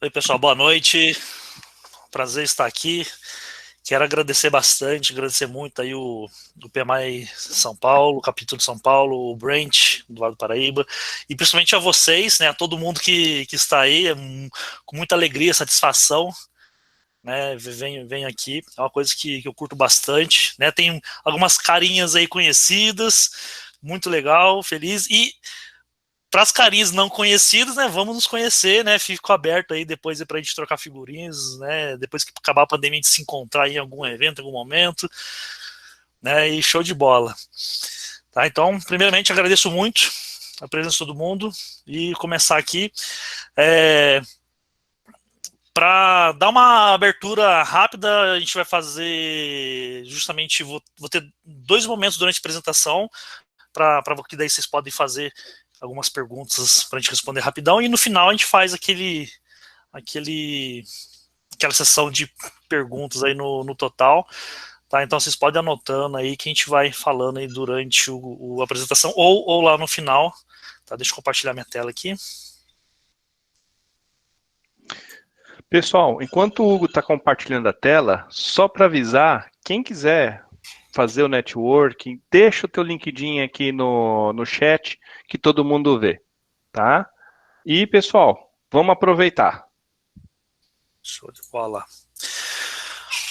Oi, pessoal, boa noite. Prazer estar aqui. Quero agradecer bastante, agradecer muito aí o PMI São Paulo, o capítulo de São Paulo, o Brent, do Vale do Paraíba, e principalmente a vocês, né, a todo mundo que está aí, com muita alegria, satisfação, né, venho aqui, é uma coisa que eu curto bastante, né, tem algumas carinhas aí conhecidas, muito legal, feliz, e para as carinhas não conhecidas, né, vamos nos conhecer, né, fico aberto aí depois para a gente trocar figurinhas, né, depois que acabar a pandemia, a gente se encontrar em algum evento, em algum momento, né, e show de bola. Tá, então, primeiramente, agradeço muito a presença de todo mundo e começar aqui. Para dar uma abertura rápida, a gente vai fazer justamente, vou ter dois momentos durante a apresentação, para que daí vocês podem fazer algumas perguntas para a gente responder rapidão, e no final a gente faz aquela sessão de perguntas aí no total, tá? Então vocês podem ir anotando aí que a gente vai falando aí durante a apresentação ou lá no final, tá? Deixa eu compartilhar minha tela aqui. Pessoal, enquanto o Hugo está compartilhando a tela, só para avisar, quem quiser fazer o networking, deixa o teu LinkedIn aqui no chat que todo mundo vê, tá? E, pessoal, vamos aproveitar. Show de bola.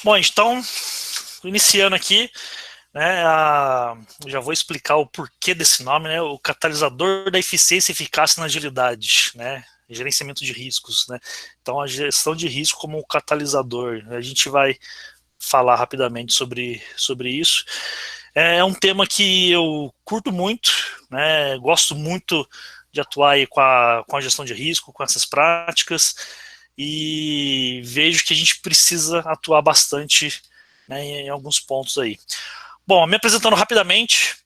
Bom, então, iniciando aqui, né, já vou explicar o porquê desse nome, né, o catalisador da eficiência e eficácia na agilidade, né, gerenciamento de riscos, né, então a gestão de risco como um catalisador, a gente vai falar rapidamente sobre isso. É um tema que eu curto muito, né, gosto muito de atuar aí com a gestão de risco, com essas práticas, e vejo que a gente precisa atuar bastante, né, em alguns pontos aí. Bom, me apresentando rapidamente,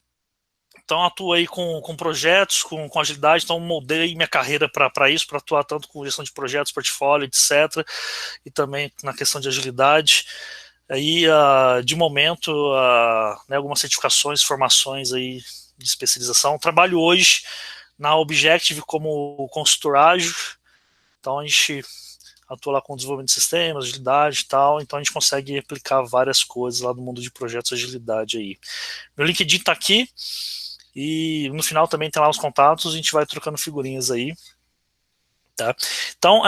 então atuo aí com projetos, com agilidade, então moldei minha carreira para isso, para atuar tanto com gestão de projetos, portfólio, etc., e também na questão de agilidade. Aí, de momento, né, algumas certificações, formações aí de especialização. Trabalho hoje na Objective como consultor ágil, então a gente atua lá com desenvolvimento de sistemas, agilidade e tal, então a gente consegue aplicar várias coisas lá no mundo de projetos de agilidade aí. Meu LinkedIn tá aqui, e no final também tem lá os contatos, a gente vai trocando figurinhas aí. Tá? Então,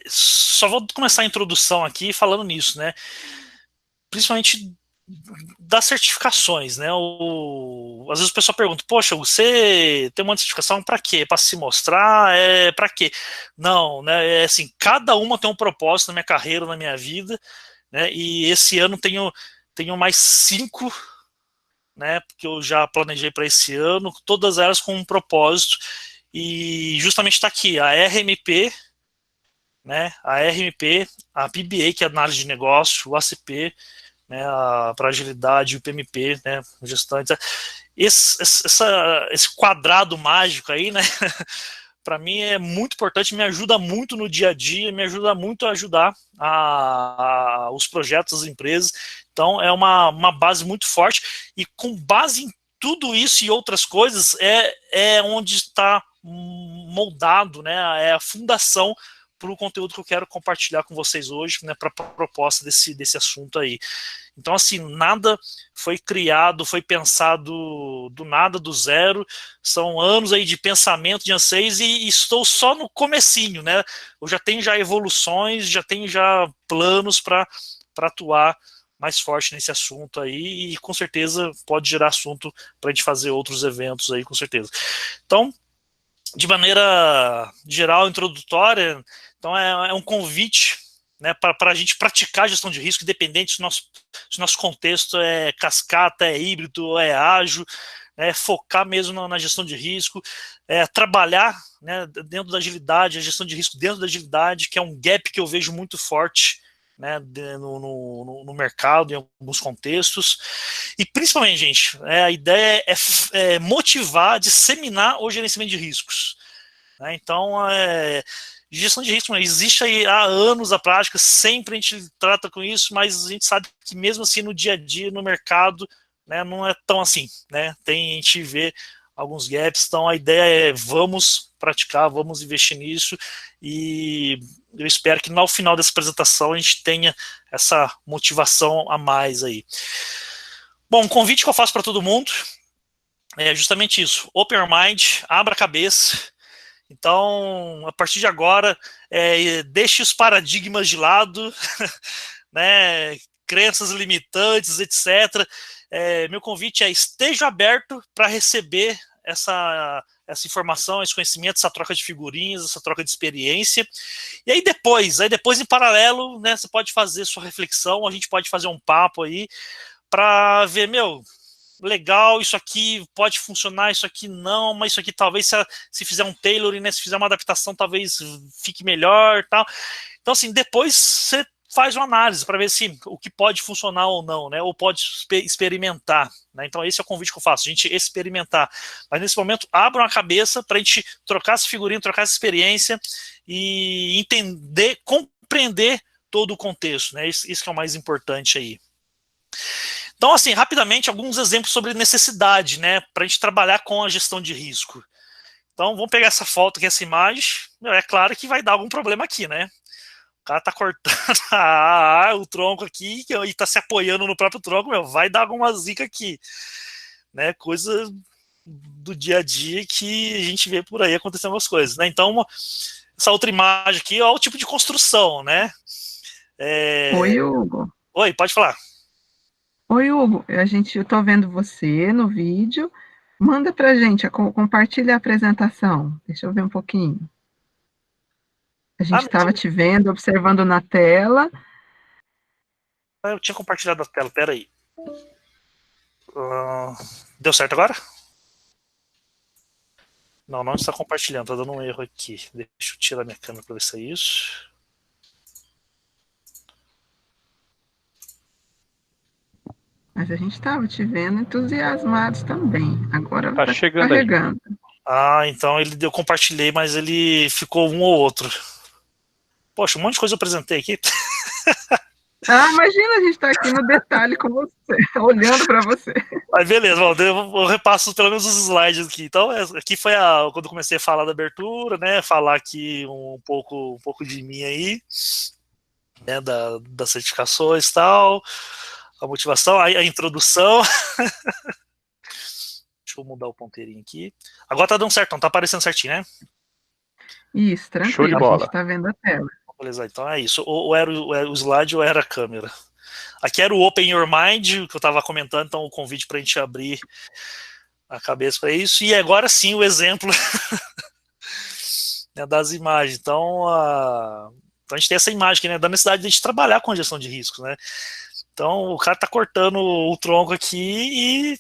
só vou começar a introdução aqui falando nisso, né? Principalmente das certificações, né? Às vezes o pessoal pergunta, poxa, você tem uma certificação para quê? Para se mostrar? Para quê? Não, né? É assim, cada uma tem um propósito na minha carreira, na minha vida, né? E esse ano tenho mais 5, né? Porque eu já planejei para esse ano, todas elas com um propósito. E justamente está aqui a RMP, né? A RMP, a PBA, que é análise de negócio, o ACP, né, para agilidade, o PMP, né, gestante. Esse quadrado mágico aí, né, para mim é muito importante, me ajuda muito no dia a dia, me ajuda muito a ajudar os projetos, as empresas. Então é uma base muito forte, e com base em tudo isso e outras coisas é onde está moldado, né, é a fundação para o conteúdo que eu quero compartilhar com vocês hoje, né, para a proposta desse assunto aí. Então, assim, nada foi criado, foi pensado do nada, do zero. São anos aí de pensamento, de anseios, e estou só no comecinho, né? Eu já tenho já evoluções, já tenho já planos para atuar mais forte nesse assunto aí, e com certeza pode gerar assunto para a gente fazer outros eventos aí, com certeza. Então, de maneira geral, introdutória, então é um convite, né, para a gente praticar gestão de risco, independente se nosso contexto é cascata, é híbrido, é ágil, focar mesmo na gestão de risco, trabalhar, né, dentro da agilidade, a gestão de risco dentro da agilidade, que é um gap que eu vejo muito forte, né, no mercado, em alguns contextos. E principalmente, gente, a ideia é motivar, disseminar o gerenciamento de riscos. Né? Então, gestão de risco existe aí há anos a prática, sempre a gente trata com isso, mas a gente sabe que mesmo assim no dia a dia, no mercado, né, não é tão assim. Né? A gente vê alguns gaps, então a ideia é vamos praticar, vamos investir nisso, e eu espero que no final dessa apresentação a gente tenha essa motivação a mais aí. Bom, um convite que eu faço para todo mundo é justamente isso, open your mind, abra a cabeça. Então, a partir de agora, deixe os paradigmas de lado, né, crenças limitantes, etc. Meu convite é esteja aberto para receber essa informação, esse conhecimento, essa troca de figurinhas, essa troca de experiência. E aí depois em paralelo, né, você pode fazer sua reflexão, a gente pode fazer um papo aí para ver, legal, isso aqui pode funcionar, isso aqui não, mas isso aqui talvez se fizer um tailoring, né, se fizer uma adaptação, talvez fique melhor, tal. Então, assim, depois você faz uma análise para ver se o que pode funcionar ou não, né, ou pode experimentar, né. Então esse é o convite que eu faço, a gente experimentar. Mas nesse momento, abram a cabeça para a gente trocar essa figurinha, trocar essa experiência e entender, compreender todo o contexto, né, isso que é o mais importante aí. Então, assim, rapidamente, alguns exemplos sobre necessidade, né, para a gente trabalhar com a gestão de risco. Então, vamos pegar essa foto aqui, essa imagem. É claro que vai dar algum problema aqui, né? O cara tá cortando o tronco aqui e tá se apoiando no próprio tronco, vai dar alguma zica aqui, né? Coisa do dia a dia que a gente vê por aí acontecendo as coisas, né? Então, essa outra imagem aqui é o tipo de construção, né? Oi, Hugo. Oi, pode falar. Oi, Hugo. Eu tô vendo você no vídeo. Manda pra gente, compartilha a apresentação. Deixa eu ver um pouquinho. A gente estava te vendo, observando na tela. Eu tinha compartilhado a tela, peraí. Deu certo agora? Não está compartilhando, tá dando um erro aqui. Deixa eu tirar minha câmera para ver se é isso. Mas a gente estava te vendo entusiasmados também. Agora ela Tá está chegando carregando. Então eu compartilhei, mas ele ficou um ou outro. Poxa, um monte de coisa eu apresentei aqui. Imagina, a gente está aqui no detalhe com você, olhando para você. Mas beleza, eu repasso pelo menos os slides aqui. Então, aqui foi quando eu comecei a falar da abertura, né? Falar aqui um pouco de mim aí, né? Das certificações e tal, a motivação, a introdução. Deixa eu mudar o ponteirinho aqui. Agora tá dando certo, não tá aparecendo certinho, né? Isso, tranquilo, show de bola. A gente tá vendo a tela. Beleza, então é isso. Ou era o slide ou era a câmera. Aqui era o Open Your Mind, que eu estava comentando, então o convite para a gente abrir a cabeça para isso. E agora sim o exemplo né, das imagens. Então a gente tem essa imagem aqui, né, da necessidade de a gente trabalhar com a gestão de riscos, né? Então o cara está cortando o tronco aqui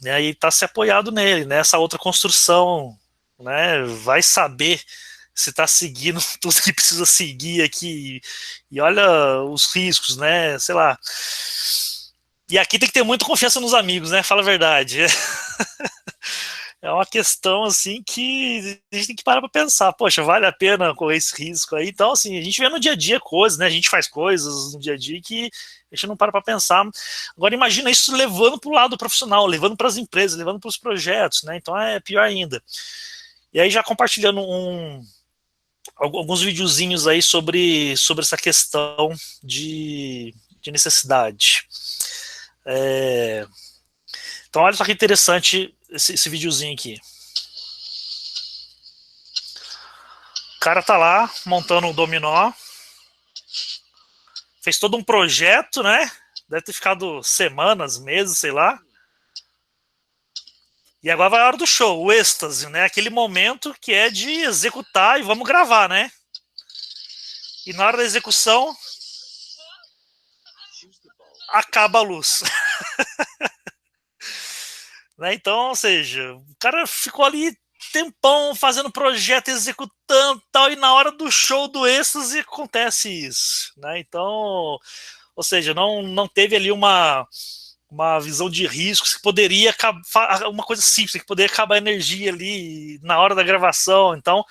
e aí está se apoiado nele, nessa outra construção, né? Vai saber se está seguindo tudo que precisa seguir aqui e olha os riscos, né? Sei lá. E aqui tem que ter muita confiança nos amigos, né? Fala a verdade. É uma questão assim que a gente tem que parar para pensar. Poxa, vale a pena correr esse risco aí? Então, assim, a gente vê no dia a dia coisas, né? A gente faz coisas no dia a dia que a gente não para pensar. Agora, imagina isso levando para o lado profissional, levando para as empresas, levando para os projetos, né? Então é pior ainda. E aí, já compartilhando alguns videozinhos aí sobre essa questão de necessidade. Então, olha só que interessante esse videozinho aqui. O cara tá lá montando um dominó, fez todo um projeto, né? Deve ter ficado semanas, meses, sei lá. E agora vai a hora do show, o êxtase, né? Aquele momento que é de executar e vamos gravar, né? E na hora da execução, acaba a luz. Né? Então, ou seja, o cara ficou ali tempão fazendo projeto, executando tal, e na hora do show do êxtase acontece isso. Né? Então, ou seja, não teve ali uma visão de riscos que poderia acabar, uma coisa simples, que poderia acabar a energia ali na hora da gravação. Então,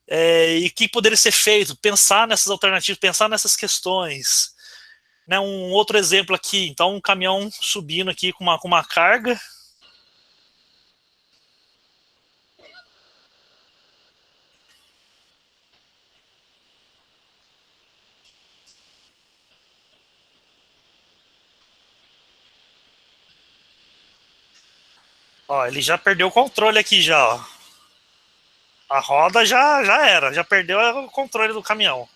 e o que poderia ser feito? Pensar nessas alternativas, pensar nessas questões. Né, um outro exemplo aqui, então um caminhão subindo aqui com uma carga. Ó, ele já perdeu o controle aqui já, ó. A roda já era, já perdeu o controle do caminhão.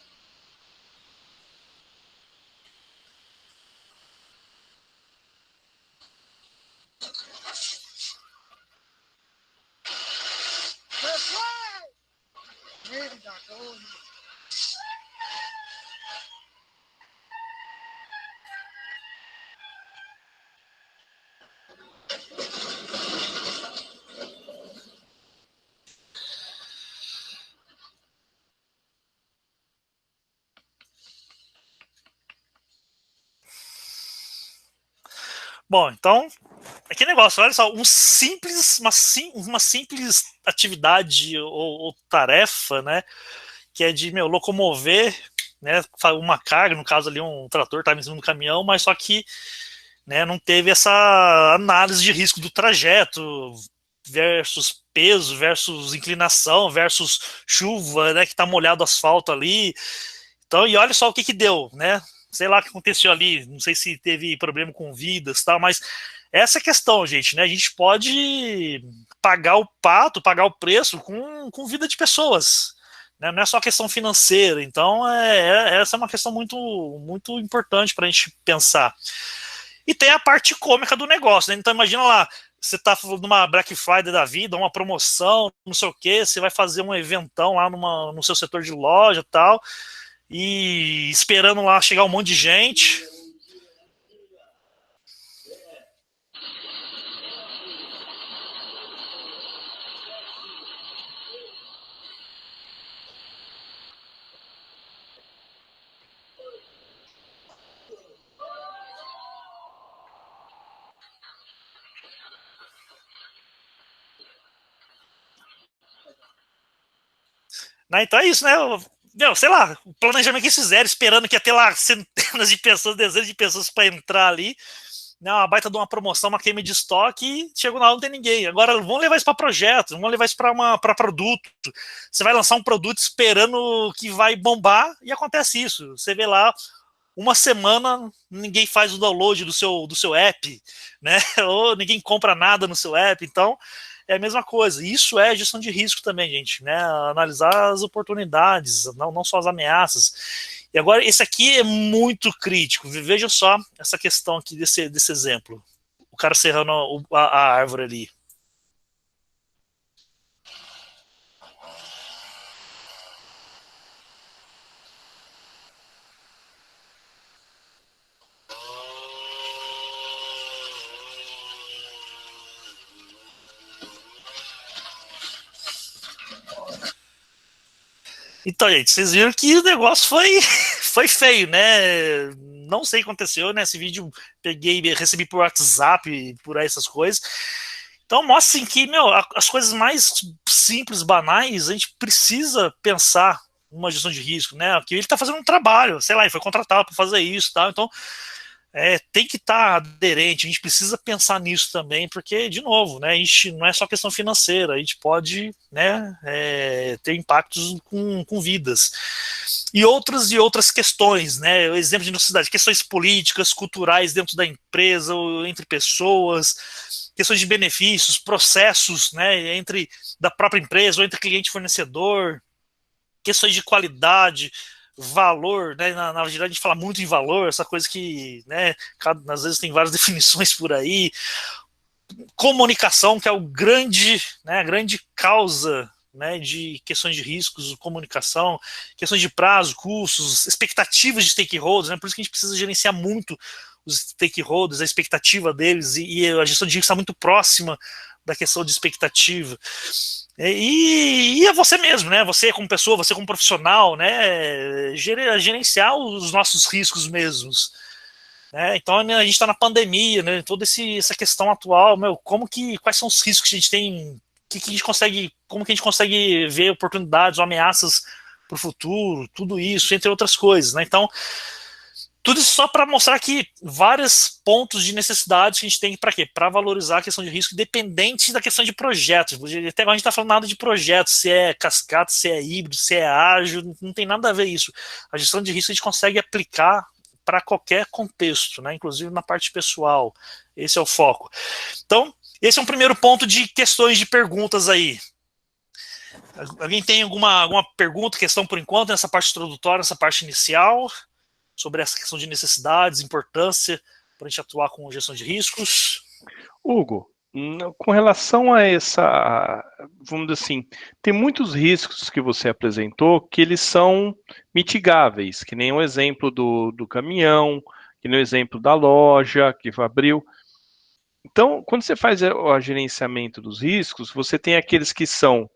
Bom, então, é que negócio, olha só, uma simples atividade ou tarefa, né, que é de, locomover, né, uma carga, no caso ali um trator estava em cima do caminhão, mas só que, né, não teve essa análise de risco do trajeto versus peso, versus inclinação, versus chuva, né, que está molhado o asfalto ali. Então, e olha só o que deu, né? Sei lá o que aconteceu ali, não sei se teve problema com vidas, tal, mas essa é a questão, gente, né? A gente pode pagar o pato, pagar o preço com vida de pessoas, né? Não é só questão financeira. Então, essa é uma questão muito, muito importante para a gente pensar. E tem a parte cômica do negócio, né? Então, imagina lá, você tá numa Black Friday da vida, uma promoção, não sei o quê, você vai fazer um eventão lá no seu setor de loja e tal, e esperando lá chegar um monte de gente. Né? Então é isso, né? Sei lá, o planejamento que eles fizeram, esperando que ia ter lá centenas de pessoas, dezenas de pessoas para entrar ali, né? Uma baita de uma promoção, uma queima de estoque, e chegou na hora não tem ninguém. Agora vamos levar isso para projeto, vamos levar isso para produto. Você vai lançar um produto esperando que vai bombar e acontece isso. Você vê lá, uma semana ninguém faz o download do seu app, né? Ou ninguém compra nada no seu app. Então é a mesma coisa. Isso é gestão de risco também, gente, né? Analisar as oportunidades, não só as ameaças. E agora, esse aqui é muito crítico. Veja só essa questão aqui desse exemplo. O cara serrando a árvore ali. Então, gente, vocês viram que o negócio foi feio, né? Não sei o que aconteceu, né? Esse vídeo recebi por WhatsApp, por aí essas coisas. Então mostra assim que, as coisas mais simples, banais, a gente precisa pensar numa gestão de risco, né? Porque ele está fazendo um trabalho, sei lá, ele foi contratado para fazer isso, tal. Então tem que estar aderente, a gente precisa pensar nisso também, porque, de novo, né, a gente não é só questão financeira, a gente pode, né, ter impactos com vidas. E outras questões, né, exemplo de necessidade, questões políticas, culturais dentro da empresa, ou entre pessoas, questões de benefícios, processos, né, entre da própria empresa ou entre cliente e fornecedor, questões de qualidade, valor, né? Na verdade a gente fala muito em valor, essa coisa que, né, às vezes tem várias definições por aí. Comunicação, que é a grande causa, né, de questões de riscos, comunicação, questões de prazo, custos, expectativas de stakeholders, né? Por isso que a gente precisa gerenciar muito os stakeholders, a expectativa deles, e a gestão de risco está muito próxima da questão de expectativa. E é você mesmo, né? Você como pessoa, você como profissional, né? Gerenciar os nossos riscos mesmos. Né? Então a gente está na pandemia, né? Toda essa questão atual, quais são os riscos que a gente tem, que a gente consegue, como que a gente consegue ver oportunidades ou ameaças para o futuro, tudo isso, entre outras coisas, né? Então tudo isso só para mostrar que vários pontos de necessidades que a gente tem para quê? Para valorizar a questão de risco, independente da questão de projetos. Até agora a gente está falando nada de projetos, se é cascata, se é híbrido, se é ágil, não tem nada a ver isso. A gestão de risco a gente consegue aplicar para qualquer contexto, né? Inclusive na parte pessoal. Esse é o foco. Então, esse é um primeiro ponto de questões de perguntas aí. Alguém tem alguma pergunta, questão por enquanto, nessa parte introdutória, nessa parte inicial, sobre essa questão de necessidades, importância para a gente atuar com gestão de riscos? Hugo, com relação a essa, vamos dizer assim, tem muitos riscos que você apresentou que eles são mitigáveis, que nem o exemplo do caminhão, que nem o exemplo da loja que abriu. Então, quando você faz o gerenciamento dos riscos, você tem aqueles que são,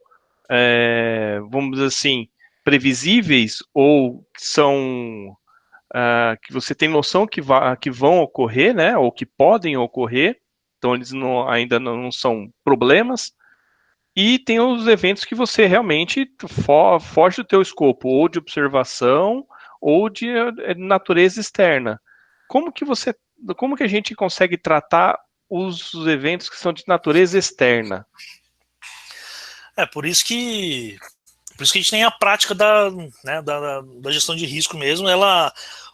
vamos dizer assim, previsíveis ou que são que você tem noção que vão ocorrer, né, ou que podem ocorrer, então eles ainda não são problemas, e tem os eventos que você realmente foge do teu escopo, ou de observação, ou de natureza externa. Como que a gente consegue tratar os eventos que são de natureza externa? Por isso que a gente tem a prática da gestão de risco mesmo.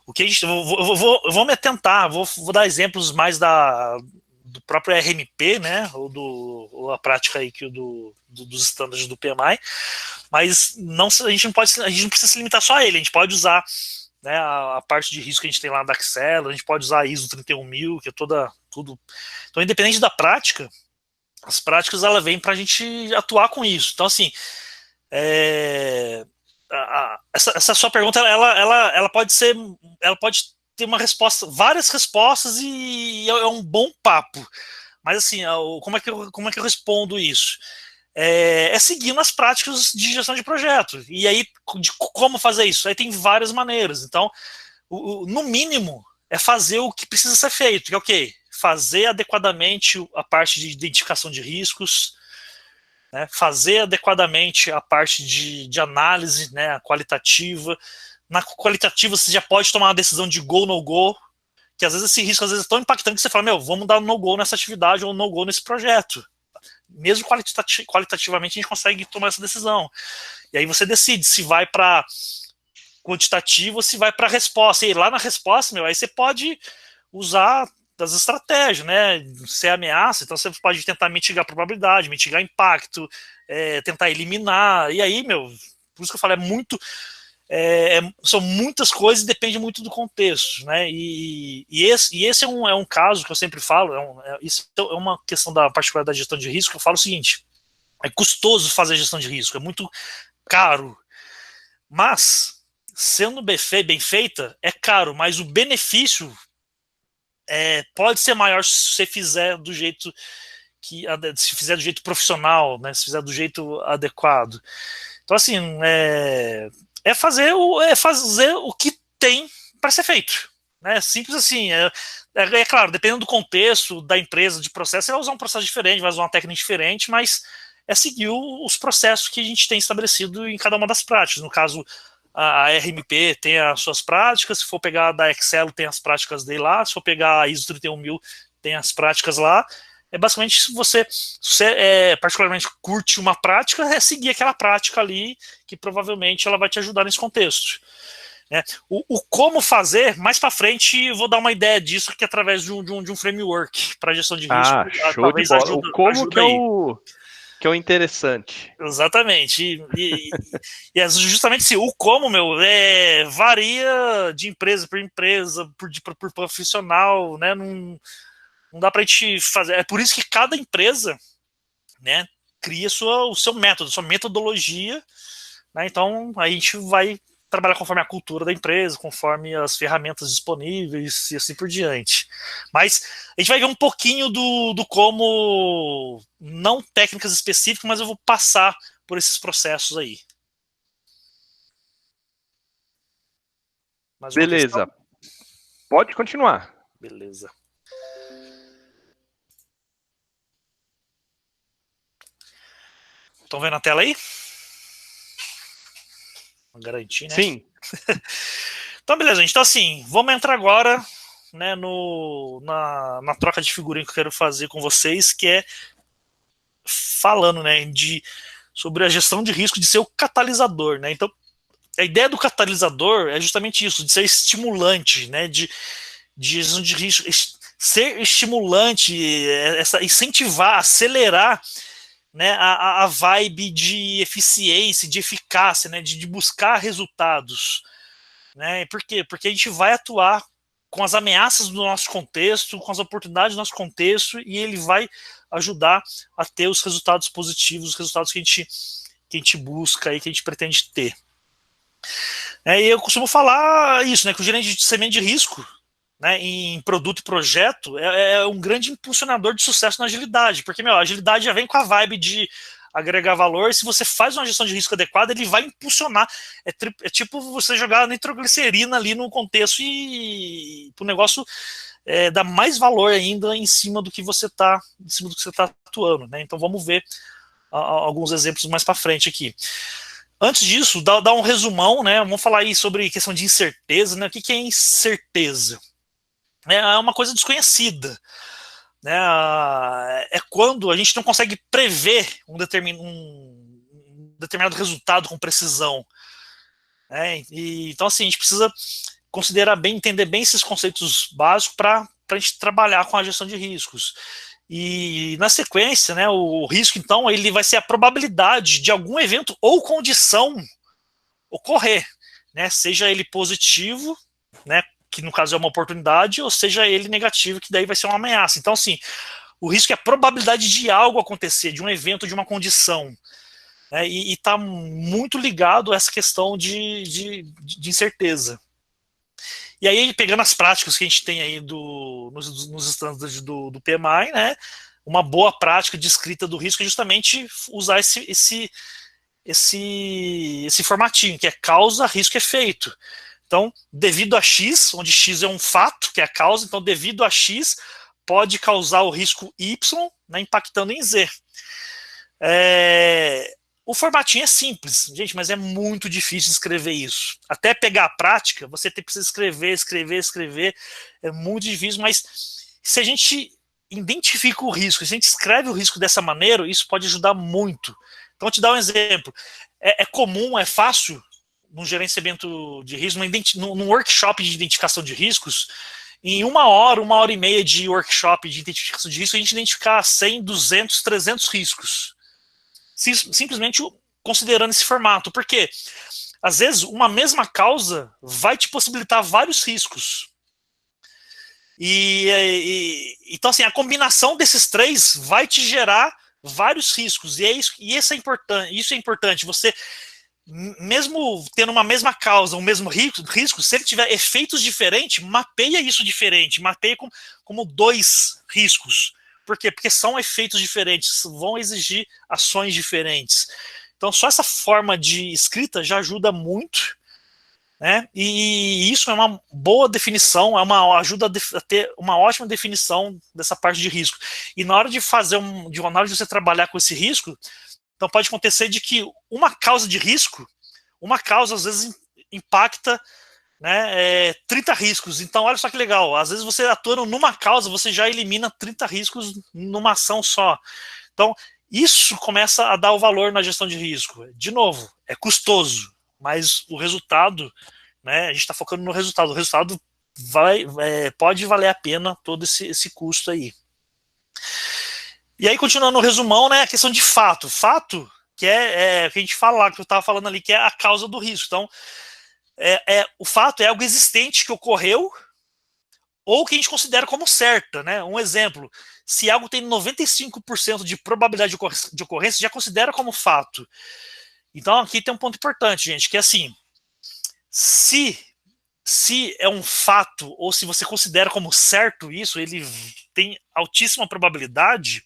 O que a gente, eu vou me atentar, vou dar exemplos mais do próprio RMP, né, ou a prática aí dos estándares do PMI, mas a gente não precisa se limitar só a ele, a gente pode usar, né, a parte de risco que a gente tem lá da Axela, a gente pode usar a ISO 31000, que é tudo. Então, independente da prática, as práticas ela vem para a gente atuar com isso. Então, assim, essa sua pergunta ela pode ter uma resposta, várias respostas, e é um bom papo. Mas assim, como é que eu respondo isso? Seguindo as práticas de gestão de projeto. E aí, como fazer isso? Aí tem várias maneiras. Então, no mínimo, é fazer o que precisa ser feito, que é o quê? Fazer adequadamente a parte de identificação de riscos, né? Fazer adequadamente a parte de análise, né, qualitativa. Na qualitativa, você já pode tomar uma decisão de go, no go, que às vezes esse risco às vezes é tão impactante que você fala, vamos dar no go nessa atividade ou no go nesse projeto. Mesmo qualitativamente a gente consegue tomar essa decisão. E aí você decide se vai para quantitativo ou se vai para resposta. E lá na resposta, aí você pode usar das estratégias, né? Você ameaça, então você pode tentar mitigar a probabilidade, mitigar impacto, tentar eliminar. E aí, por isso que eu falo, são muitas coisas e depende muito do contexto, né? E esse é um caso que eu sempre falo, isso é uma questão da particularidade da gestão de risco, que eu falo o seguinte: é custoso fazer gestão de risco, é muito caro, mas sendo bem feita, é caro, mas o benefício pode ser maior se você fizer do jeito profissional, né? Se fizer do jeito adequado. Então, assim, é fazer o que tem para ser feito. Né? Simples assim. É claro, dependendo do contexto da empresa, de processo, você vai usar um processo diferente, vai usar uma técnica diferente, mas é seguir os processos que a gente tem estabelecido em cada uma das práticas. No caso, a RMP tem as suas práticas, se for pegar da Excel, tem as práticas dele lá, se for pegar a ISO 31000, tem as práticas lá. Basicamente, se você particularmente curte uma prática, é seguir aquela prática ali, que provavelmente ela vai te ajudar nesse contexto. O como fazer, mais para frente, eu vou dar uma ideia disso aqui através de um framework para gestão de risco. Show de bola. O como que é o interessante. Exatamente. E é justamente assim, o como, varia de empresa por empresa, por profissional, né? Não dá para a gente fazer. É por isso que cada empresa, né, cria o seu método, sua metodologia, né? Então a gente vai trabalhar conforme a cultura da empresa, conforme as ferramentas disponíveis e assim por diante. Mas a gente vai ver um pouquinho do como, não técnicas específicas, mas eu vou passar por esses processos aí. Beleza. Pode continuar. Beleza. Estão vendo a tela aí? Vou garantir, né? Sim. Então, beleza, gente. Então, assim, vamos entrar agora, né, na troca de figurinha que eu quero fazer com vocês, que é falando, né, sobre a gestão de risco, de ser o catalisador, né? Então, a ideia do catalisador é justamente isso, de ser estimulante, né, de gestão de risco, ser estimulante, incentivar, acelerar, né, a vibe de eficiência, de eficácia, né, de buscar resultados. Né? Por quê? Porque a gente vai atuar com as ameaças do nosso contexto, com as oportunidades do nosso contexto, e ele vai ajudar a ter os resultados positivos, os resultados que a gente busca e que a gente pretende ter. E eu costumo falar isso, né, que o gerente de semente de risco, né, em produto e projeto é um grande impulsionador de sucesso na agilidade, porque a agilidade já vem com a vibe de agregar valor, e se você faz uma gestão de risco adequada, ele vai impulsionar. É tipo você jogar nitroglicerina ali no contexto e o negócio dar mais valor ainda em cima do que você está atuando. Né? Então vamos ver alguns exemplos mais para frente aqui. Antes disso, dar um resumão, né? Vamos falar aí sobre questão de incerteza, né? O que é incerteza? É uma coisa desconhecida. Né? É quando a gente não consegue prever um determinado resultado com precisão. Né? Então, assim, a gente precisa considerar bem, entender bem esses conceitos básicos para a gente trabalhar com a gestão de riscos. E na sequência, né, o risco, então, ele vai ser a probabilidade de algum evento ou condição ocorrer, né? Seja ele positivo, né, que no caso é uma oportunidade, ou seja ele negativo, que daí vai ser uma ameaça. Então, assim, o risco é a probabilidade de algo acontecer, de um evento, de uma condição. Né, e está muito ligado a essa questão de incerteza. E aí, pegando as práticas que a gente tem aí nos estándares do PMI, né, uma boa prática de escrita do risco é justamente usar esse formatinho, que é causa, risco, efeito. Então, devido a X, onde X é um fato, que é a causa, então devido a X pode causar o risco Y, né, impactando em Z. O formatinho é simples, gente, mas é muito difícil escrever isso. Até pegar a prática, você precisa escrever, é muito difícil, mas se a gente identifica o risco, se a gente escreve o risco dessa maneira, isso pode ajudar muito. Então, vou te dar um exemplo. É comum, é fácil, no gerenciamento de risco, num workshop de identificação de riscos, em 1 hora e meia de workshop de identificação de risco, a gente identificar 100, 200, 300 riscos. Simplesmente considerando esse formato. Porque, às vezes, uma mesma causa vai te possibilitar vários riscos. Então, assim, a combinação desses três vai te gerar vários riscos. Isso é importante. Você, mesmo tendo uma mesma causa, um mesmo risco, se ele tiver efeitos diferentes, mapeia isso diferente. Mapeia como 2 riscos. Por quê? Porque são efeitos diferentes, vão exigir ações diferentes. Então, só essa forma de escrita já ajuda muito, né? E isso é uma boa definição, ajuda a ter uma ótima definição dessa parte de risco. E na hora de na hora de você trabalhar com esse risco, então pode acontecer de que uma causa de risco, uma causa às vezes impacta, né, 30 riscos. Então, olha só que legal. Às vezes você atuando numa causa, você já elimina 30 riscos numa ação só. Então, isso começa a dar o valor na gestão de risco. De novo, é custoso, mas o resultado, né, a gente está focando no resultado. O resultado pode valer a pena todo esse custo aí. E aí, continuando no resumão, né, a questão de fato. Fato, que é o que a gente fala lá, que eu estava falando ali, que é a causa do risco. Então, o fato é algo existente que ocorreu ou que a gente considera como certa, né? Um exemplo, se algo tem 95% de probabilidade de ocorrência, já considera como fato. Então aqui tem um ponto importante, gente, que é assim, se é um fato ou se você considera como certo isso, ele tem altíssima probabilidade,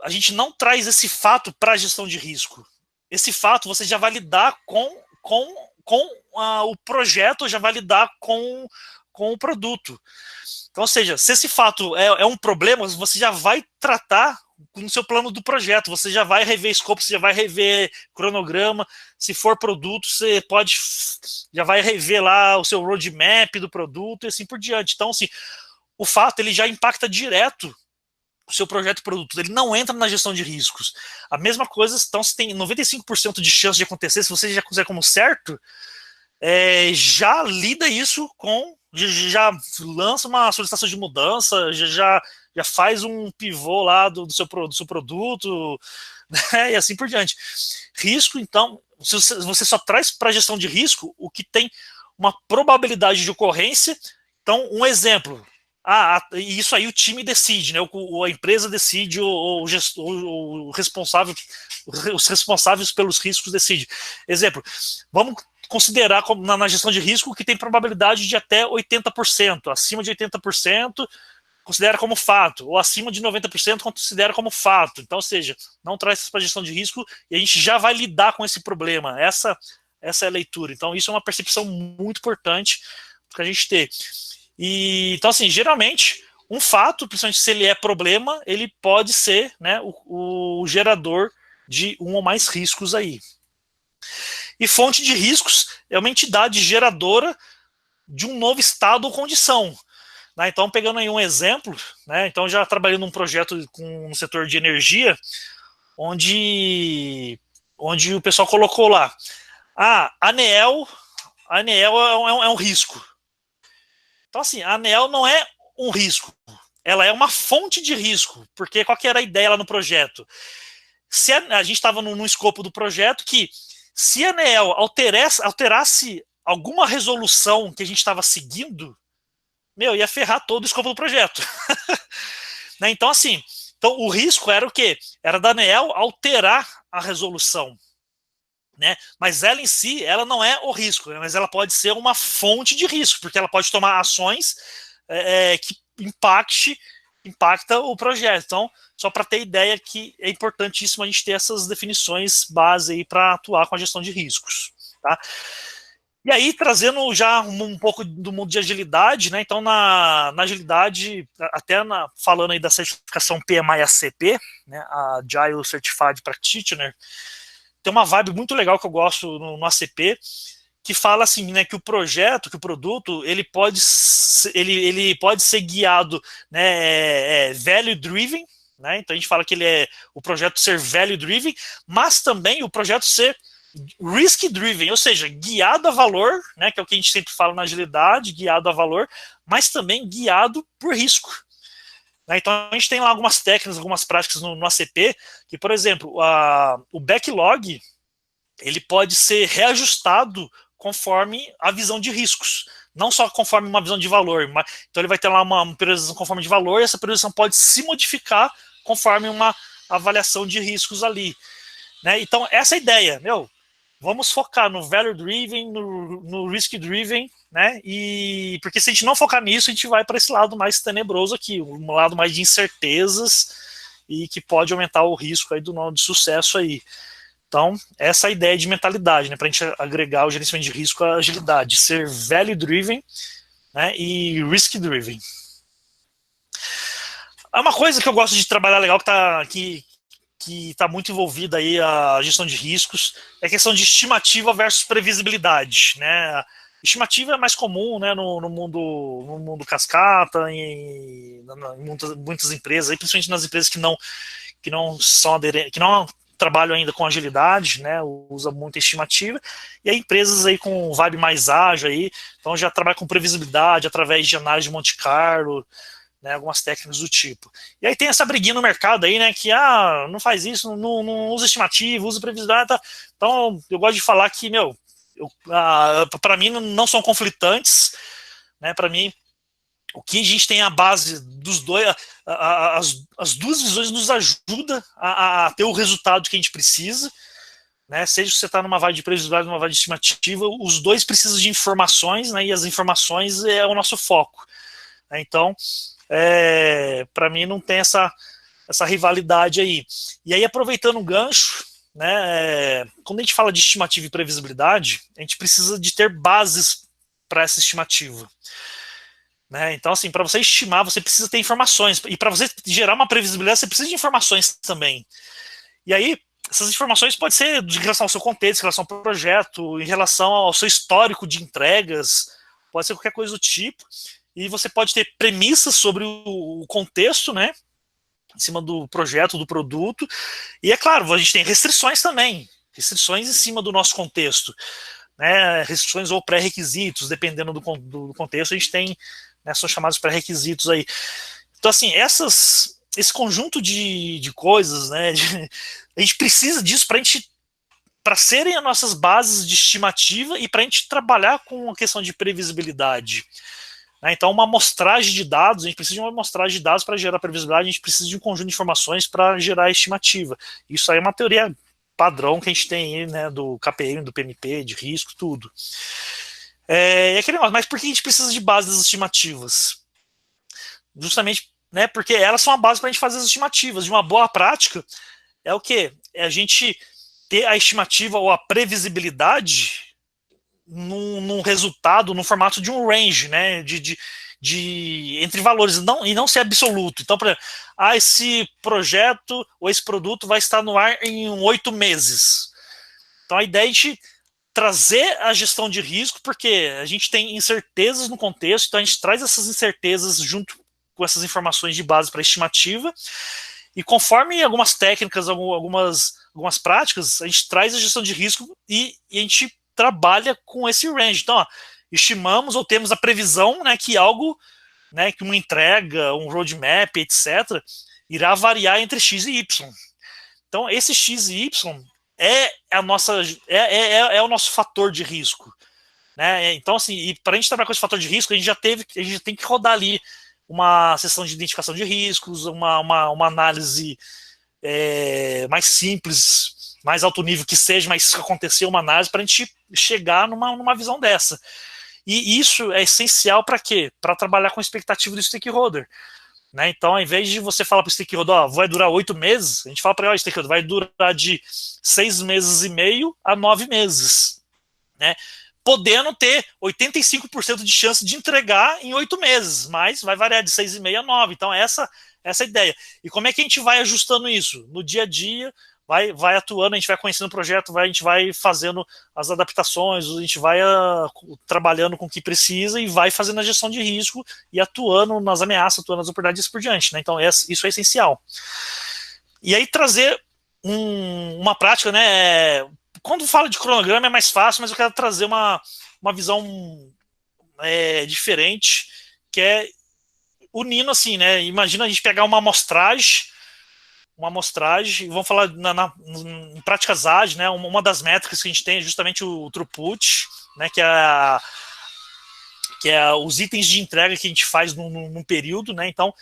a gente não traz esse fato para a gestão de risco. Esse fato você já vai lidar com o projeto, já vai lidar com o produto. Então, ou seja, se esse fato é um problema, você já vai tratar no seu plano do projeto, você já vai rever escopo, você já vai rever cronograma, se for produto, você já vai rever lá o seu roadmap do produto e assim por diante. Então, assim, o fato ele já impacta direto o seu projeto e produto, ele não entra na gestão de riscos. A mesma coisa, então, se tem 95% de chance de acontecer, se você já considera como certo, já lida isso com já lança uma solicitação de mudança, já faz um pivô lá do seu produto, né, e assim por diante. Risco, então, você só traz para a gestão de risco o que tem uma probabilidade de ocorrência. Então, um exemplo, isso aí o time decide, né? A empresa decide, o responsável, os responsáveis pelos riscos decidem. Exemplo, vamos considerar na gestão de risco que tem probabilidade de até 80%, acima de 80%, considera como fato, ou acima de 90% considera como fato. Então, ou seja, não traz isso para a gestão de risco e a gente já vai lidar com esse problema. Essa é a leitura. Então, isso é uma percepção muito importante para a gente ter. E, então, assim, geralmente, um fato, principalmente se ele é problema, ele pode ser, né, o gerador de um ou mais riscos aí. E fonte de riscos é uma entidade geradora de um novo estado ou condição. Né? Então, pegando aí um exemplo, né, então já trabalhei num projeto no setor de energia, onde o pessoal colocou lá, a ANEEL é um risco. Então, assim, a ANEEL não é um risco, ela é uma fonte de risco, porque qual que era a ideia lá no projeto? Se a gente estava no escopo do projeto que se a ANEEL alterasse alguma resolução que a gente estava seguindo, ia ferrar todo o escopo do projeto. Né? Então, assim, o risco era o quê? Era da ANEEL alterar a resolução. Né? Mas ela em si, ela não é o risco, mas ela pode ser uma fonte de risco, porque ela pode tomar ações que impacta o projeto. Então, só para ter ideia que é importantíssimo a gente ter essas definições base aí para atuar com a gestão de riscos. Tá? E aí, trazendo já um pouco do mundo de agilidade, né? Então, na agilidade, falando aí da certificação PMI-ACP, né? A Agile Certified Practitioner, tem uma vibe muito legal que eu gosto no ACP, que fala assim, né, que o projeto, que o produto, ele pode ser guiado, né, value driven, né? Então a gente fala que o projeto ser value driven, mas também o projeto ser risk driven, ou seja, guiado a valor, né, que é o que a gente sempre fala na agilidade, guiado a valor, mas também guiado por risco. Então a gente tem lá algumas técnicas, algumas práticas no ACP, que, por exemplo, o backlog ele pode ser reajustado conforme a visão de riscos, não só conforme uma visão de valor. Então ele vai ter lá uma priorização conforme de valor, e essa priorização pode se modificar conforme uma avaliação de riscos ali. Né? Então essa é a ideia, vamos focar no value driven, no risk driven, né? E porque se a gente não focar nisso, a gente vai para esse lado mais tenebroso aqui, um lado mais de incertezas e que pode aumentar o risco aí do não de sucesso aí. Então, essa é a ideia de mentalidade, né? Para a gente agregar o gerenciamento de risco à agilidade, ser value driven, né? E risk driven. Uma coisa que eu gosto de trabalhar legal que está muito envolvida aí a gestão de riscos, é a questão de estimativa versus previsibilidade, né? Estimativa é mais comum, né, no mundo cascata, em muitas empresas, principalmente nas empresas que não são aderentes, que não trabalham ainda com agilidade, né, usa muita estimativa, e aí empresas aí com vibe mais ágil aí, então já trabalham com previsibilidade através de análise de Monte Carlo, né, algumas técnicas do tipo. E aí tem essa briguinha no mercado aí, né, que não faz isso, não usa estimativa, usa previsibilidade, tá? Então eu gosto de falar que, para mim não são conflitantes, né, para mim o que a gente tem a base dos dois, as duas visões nos ajuda a ter o resultado que a gente precisa, né, seja você está numa vibe de previsibilidade, numa vibe de estimativa, os dois precisam de informações, né, e as informações é o nosso foco. Então, para mim não tem essa rivalidade aí. E aí, aproveitando o gancho, né, quando a gente fala de estimativa e previsibilidade, a gente precisa de ter bases para essa estimativa. Né? Então, assim, para você estimar, você precisa ter informações. E para você gerar uma previsibilidade, você precisa de informações também. E aí, essas informações podem ser em relação ao seu contexto, em relação ao projeto, em relação ao seu histórico de entregas, pode ser qualquer coisa do tipo. E você pode ter premissas sobre o contexto, né, em cima do projeto, do produto. E é claro, a gente tem restrições também, restrições em cima do nosso contexto. né, restrições ou pré-requisitos, dependendo do contexto, a gente tem, né, são chamados pré-requisitos aí. Então, assim, esse conjunto de coisas, né, a gente precisa disso para serem as nossas bases de estimativa e para a gente trabalhar com a questão de previsibilidade. Né? Então, uma amostragem de dados, a gente precisa de uma amostragem de dados para gerar previsibilidade, a gente precisa de um conjunto de informações para gerar a estimativa. Isso aí é uma teoria padrão que a gente tem aí, né, do KPM, do PMP, de risco, tudo. É aquele negócio, mas por que a gente precisa de bases estimativas? Justamente, né, porque elas são a base para a gente fazer as estimativas. De uma boa prática é o quê? É a gente ter a estimativa ou a previsibilidade num resultado, no formato de um range, né, entre valores, e não ser absoluto. Então, por exemplo, esse projeto ou esse produto vai estar no ar em 8 meses. Então, a ideia é a gente trazer a gestão de risco, porque a gente tem incertezas no contexto, então a gente traz essas incertezas junto com essas informações de base para estimativa, e conforme algumas técnicas, algumas práticas, a gente traz a gestão de risco e a gente trabalha com esse range. Então, ó, estimamos ou temos a previsão, né, que algo, né, que uma entrega, um roadmap, etc., irá variar entre X e Y. Então, esse X e Y é o nosso fator de risco. Né? Então, assim, e para a gente trabalhar com esse fator de risco, a gente tem que rodar ali uma sessão de identificação de riscos, uma análise mais simples, mais alto nível que seja, mas acontecer uma análise para a gente chegar numa visão dessa. E isso é essencial para quê? Para trabalhar com a expectativa do stakeholder. Né? Então, ao invés de você falar para o stakeholder, ó, vai durar 8 meses, a gente fala para ele, stakeholder, vai durar de 6 meses e meio a 9 meses. Né? Podendo ter 85% de chance de entregar em 8 meses, mas vai variar de 6,5 a 9. Então, essa é a ideia. E como é que a gente vai ajustando isso? No dia a dia, vai atuando, a gente vai conhecendo o projeto, a gente vai fazendo as adaptações, a gente vai trabalhando com o que precisa e vai fazendo a gestão de risco e atuando nas ameaças, atuando nas oportunidades por diante. Né? Então, isso é essencial. E aí, trazer uma prática, né? Quando fala de cronograma é mais fácil, mas eu quero trazer uma visão diferente, que é unindo assim, né? Imagina a gente pegar uma amostragem, e vamos falar em práticas ágeis, né? Uma das métricas que a gente tem é justamente o throughput, né? Que é os itens de entrega que a gente faz num período, né? Então,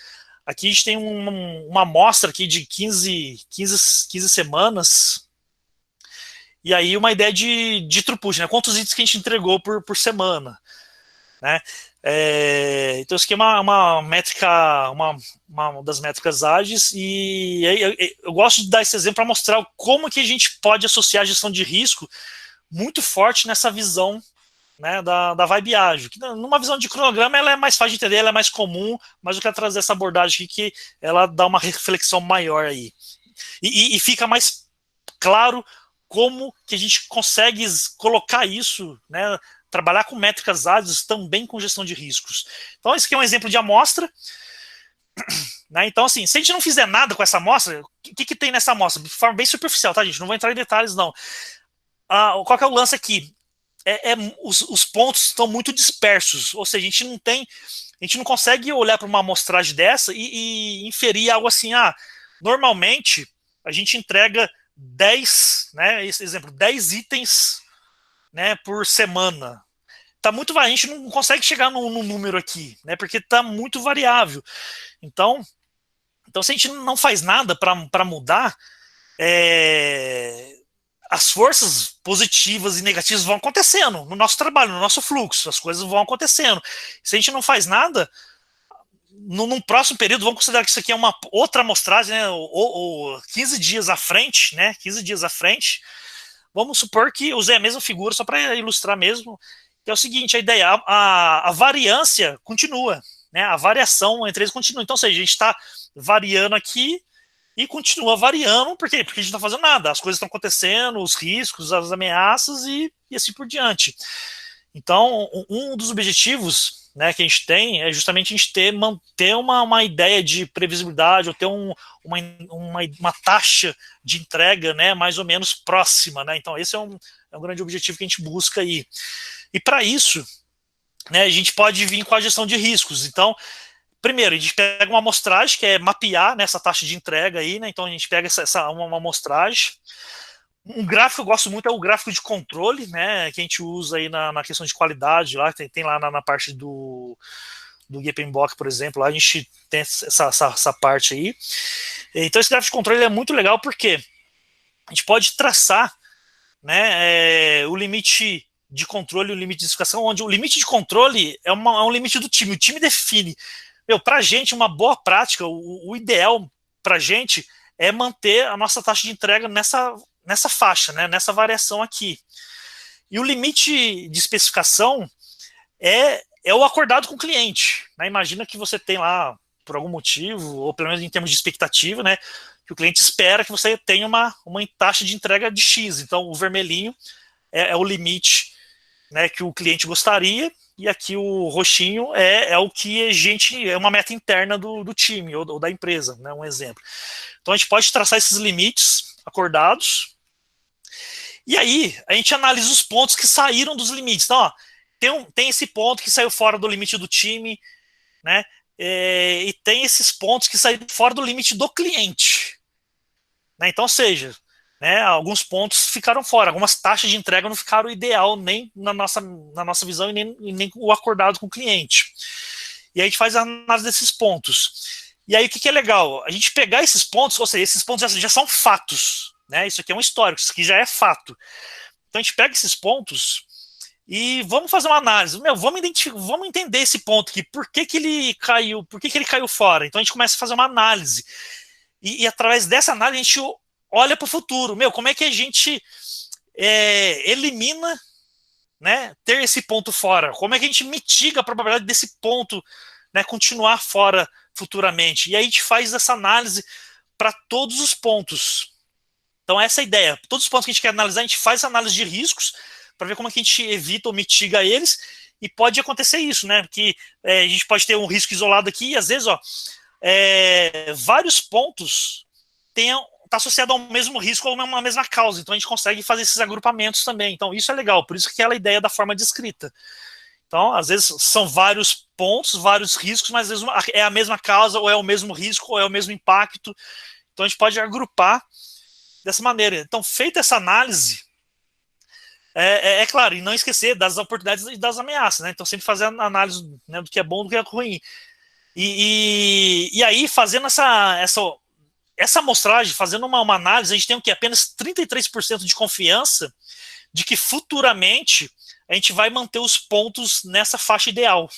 aqui a gente tem uma amostra aqui de 15 semanas. E aí uma ideia de throughput, né? Quantos itens que a gente entregou por semana. Né? Então isso aqui é uma métrica, uma das métricas ágeis, e eu gosto de dar esse exemplo para mostrar como que a gente pode associar a gestão de risco muito forte nessa visão, né, da vibe ágil. Que numa visão de cronograma ela é mais fácil de entender, ela é mais comum, mas eu quero trazer essa abordagem aqui que ela dá uma reflexão maior aí. E fica mais claro como que a gente consegue colocar isso, né, trabalhar com métricas ágeis também com gestão de riscos. Então, esse aqui é um exemplo de amostra. Né? Então, assim, se a gente não fizer nada com essa amostra, o que tem nessa amostra? De forma bem superficial, tá, gente? Não vou entrar em detalhes, não. Qual que é o lance aqui? Os pontos estão muito dispersos, ou seja, a gente não consegue olhar para uma amostragem dessa e inferir algo assim, normalmente a gente entrega 10, né, esse exemplo, 10 itens, né, por semana. Tá muito, a gente não consegue chegar num número aqui, né, porque tá muito variável. Então se a gente não faz nada para mudar, as forças positivas e negativas vão acontecendo no nosso trabalho, no nosso fluxo, as coisas vão acontecendo. Se a gente não faz nada, num próximo período, vamos considerar que isso aqui é uma outra amostragem, né, ou 15 dias à frente, né, 15 dias à frente, vamos supor que usei a mesma figura só para ilustrar mesmo, que é o seguinte, a ideia, a variância continua, né, a variação entre eles continua, então, ou seja, a gente está variando aqui e continua variando, por quê? Porque a gente não está fazendo nada, as coisas estão acontecendo, os riscos, as ameaças e assim por diante. Então, um dos objetivos, né, que a gente tem é justamente a gente manter uma ideia de previsibilidade, ou ter uma taxa de entrega, né, mais ou menos próxima, né? Então, esse é um grande objetivo que a gente busca aí. E para isso, né, a gente pode vir com a gestão de riscos. Então, primeiro, a gente pega uma amostragem, que é mapear, né, essa taxa de entrega aí, né? Então, a gente pega uma amostragem. Um gráfico que eu gosto muito é o gráfico de controle, né, que a gente usa aí na questão de qualidade, lá tem lá na parte do Gepenbock, por exemplo, lá a gente tem essa parte aí. Então esse gráfico de controle é muito legal porque a gente pode traçar, né, o limite de controle e o limite de especificação, onde o limite de controle é um limite do time, o time define. Pra gente, uma boa prática, o ideal pra gente é manter a nossa taxa de entrega nessa faixa, né, nessa variação aqui. E o limite de especificação é o acordado com o cliente, né? Imagina que você tem lá, por algum motivo, ou pelo menos em termos de expectativa, né, que o cliente espera que você tenha uma taxa de entrega de X. Então, o vermelhinho é o limite, né, que o cliente gostaria, e aqui o roxinho é o que é uma meta interna do time ou da empresa, né, um exemplo. Então, a gente pode traçar esses limites acordados. E aí, a gente analisa os pontos que saíram dos limites. Então, ó, tem esse ponto que saiu fora do limite do time, né? E tem esses pontos que saíram fora do limite do cliente. Né? Então, ou seja, né, alguns pontos ficaram fora, algumas taxas de entrega não ficaram ideal nem na nossa visão e nem o acordado com o cliente. E aí a gente faz a análise desses pontos. E aí o que é legal? A gente pegar esses pontos, ou seja, esses pontos já são fatos. Né? Isso aqui é um histórico, isso aqui já é fato. Então a gente pega esses pontos e vamos fazer uma análise. Vamos entender esse ponto aqui. Por que ele caiu fora? Então a gente começa a fazer uma análise. E através dessa análise a gente olha para o futuro. Como é que a gente elimina, né, ter esse ponto fora? Como é que a gente mitiga a probabilidade desse ponto, né, continuar fora futuramente? E aí a gente faz essa análise para todos os pontos. Então essa é a ideia. Todos os pontos que a gente quer analisar, a gente faz análise de riscos para ver como é que a gente evita ou mitiga eles, e pode acontecer isso, né? Porque a gente pode ter um risco isolado aqui, e às vezes, vários pontos está associado ao mesmo risco ou a uma mesma causa. Então a gente consegue fazer esses agrupamentos também. Então isso é legal, por isso que é aquela ideia da forma descrita. Então, às vezes são vários pontos, vários riscos, mas às vezes é a mesma causa, ou é o mesmo risco, ou é o mesmo impacto. Então a gente pode agrupar dessa maneira. Então, feita essa análise, é claro, e não esquecer das oportunidades e das ameaças, né? Então, sempre fazer a análise, né, do que é bom e do que é ruim. E aí, fazendo essa amostragem, fazendo uma análise, a gente tem o quê? Apenas 33% de confiança de que futuramente a gente vai manter os pontos nessa faixa ideal.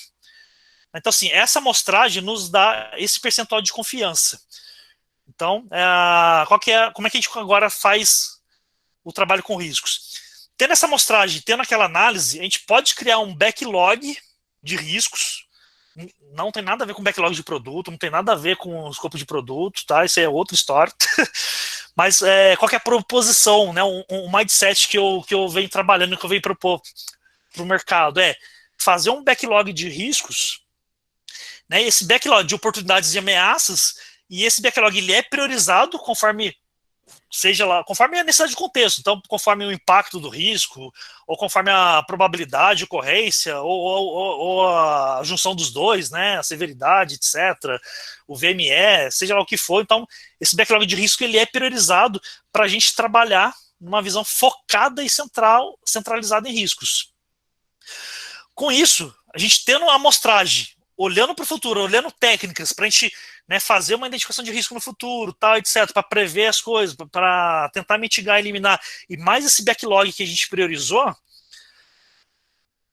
Então, assim, essa amostragem nos dá esse percentual de confiança. Então, como é que a gente agora faz o trabalho com riscos? Tendo essa amostragem, tendo aquela análise, a gente pode criar um backlog de riscos. Não tem nada a ver com backlog de produto, não tem nada a ver com o escopo de produto, tá? Isso é outra história. Mas qual que é a proposição, né? Um mindset que eu venho trabalhando, que eu venho propor para o mercado, é fazer um backlog de riscos, né? Esse backlog de oportunidades e ameaças, e esse backlog ele é priorizado conforme a necessidade de contexto. Então, conforme o impacto do risco, ou conforme a probabilidade de ocorrência, ou a junção dos dois, né, a severidade, etc., o VME, seja lá o que for. Então, esse backlog de risco ele é priorizado para a gente trabalhar numa visão focada e centralizada em riscos. Com isso, a gente tendo uma amostragem, olhando para o futuro, olhando técnicas para a gente, né, fazer uma identificação de risco no futuro, tal, etc., para prever as coisas, para tentar mitigar, eliminar, e mais esse backlog que a gente priorizou.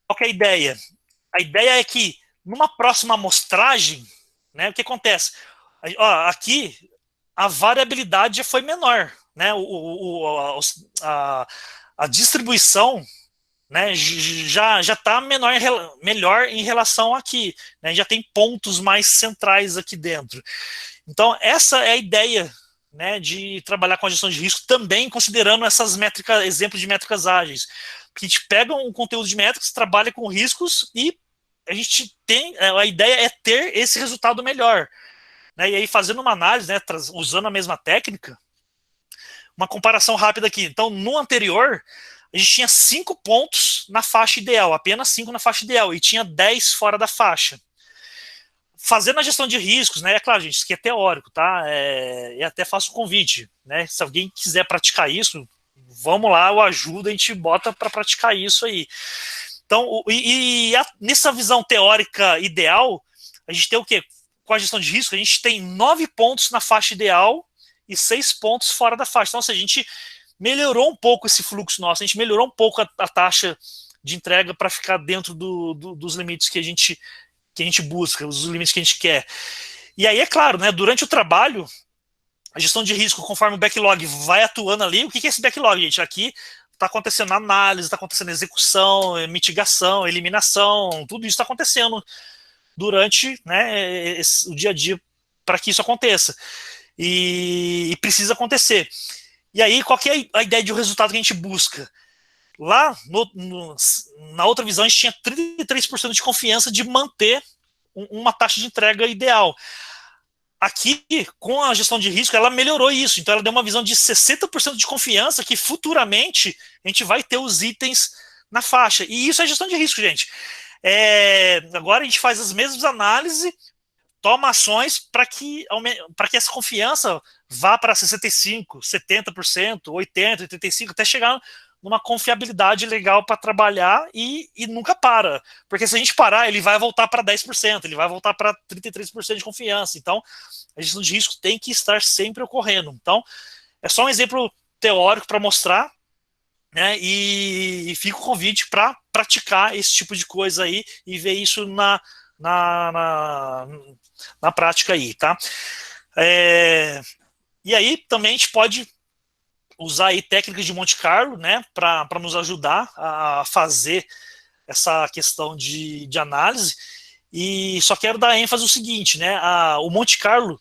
Qual que é a ideia? A ideia é que, numa próxima amostragem, né, o que acontece? Aqui, a variabilidade já foi menor, né, a distribuição, né, já está melhor em relação aqui, né, já tem pontos mais centrais aqui dentro. Então essa é a ideia, né, de trabalhar com a gestão de risco, também considerando essas métricas, exemplos de métricas ágeis. a gente pega um conteúdo de métricas, trabalha com riscos e a gente tem, a ideia é ter esse resultado melhor. Né? E aí, fazendo uma análise, né, usando a mesma técnica, uma comparação rápida aqui. Então, no anterior, a gente tinha 5 pontos na faixa ideal, apenas 5 na faixa ideal, e tinha 10 fora da faixa. Fazendo a gestão de riscos, né? É claro, gente, isso aqui é teórico, tá? E até faço um convite, né? Se alguém quiser praticar isso, vamos lá, eu ajudo, a gente bota para praticar isso aí. Então, nessa visão teórica ideal, a gente tem o quê? Com a gestão de risco, a gente tem 9 pontos na faixa ideal e 6 pontos fora da faixa. Então, se a gente melhorou um pouco esse fluxo nosso, a gente melhorou um pouco a taxa de entrega para ficar dentro dos limites que a gente busca, os limites que a gente quer. E aí, é claro, né, durante o trabalho, a gestão de risco, conforme o backlog vai atuando ali, o que é esse backlog, gente? Aqui está acontecendo análise, está acontecendo execução, mitigação, eliminação, tudo isso está acontecendo durante, né, o dia a dia para que isso aconteça. E precisa acontecer. E aí, qual que é a ideia de resultado que a gente busca? Lá, na outra visão, a gente tinha 33% de confiança de manter uma taxa de entrega ideal. Aqui, com a gestão de risco, ela melhorou isso. Então, ela deu uma visão de 60% de confiança que futuramente a gente vai ter os itens na faixa. E isso é gestão de risco, gente. Agora a gente faz as mesmas análises, toma ações para que essa confiança vá para 65%, 70%, 80%, 85%, até chegar numa confiabilidade legal para trabalhar e nunca para. Porque se a gente parar, ele vai voltar para 10%, ele vai voltar para 33% de confiança. Então, a gestão de risco tem que estar sempre ocorrendo. Então, é só um exemplo teórico para mostrar, né? E fica o convite para praticar esse tipo de coisa aí e ver isso na prática aí, tá? E aí também a gente pode usar aí técnicas de Monte Carlo, né, para nos ajudar a fazer essa questão de análise. E só quero dar ênfase no seguinte, né, o Monte Carlo,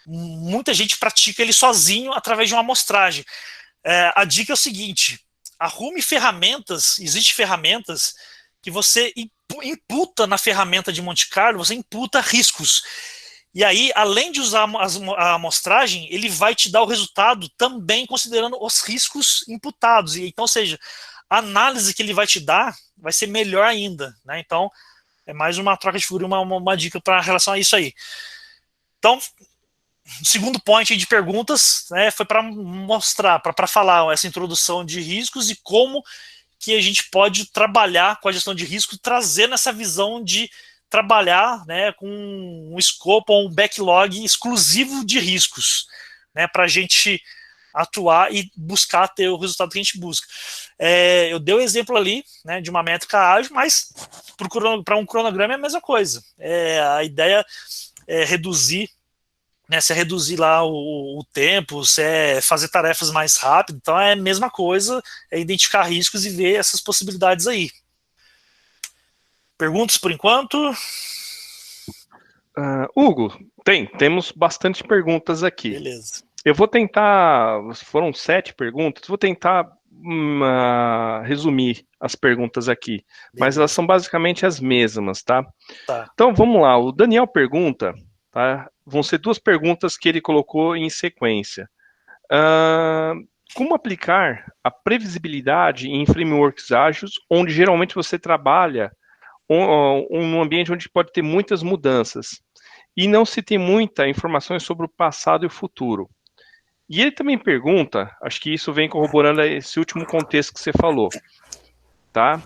muita gente pratica ele sozinho através de uma amostragem. A dica é o seguinte: arrume ferramentas, existem ferramentas que você imputa na ferramenta de Monte Carlo, você imputa riscos. E aí, além de usar a amostragem, ele vai te dar o resultado também considerando os riscos imputados. E, então, ou seja, a análise que ele vai te dar vai ser melhor ainda, né? Então, é mais uma troca de figura, uma dica para relação a isso aí. Então, o segundo point de perguntas, né, foi para mostrar, para falar essa introdução de riscos e como que a gente pode trabalhar com a gestão de risco, trazendo essa visão de trabalhar, né, com um escopo ou um backlog exclusivo de riscos, né, para a gente atuar e buscar ter o resultado que a gente busca. Eu dei o exemplo ali, né, de uma métrica ágil, mas para um cronograma é a mesma coisa. A ideia é reduzir, né, se é reduzir lá o tempo, se é fazer tarefas mais rápido, então é a mesma coisa, é identificar riscos e ver essas possibilidades aí. Perguntas por enquanto? Hugo, temos bastante perguntas aqui. Beleza. Eu vou tentar, foram 7 perguntas, vou tentar resumir as perguntas aqui, mas elas são basicamente as mesmas, tá? Tá. Então vamos lá, o Daniel pergunta, tá? Vão ser 2 perguntas que ele colocou em sequência. Como aplicar a previsibilidade em frameworks ágeis, onde geralmente você trabalha num ambiente onde pode ter muitas mudanças e não se tem muita informações sobre o passado e o futuro? E ele também pergunta, acho que isso vem corroborando esse último contexto que você falou, tá?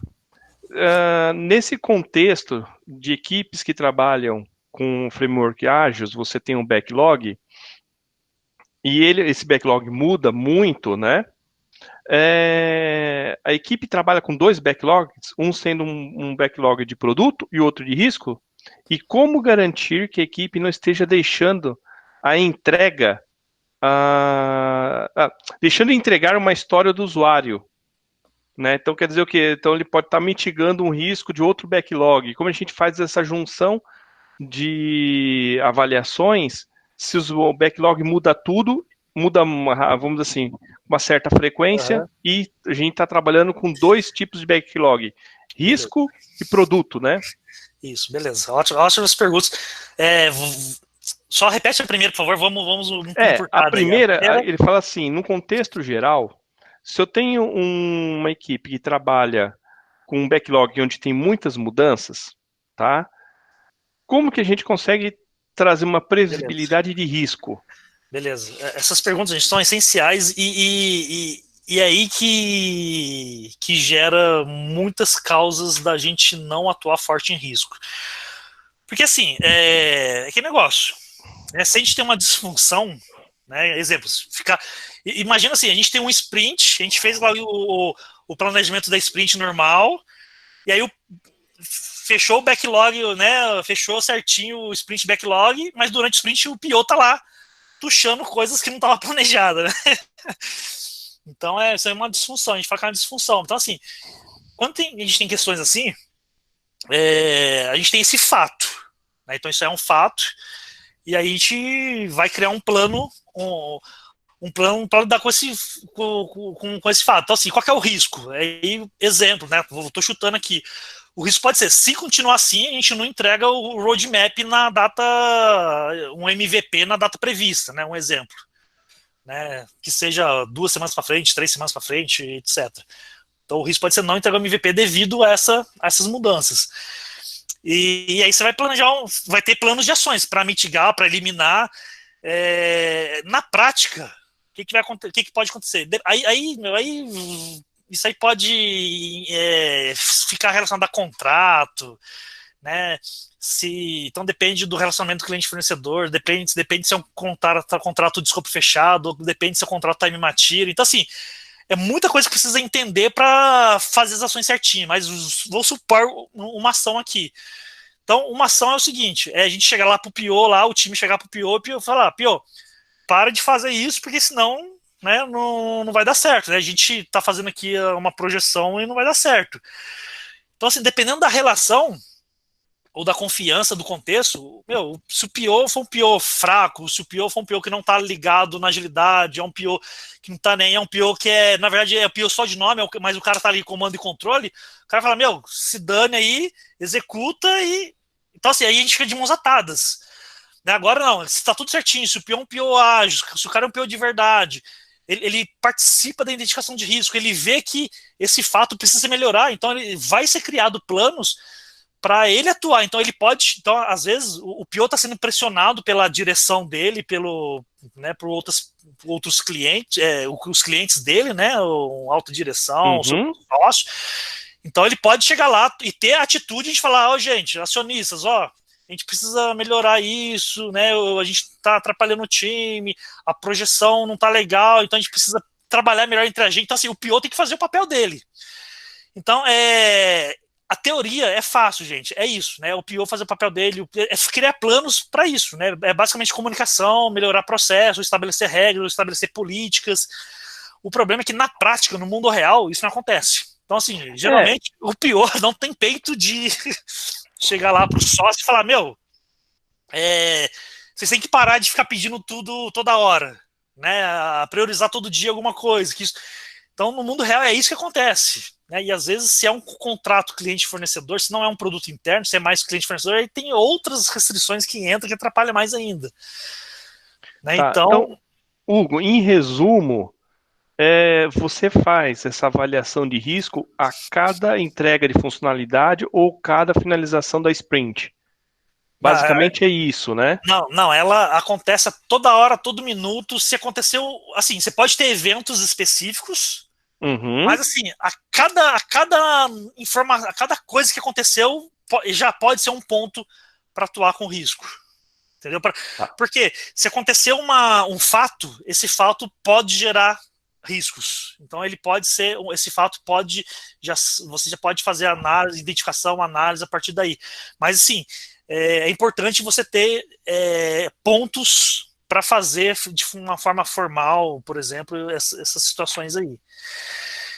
Nesse contexto de equipes que trabalham com framework ágeis, você tem um backlog, e esse backlog muda muito, né? A equipe trabalha com 2 backlogs, um sendo um backlog de produto e outro de risco, e como garantir que a equipe não esteja deixando a entrega, deixando de entregar uma história do usuário, né? Então quer dizer o quê? Então ele pode estar mitigando um risco de outro backlog. Como a gente faz essa junção de avaliações, se o backlog muda tudo muda, vamos dizer assim, uma certa frequência e a gente está trabalhando com 2 tipos de backlog, risco e produto, né? Isso, beleza. Ótimas perguntas. Só repete a primeira, por favor, vamos por a cada. primeira, ele fala assim, no contexto geral, se eu tenho uma equipe que trabalha com um backlog onde tem muitas mudanças, tá? Como que a gente consegue trazer uma previsibilidade de risco? Beleza. Essas perguntas, gente, são essenciais e é aí que gera muitas causas da gente não atuar forte em risco. Porque, assim, que negócio. Se a gente tem uma disfunção, né, exemplos, imagina assim, a gente tem um sprint, a gente fez lá o planejamento da sprint normal, e aí fechou o backlog, né, fechou certinho o sprint backlog, mas durante o sprint o PO tá lá, tuchando coisas que não estava planejada, né? Então isso é uma disfunção, a gente fala que é uma disfunção. Então, assim, quando a gente tem questões assim, a gente tem esse fato, né? Então isso é um fato, e aí a gente vai criar um plano, um plano para lidar com esse fato. Então, assim, qual que é o risco? Aí, exemplo, né? Estou chutando aqui. O risco pode ser, se continuar assim, a gente não entrega o roadmap na data, um MVP na data prevista, né? Um exemplo. Né? Que seja 2 semanas para frente, 3 semanas para frente, etc. Então o risco pode ser não entregar o MVP devido a essas mudanças. E aí você vai planejar, vai ter planos de ações para mitigar, para eliminar. Na prática, o que pode acontecer? Aí isso aí pode ficar relacionado a contrato, né? Então depende do relacionamento cliente-fornecedor, depende se é um contrato de escopo fechado, depende se é um contrato time material. Então, assim, é muita coisa que precisa entender para fazer as ações certinho, mas vou supor uma ação aqui. Então, uma ação é o seguinte, a gente chegar lá pro PO, o time chegar pro PO e falar, PO, para de fazer isso, porque senão, né, não vai dar certo, né? A gente tá fazendo aqui uma projeção e não vai dar certo. Então, assim, dependendo da relação ou da confiança do contexto, se o PO for um PO fraco, se o PO for um PO que não tá ligado na agilidade, é um PO que não tá nem, é um PO que na verdade é PO só de nome, mas o cara tá ali comando e controle, o cara fala, se dane aí, executa e... Então, assim, aí a gente fica de mãos atadas. Né? Agora não, se tá tudo certinho, se o PO é um PO ágil, se o cara é um PO de verdade, ele participa da identificação de risco, ele vê que esse fato precisa melhorar, então ele vai ser criado planos para ele atuar. Então ele pode, então às vezes o PO está sendo pressionado pela direção dele, por outros clientes, os clientes dele, né, o alta direção, o seu sócio. Então ele pode chegar lá e ter a atitude de falar, gente, acionistas, a gente precisa melhorar isso, né? A gente está atrapalhando o time, a projeção não está legal, então a gente precisa trabalhar melhor entre a gente. Então assim, o PO tem que fazer o papel dele. Então a teoria é fácil, gente. É isso, né? O PO fazer o papel dele, criar planos para isso, né? É basicamente comunicação, melhorar processos, estabelecer regras, estabelecer políticas. O problema é que na prática, no mundo real, isso não acontece. Então, assim, geralmente o PO não tem peito de chegar lá pro sócio e falar, vocês têm que parar de ficar pedindo tudo toda hora, né? Priorizar todo dia alguma coisa. Então, no mundo real é isso que acontece. Né? E às vezes, se é um contrato cliente-fornecedor, se não é um produto interno, se é mais cliente-fornecedor, aí tem outras restrições que entram que atrapalham mais ainda. Né? Tá, então, Hugo, em resumo, você faz essa avaliação de risco a cada entrega de funcionalidade ou cada finalização da sprint. Basicamente é isso, né? Não, ela acontece a toda hora, todo minuto. Se aconteceu, assim, você pode ter eventos específicos, mas assim, a cada coisa que aconteceu já pode ser um ponto para atuar com risco. Entendeu? Porque se aconteceu um fato, esse fato pode gerar riscos. Então ele pode ser, esse fato você já pode fazer análise, identificação, análise a partir daí. Mas assim, é importante você ter pontos para fazer de uma forma formal, por exemplo, essas situações aí.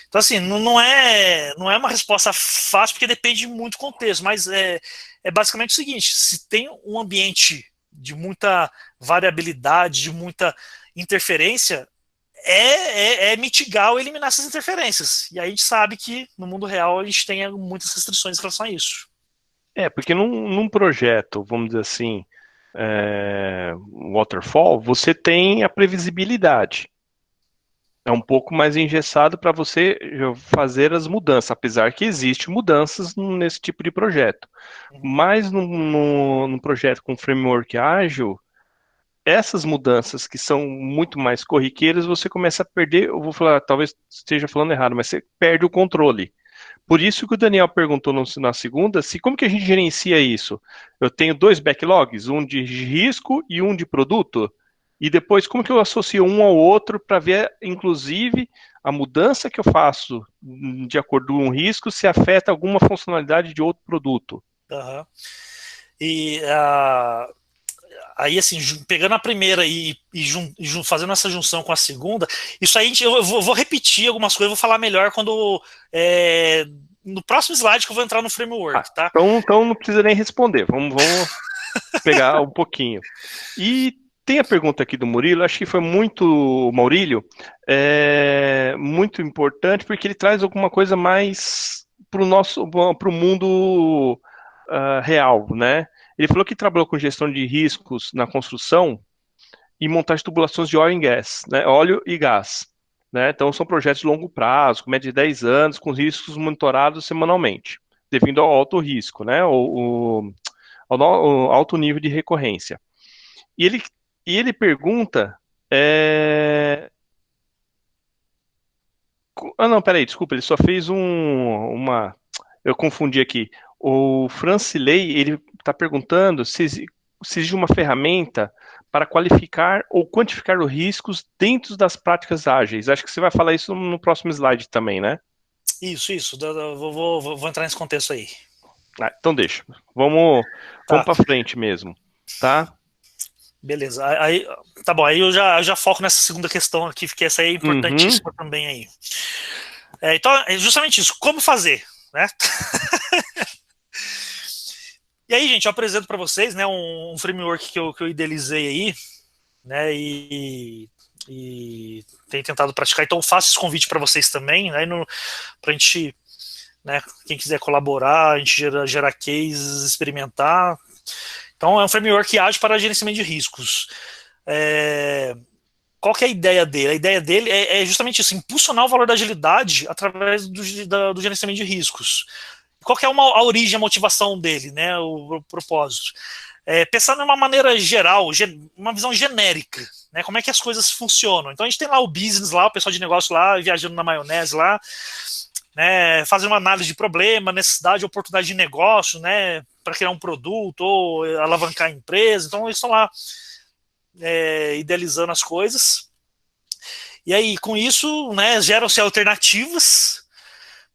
Então assim, não é uma resposta fácil, porque depende muito do contexto, mas é basicamente o seguinte, se tem um ambiente de muita variabilidade, de muita interferência é mitigar ou eliminar essas interferências. E aí a gente sabe que no mundo real a gente tem muitas restrições em relação a isso. Porque num projeto, vamos dizer assim, waterfall, você tem a previsibilidade. É um pouco mais engessado para você fazer as mudanças, apesar que existem mudanças nesse tipo de projeto. Mas num projeto com framework ágil, essas mudanças que são muito mais corriqueiras, você começa a perder, eu vou falar, talvez esteja falando errado, mas você perde o controle. Por isso que o Daniel perguntou na segunda, se como que a gente gerencia isso? Eu tenho dois backlogs, um de risco e um de produto, e depois como que eu associo um ao outro para ver, inclusive, a mudança que eu faço de acordo com o risco se afeta alguma funcionalidade de outro produto. Uhum. E aí, assim, pegando a primeira e fazendo essa junção com a segunda, isso aí eu vou repetir algumas coisas, vou falar melhor quando no próximo slide que eu vou entrar no framework, tá? Então não precisa nem responder, vamos pegar um pouquinho. E tem a pergunta aqui do Murilo, acho que foi muito, Maurílio, muito importante, porque ele traz alguma coisa mais para o mundo real, né? Ele falou que trabalhou com gestão de riscos na construção e montagem de tubulações de óleo e gás, né? Óleo e gás. Né? Então, são projetos de longo prazo, com média de 10 anos, com riscos monitorados semanalmente, devido ao alto risco, né? Ao alto nível de recorrência. E ele pergunta. Não, peraí, desculpa, ele só fez uma. Eu confundi aqui. O Francilei, ele está perguntando se existe uma ferramenta para qualificar ou quantificar os riscos dentro das práticas ágeis. Acho que você vai falar isso no próximo slide também, né? Isso. Vou entrar nesse contexto aí. Então deixa. Vamos para frente mesmo, tá? Beleza. Aí, tá bom, aí eu já foco nessa segunda questão aqui, porque essa aí é importantíssima também aí. Então, é justamente isso. Como fazer, né? E aí, gente, eu apresento para vocês, né, um framework que eu idealizei aí, né, e tenho tentado praticar. Então, eu faço esse convite para vocês também, né, para a gente, né, quem quiser colaborar, a gente gerar cases, experimentar. Então, é um framework ágil para gerenciamento de riscos. Qual que é a ideia dele? A ideia dele é justamente isso, impulsionar o valor da agilidade através do gerenciamento de riscos. Qual que é a origem, a motivação dele, né, o propósito? Pensar numa maneira geral, uma visão genérica, né, como é que as coisas funcionam. Então a gente tem lá o business, lá, o pessoal de negócio lá, viajando na maionese lá, né, fazendo uma análise de problema, necessidade, oportunidade de negócio, né, para criar um produto ou alavancar a empresa. Então eles estão lá idealizando as coisas. E aí, com isso, né, geram-se alternativas,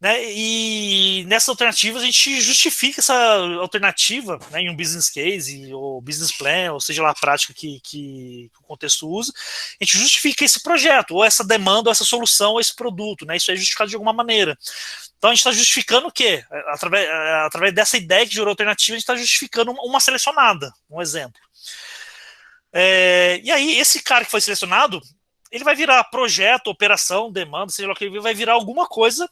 né, e nessas alternativas a gente justifica essa alternativa, né, em um business case ou business plan, ou seja lá a prática que o contexto usa, a gente justifica esse projeto, ou essa demanda, ou essa solução, ou esse produto, né, isso é justificado de alguma maneira. Então a gente está justificando o quê? Através dessa ideia que gerou alternativa, a gente está justificando uma selecionada, um exemplo. E aí esse cara que foi selecionado, ele vai virar projeto, operação, demanda, seja lá o que, vai virar alguma coisa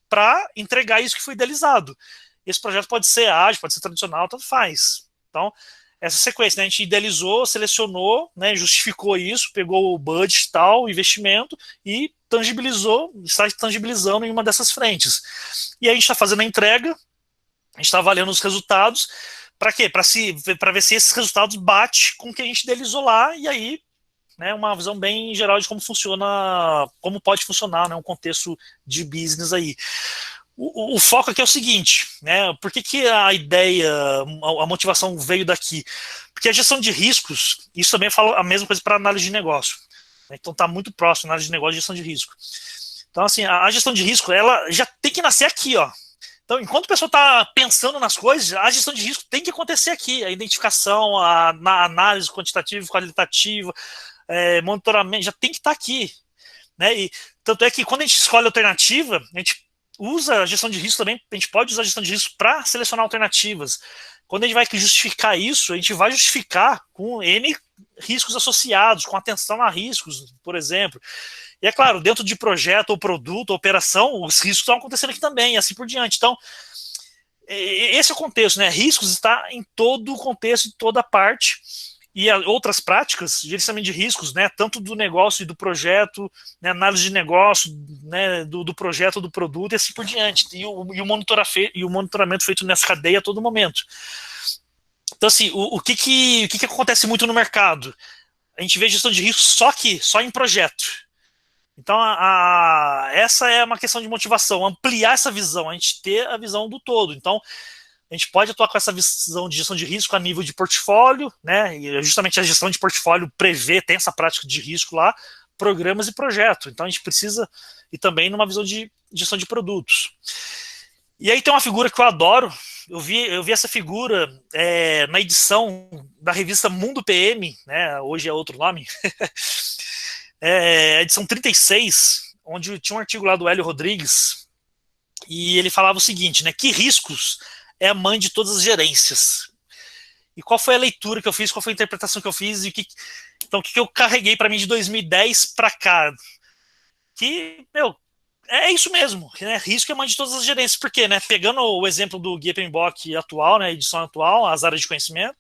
para entregar isso que foi idealizado. Esse projeto pode ser ágil, pode ser tradicional, tanto faz. Então, essa sequência, né, a gente idealizou, selecionou, né, justificou isso, pegou o budget tal, o investimento e tangibilizou, está tangibilizando em uma dessas frentes. E aí a gente está fazendo a entrega, a gente está avaliando os resultados, para quê? Para ver se esses resultados batem com o que a gente idealizou lá, e aí, né, uma visão bem geral de como funciona, como pode funcionar, né, um contexto de business aí. O foco aqui é o seguinte, né, por que a ideia, a motivação veio daqui? Porque a gestão de riscos, isso também fala a mesma coisa para análise de negócio, né, então está muito próximo, análise de negócio e gestão de risco. Então, assim, a gestão de risco, ela já tem que nascer aqui, ó. Então, enquanto o pessoal está pensando nas coisas, a gestão de risco tem que acontecer aqui, a identificação, a análise quantitativa e qualitativa, monitoramento, já tem que estar aqui, né? E tanto é que quando a gente escolhe a alternativa, a gente usa a gestão de risco também, a gente pode usar a gestão de risco para selecionar alternativas. quando a gente vai justificar isso, a gente vai justificar com N riscos associados, com atenção a riscos, por exemplo. E é claro, dentro de projeto ou produto, ou operação, os riscos estão acontecendo aqui também, e assim por diante. Então, esse é o contexto, né? Riscos está em todo o contexto, em toda parte. E outras práticas, gerenciamento de riscos, né, tanto do negócio e do projeto, né, análise de negócio, né, do projeto, do produto e assim por diante. E o monitoramento feito nessa cadeia a todo momento. Então, assim, o que acontece muito no mercado? A gente vê gestão de risco só em projeto. Então, essa é uma questão de motivação, ampliar essa visão, a gente ter a visão do todo. Então, a gente pode atuar com essa visão de gestão de risco a nível de portfólio, né? E justamente a gestão de portfólio tem essa prática de risco lá, programas e projeto. Então a gente precisa, e também numa visão de gestão de produtos. E aí tem uma figura que eu adoro, eu vi essa figura na edição da revista Mundo PM, né? Hoje é outro nome, edição 36, onde tinha um artigo lá do Hélio Rodrigues, e ele falava o seguinte, né? Que riscos é a mãe de todas as gerências. E qual foi a leitura que eu fiz, qual foi a interpretação que eu fiz, e então o que eu carreguei para mim de 2010 para cá? Que, é isso mesmo, né? Risco é a mãe de todas as gerências. Por quê, né? Pegando o exemplo do Guia Pembroke atual, né? Edição atual, as áreas de conhecimento,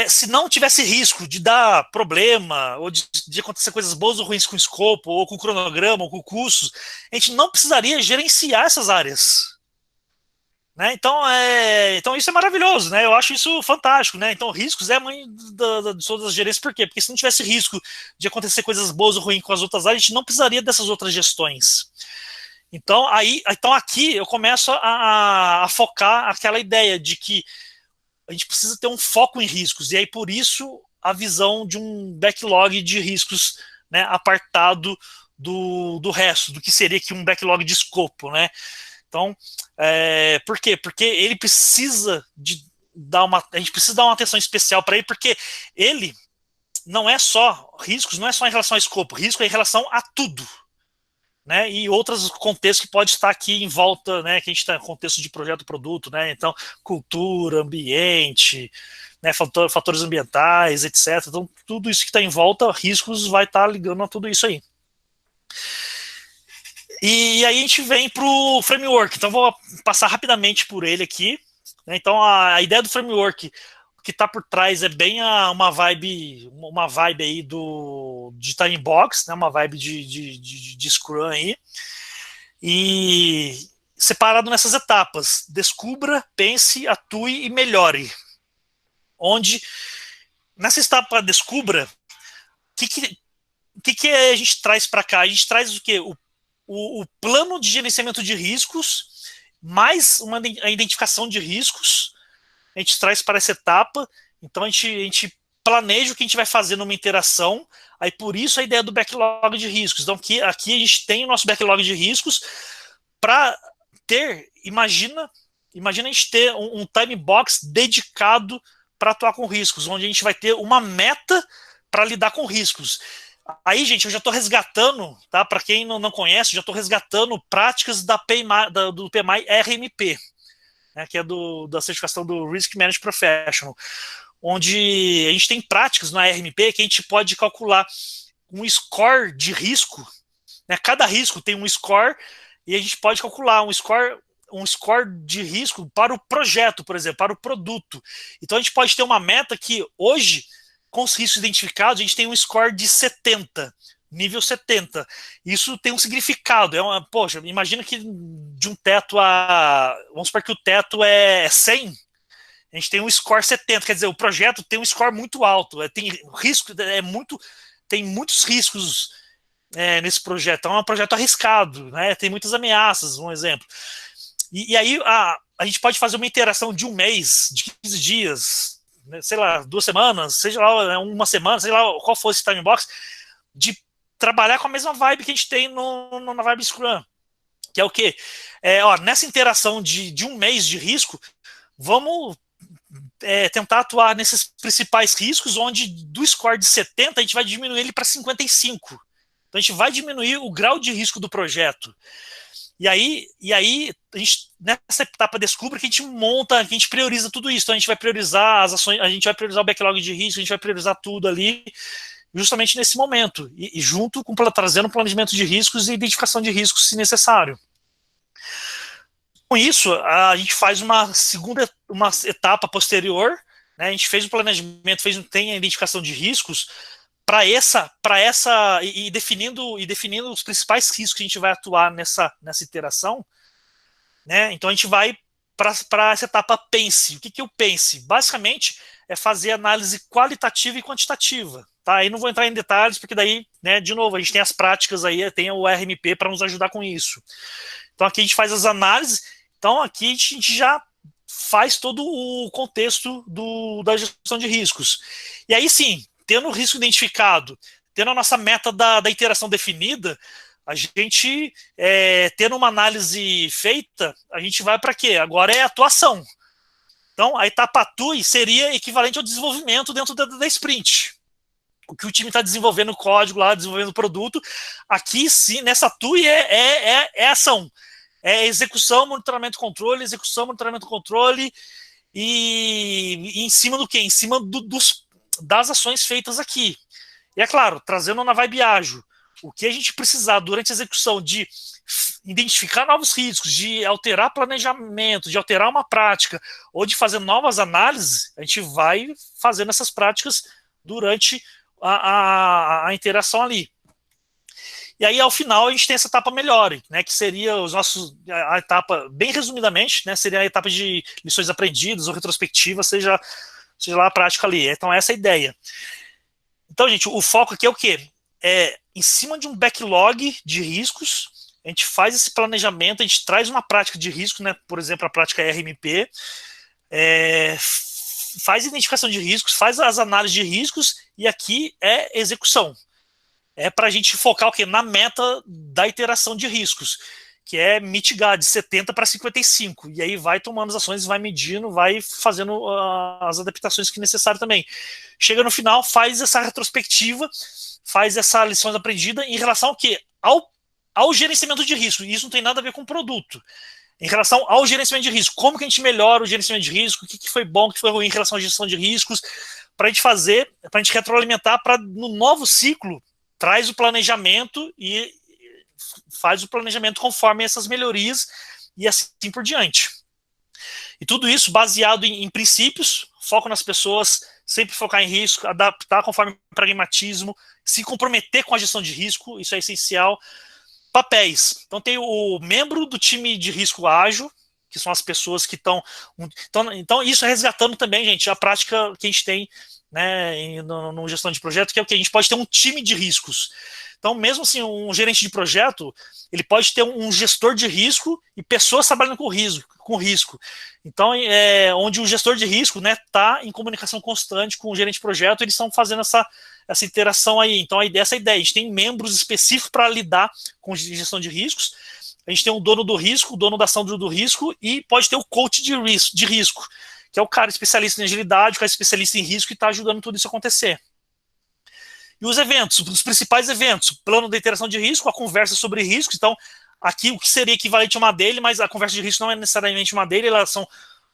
se não tivesse risco de dar problema, ou de acontecer coisas boas ou ruins com o escopo, ou com o cronograma, ou com custos, a gente não precisaria gerenciar essas áreas. Né? Então isso é maravilhoso, né? Eu acho isso fantástico, né? Então riscos é a mãe de todas as gerências, por quê? Porque se não tivesse risco de acontecer coisas boas ou ruins com as outras áreas, a gente não precisaria dessas outras gestões. Então aqui eu começo a focar aquela ideia de que a gente precisa ter um foco em riscos, e aí por isso a visão de um backlog de riscos, né, apartado do resto, do que seria aqui um backlog de escopo, né? Então, por quê? Porque ele precisa a gente precisa dar uma atenção especial para ele, porque ele não é só riscos, não é só em relação ao escopo, risco é em relação a tudo, né? E outros contextos que pode estar aqui em volta, né? Que a gente está em contexto de projeto, produto, né? Então, cultura, ambiente, né? Fatores ambientais, etc. Então, tudo isso que está em volta, riscos vai estar ligando a tudo isso aí. E aí a gente vem para o framework, então vou passar rapidamente por ele aqui. Então a ideia do framework que está por trás é bem uma vibe aí de time box, né, uma vibe de Scrum aí, e separado nessas etapas: descubra, pense, atue e melhore. Onde nessa etapa descubra, o que a gente traz para cá? A gente traz o quê? O plano de gerenciamento de riscos, mais a identificação de riscos, a gente traz para essa etapa. Então a gente planeja o que a gente vai fazer numa interação, aí por isso a ideia do backlog de riscos. Então aqui a gente tem o nosso backlog de riscos para ter, imagina a gente ter um time box dedicado para atuar com riscos, onde a gente vai ter uma meta para lidar com riscos. Aí, gente, eu já estou resgatando, tá? Para quem não conhece, já estou resgatando práticas do PMI RMP, né? Que é da certificação do Risk Management Professional, onde a gente tem práticas na RMP que a gente pode calcular um score de risco, né? Cada risco tem um score e a gente pode calcular um score de risco para o projeto, por exemplo, para o produto. Então a gente pode ter uma meta que hoje, com os riscos identificados, a gente tem um score de 70, nível 70. Isso tem um significado. Poxa, imagina que de um teto vamos supor que o teto é 100, a gente tem um score 70, quer dizer, o projeto tem um score muito alto, tem muitos riscos nesse projeto. Então é um projeto arriscado, né? Tem muitas ameaças, um exemplo. E aí a gente pode fazer uma interação de um mês, de 15 dias, sei lá, 2 semanas, seja lá uma semana, sei lá qual fosse esse time box, de trabalhar com a mesma vibe que a gente tem na vibe Scrum, que é o quê? Nessa interação de um mês de risco, vamos tentar atuar nesses principais riscos, onde do score de 70 a gente vai diminuir ele para 55. Então a gente vai diminuir o grau de risco do projeto. E aí a gente, nessa etapa descubra que a gente monta, que a gente prioriza tudo isso. Então a gente vai priorizar as ações, a gente vai priorizar o backlog de risco, a gente vai priorizar tudo ali, justamente nesse momento, e junto com trazendo planejamento de riscos e identificação de riscos se necessário. Com isso, a gente faz uma etapa posterior, né? A gente fez o planejamento, tem a identificação de riscos para essa e definindo os principais riscos que a gente vai atuar nessa iteração, né? Então a gente vai para essa etapa pense. O que é o pense? Basicamente é fazer análise qualitativa e quantitativa. Tá? Aí não vou entrar em detalhes, porque daí, né, de novo, a gente tem as práticas aí, tem o RMP para nos ajudar com isso. Então aqui a gente faz as análises, então aqui a gente já faz todo o contexto da gestão de riscos. E aí sim, tendo o risco identificado, tendo a nossa meta da iteração definida, a gente, tendo uma análise feita, a gente vai para quê? Agora é atuação. Então, a etapa TUI seria equivalente ao desenvolvimento dentro da sprint. O que o time está desenvolvendo o código lá, desenvolvendo o produto. Aqui, sim, nessa TUI é ação. É execução, monitoramento, controle, execução, monitoramento, controle. E em cima do quê? Em cima das ações feitas aqui. E é claro, trazendo na vibe ágil. O que a gente precisar durante a execução de identificar novos riscos, de alterar planejamento, de alterar uma prática, ou de fazer novas análises, a gente vai fazendo essas práticas durante a interação ali. E aí, ao final, a gente tem essa etapa melhore, né, que seria a etapa, bem resumidamente, né, seria a etapa de lições aprendidas ou retrospectiva, seja lá a prática ali. Então, essa é a ideia. Então, gente, o foco aqui é o quê? Em cima de um backlog de riscos, a gente faz esse planejamento, a gente traz uma prática de risco, né, por exemplo, a prática RMP, faz identificação de riscos, faz as análises de riscos, e aqui é execução. É para a gente focar o quê? Na meta da iteração de riscos, que é mitigar de 70 para 55. E aí vai tomando as ações, vai medindo, vai fazendo as adaptações que é necessário também. Chega no final, faz essa retrospectiva, faz essa lição aprendida em relação ao quê? Ao gerenciamento de risco. E isso não tem nada a ver com o produto. Em relação ao gerenciamento de risco, como que a gente melhora o gerenciamento de risco, o que foi bom, o que foi ruim em relação à gestão de riscos, para a gente retroalimentar, para no novo ciclo, traz o planejamento e faz o planejamento conforme essas melhorias e assim por diante. E tudo isso baseado em princípios, foco nas pessoas, sempre focar em risco, adaptar conforme pragmatismo, se comprometer com a gestão de risco, isso é essencial. Papéis. Então tem o membro do time de risco ágil, que são as pessoas que estão... Então isso é resgatando também, gente, a prática que a gente tem, né, no gestão de projeto, que é o que a gente pode ter um time de riscos. Então, mesmo assim, um gerente de projeto, ele pode ter um gestor de risco e pessoas trabalhando com risco. Então, onde o gestor de risco está em comunicação constante com o gerente de projeto, eles estão fazendo essa interação aí. Então, essa é a ideia. A gente tem membros específicos para lidar com gestão de riscos. A gente tem um dono do risco, o dono da ação do risco, e pode ter o coach de risco, que é o cara especialista em agilidade, o cara especialista em risco e está ajudando tudo isso a acontecer. E os eventos, os principais eventos, plano de interação de risco, a conversa sobre risco. Então, aqui o que seria equivalente a uma dele, mas a conversa de risco não é necessariamente uma dele, elas são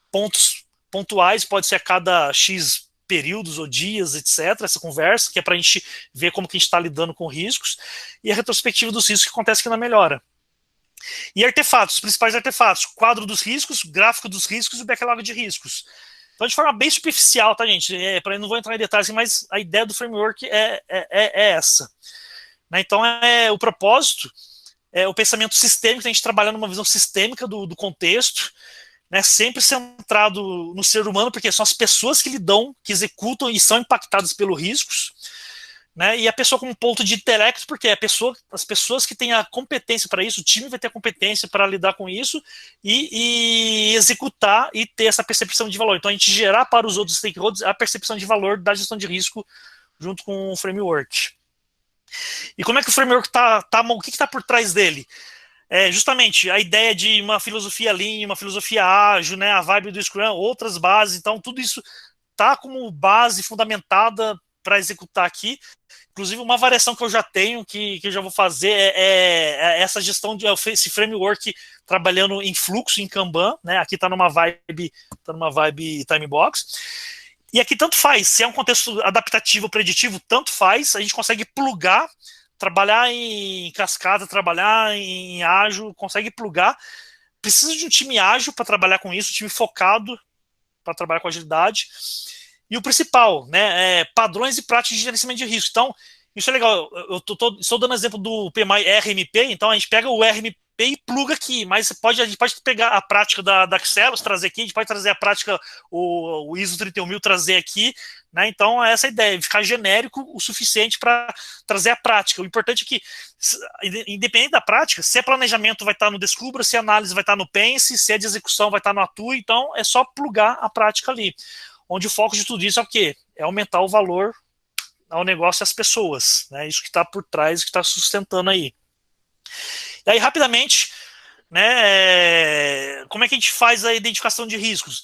pontos pontuais, pode ser a cada X períodos ou dias, etc., essa conversa, que é para a gente ver como que a gente está lidando com riscos, e a retrospectiva dos riscos que acontece aqui na melhora. E artefatos, os principais artefatos, quadro dos riscos, gráfico dos riscos e backlog de riscos. Então, de forma bem superficial, tá, gente? Não vou entrar em detalhes, mas a ideia do framework é essa. Né? Então, o propósito, o pensamento sistêmico, a gente trabalhando numa visão sistêmica do contexto, né? Sempre centrado no ser humano, porque são as pessoas que lidam, que executam e são impactadas pelos riscos. Né? E a pessoa como ponto de intelecto, porque as pessoas que têm a competência para isso, o time vai ter a competência para lidar com isso e executar e ter essa percepção de valor. Então a gente gerar para os outros stakeholders a percepção de valor da gestão de risco junto com o framework. E como é que o framework o que está por trás dele? Justamente a ideia de uma filosofia Lean, uma filosofia ágil, né? A vibe do Scrum, outras bases, então tudo isso está como base fundamentada para executar aqui. Inclusive, uma variação que eu já tenho, que eu já vou fazer, é essa gestão de esse framework trabalhando em fluxo, em Kanban, né? Aqui está numa vibe Timebox. E aqui tanto faz, se é um contexto adaptativo ou preditivo, tanto faz, a gente consegue plugar, trabalhar em cascata, trabalhar em ágil, consegue plugar. Precisa de um time ágil para trabalhar com isso, um time focado para trabalhar com agilidade. E o principal, né, padrões e práticas de gerenciamento de risco. Então, isso é legal. Eu estou dando exemplo do PMI RMP, então a gente pega o RMP e pluga aqui, mas a gente pode pegar a prática da Axelos, trazer aqui, a gente pode trazer a prática, o ISO 31000, trazer aqui, né? Então, essa é a ideia, ficar genérico o suficiente para trazer a prática. O importante é que, independente da prática, se é planejamento vai estar no Descubra, se é análise vai estar no Pense, se é de execução vai estar no Atue, então é só plugar a prática ali. Onde o foco de tudo isso é o quê? É aumentar o valor ao negócio e às pessoas, né? Isso que está por trás, que está sustentando aí. E aí, rapidamente, né, como é que a gente faz a identificação de riscos?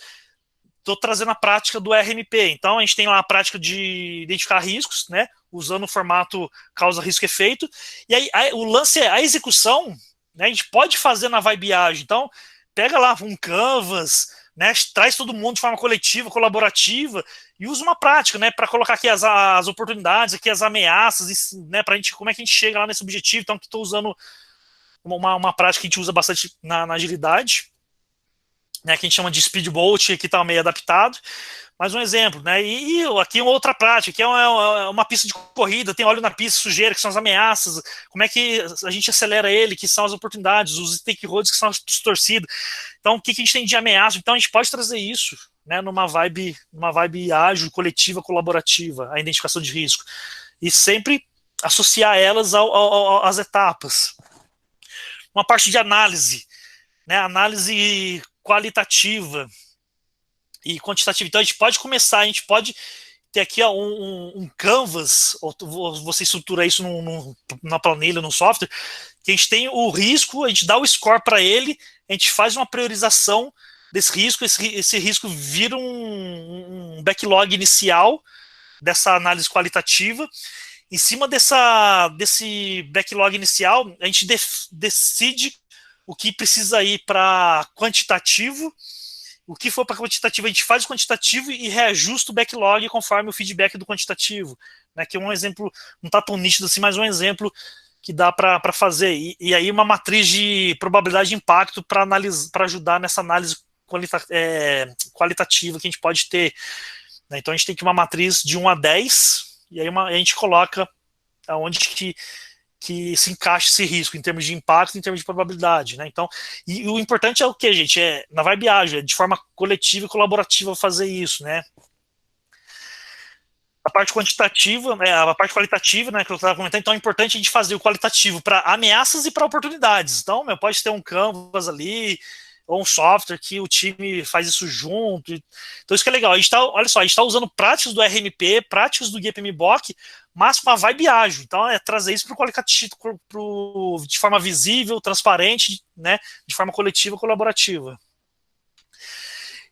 Estou trazendo a prática do RMP. Então, a gente tem lá a prática de identificar riscos, né, usando o formato causa-risco-efeito. E aí, o lance é a execução, né, a gente pode fazer na vibe ágil. Então, pega lá um Canvas, né, traz todo mundo de forma coletiva, colaborativa, e usa uma prática, né, para colocar aqui as oportunidades, aqui as ameaças, né, para a gente, como é que a gente chega lá nesse objetivo. Então, estou usando uma prática que a gente usa bastante na agilidade, né, que a gente chama de speedboat, que está meio adaptado. Mais um exemplo, né? E aqui uma outra prática, que é uma pista de corrida, tem óleo na pista, sujeira, que são as ameaças, como é que a gente acelera ele, que são as oportunidades, os stakeholders, que são as torcidas. Então, o que a gente tem de ameaça? Então, a gente pode trazer isso, né, numa vibe ágil, coletiva, colaborativa, a identificação de risco. E sempre associar elas às etapas. Uma parte de análise, né, análise qualitativa e quantitativa. Então, a gente pode começar, a gente pode ter aqui um canvas, ou você estrutura isso na planilha, no software, que a gente tem o risco, a gente dá o score para ele, a gente faz uma priorização desse risco, esse risco vira um backlog inicial dessa análise qualitativa. Em cima desse backlog inicial, a gente decide o que precisa ir para quantitativo. O que for para quantitativo, a gente faz o quantitativo e reajusta o backlog conforme o feedback do quantitativo, né, que é um exemplo, não está tão nítido assim, mas um exemplo que dá para fazer. E aí uma matriz de probabilidade de impacto para ajudar nessa análise qualitativa que a gente pode ter. Né? Então a gente tem aqui uma matriz de 1 a 10, e aí a gente coloca aonde que se encaixa esse risco, em termos de impacto, em termos de probabilidade, né? Então, e o importante é o que, gente? Na vibe ágil, de forma coletiva e colaborativa fazer isso, né? A parte quantitativa, a parte qualitativa, né, que eu estava comentando, então é importante a gente fazer o qualitativo para ameaças e para oportunidades. Então, pode ter um Canvas ali, ou um software que o time faz isso junto. Então, isso que é legal. Olha só, a gente está usando práticas do RMP, práticas do GPMBOK, mas com uma vibe ágil. Então, trazer isso para o qualitativo, de forma visível, transparente, né, de forma coletiva e colaborativa.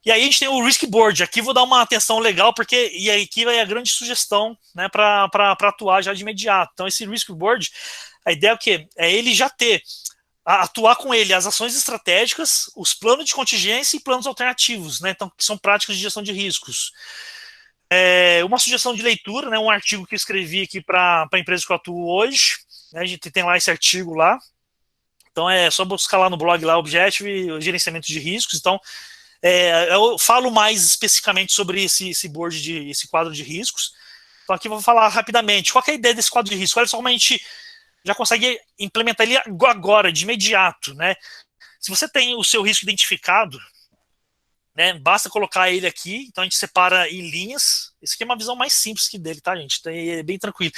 E aí a gente tem o Risk Board. Aqui vou dar uma atenção legal, porque e aqui vai a grande sugestão, né, para atuar já de imediato. Então, esse Risk Board, a ideia é o quê? É ele já atuar com ele as ações estratégicas, os planos de contingência e planos alternativos, né? Então, que são práticas de gestão de riscos. Uma sugestão de leitura, né? Um artigo que eu escrevi aqui para a empresa que eu atuo hoje, né? A gente tem lá esse artigo lá. Então, é só buscar lá no blog lá, Objective, gerenciamento de riscos. Então, eu falo mais especificamente sobre esse board, esse quadro de riscos. Então, aqui eu vou falar rapidamente. Qual que é a ideia desse quadro de risco? Olha só como a gente já consegue implementar ele agora, de imediato, né? Se você tem o seu risco identificado, né, basta colocar ele aqui, então a gente separa em linhas. Esse aqui é uma visão mais simples que dele, tá, gente? Então, é bem tranquilo.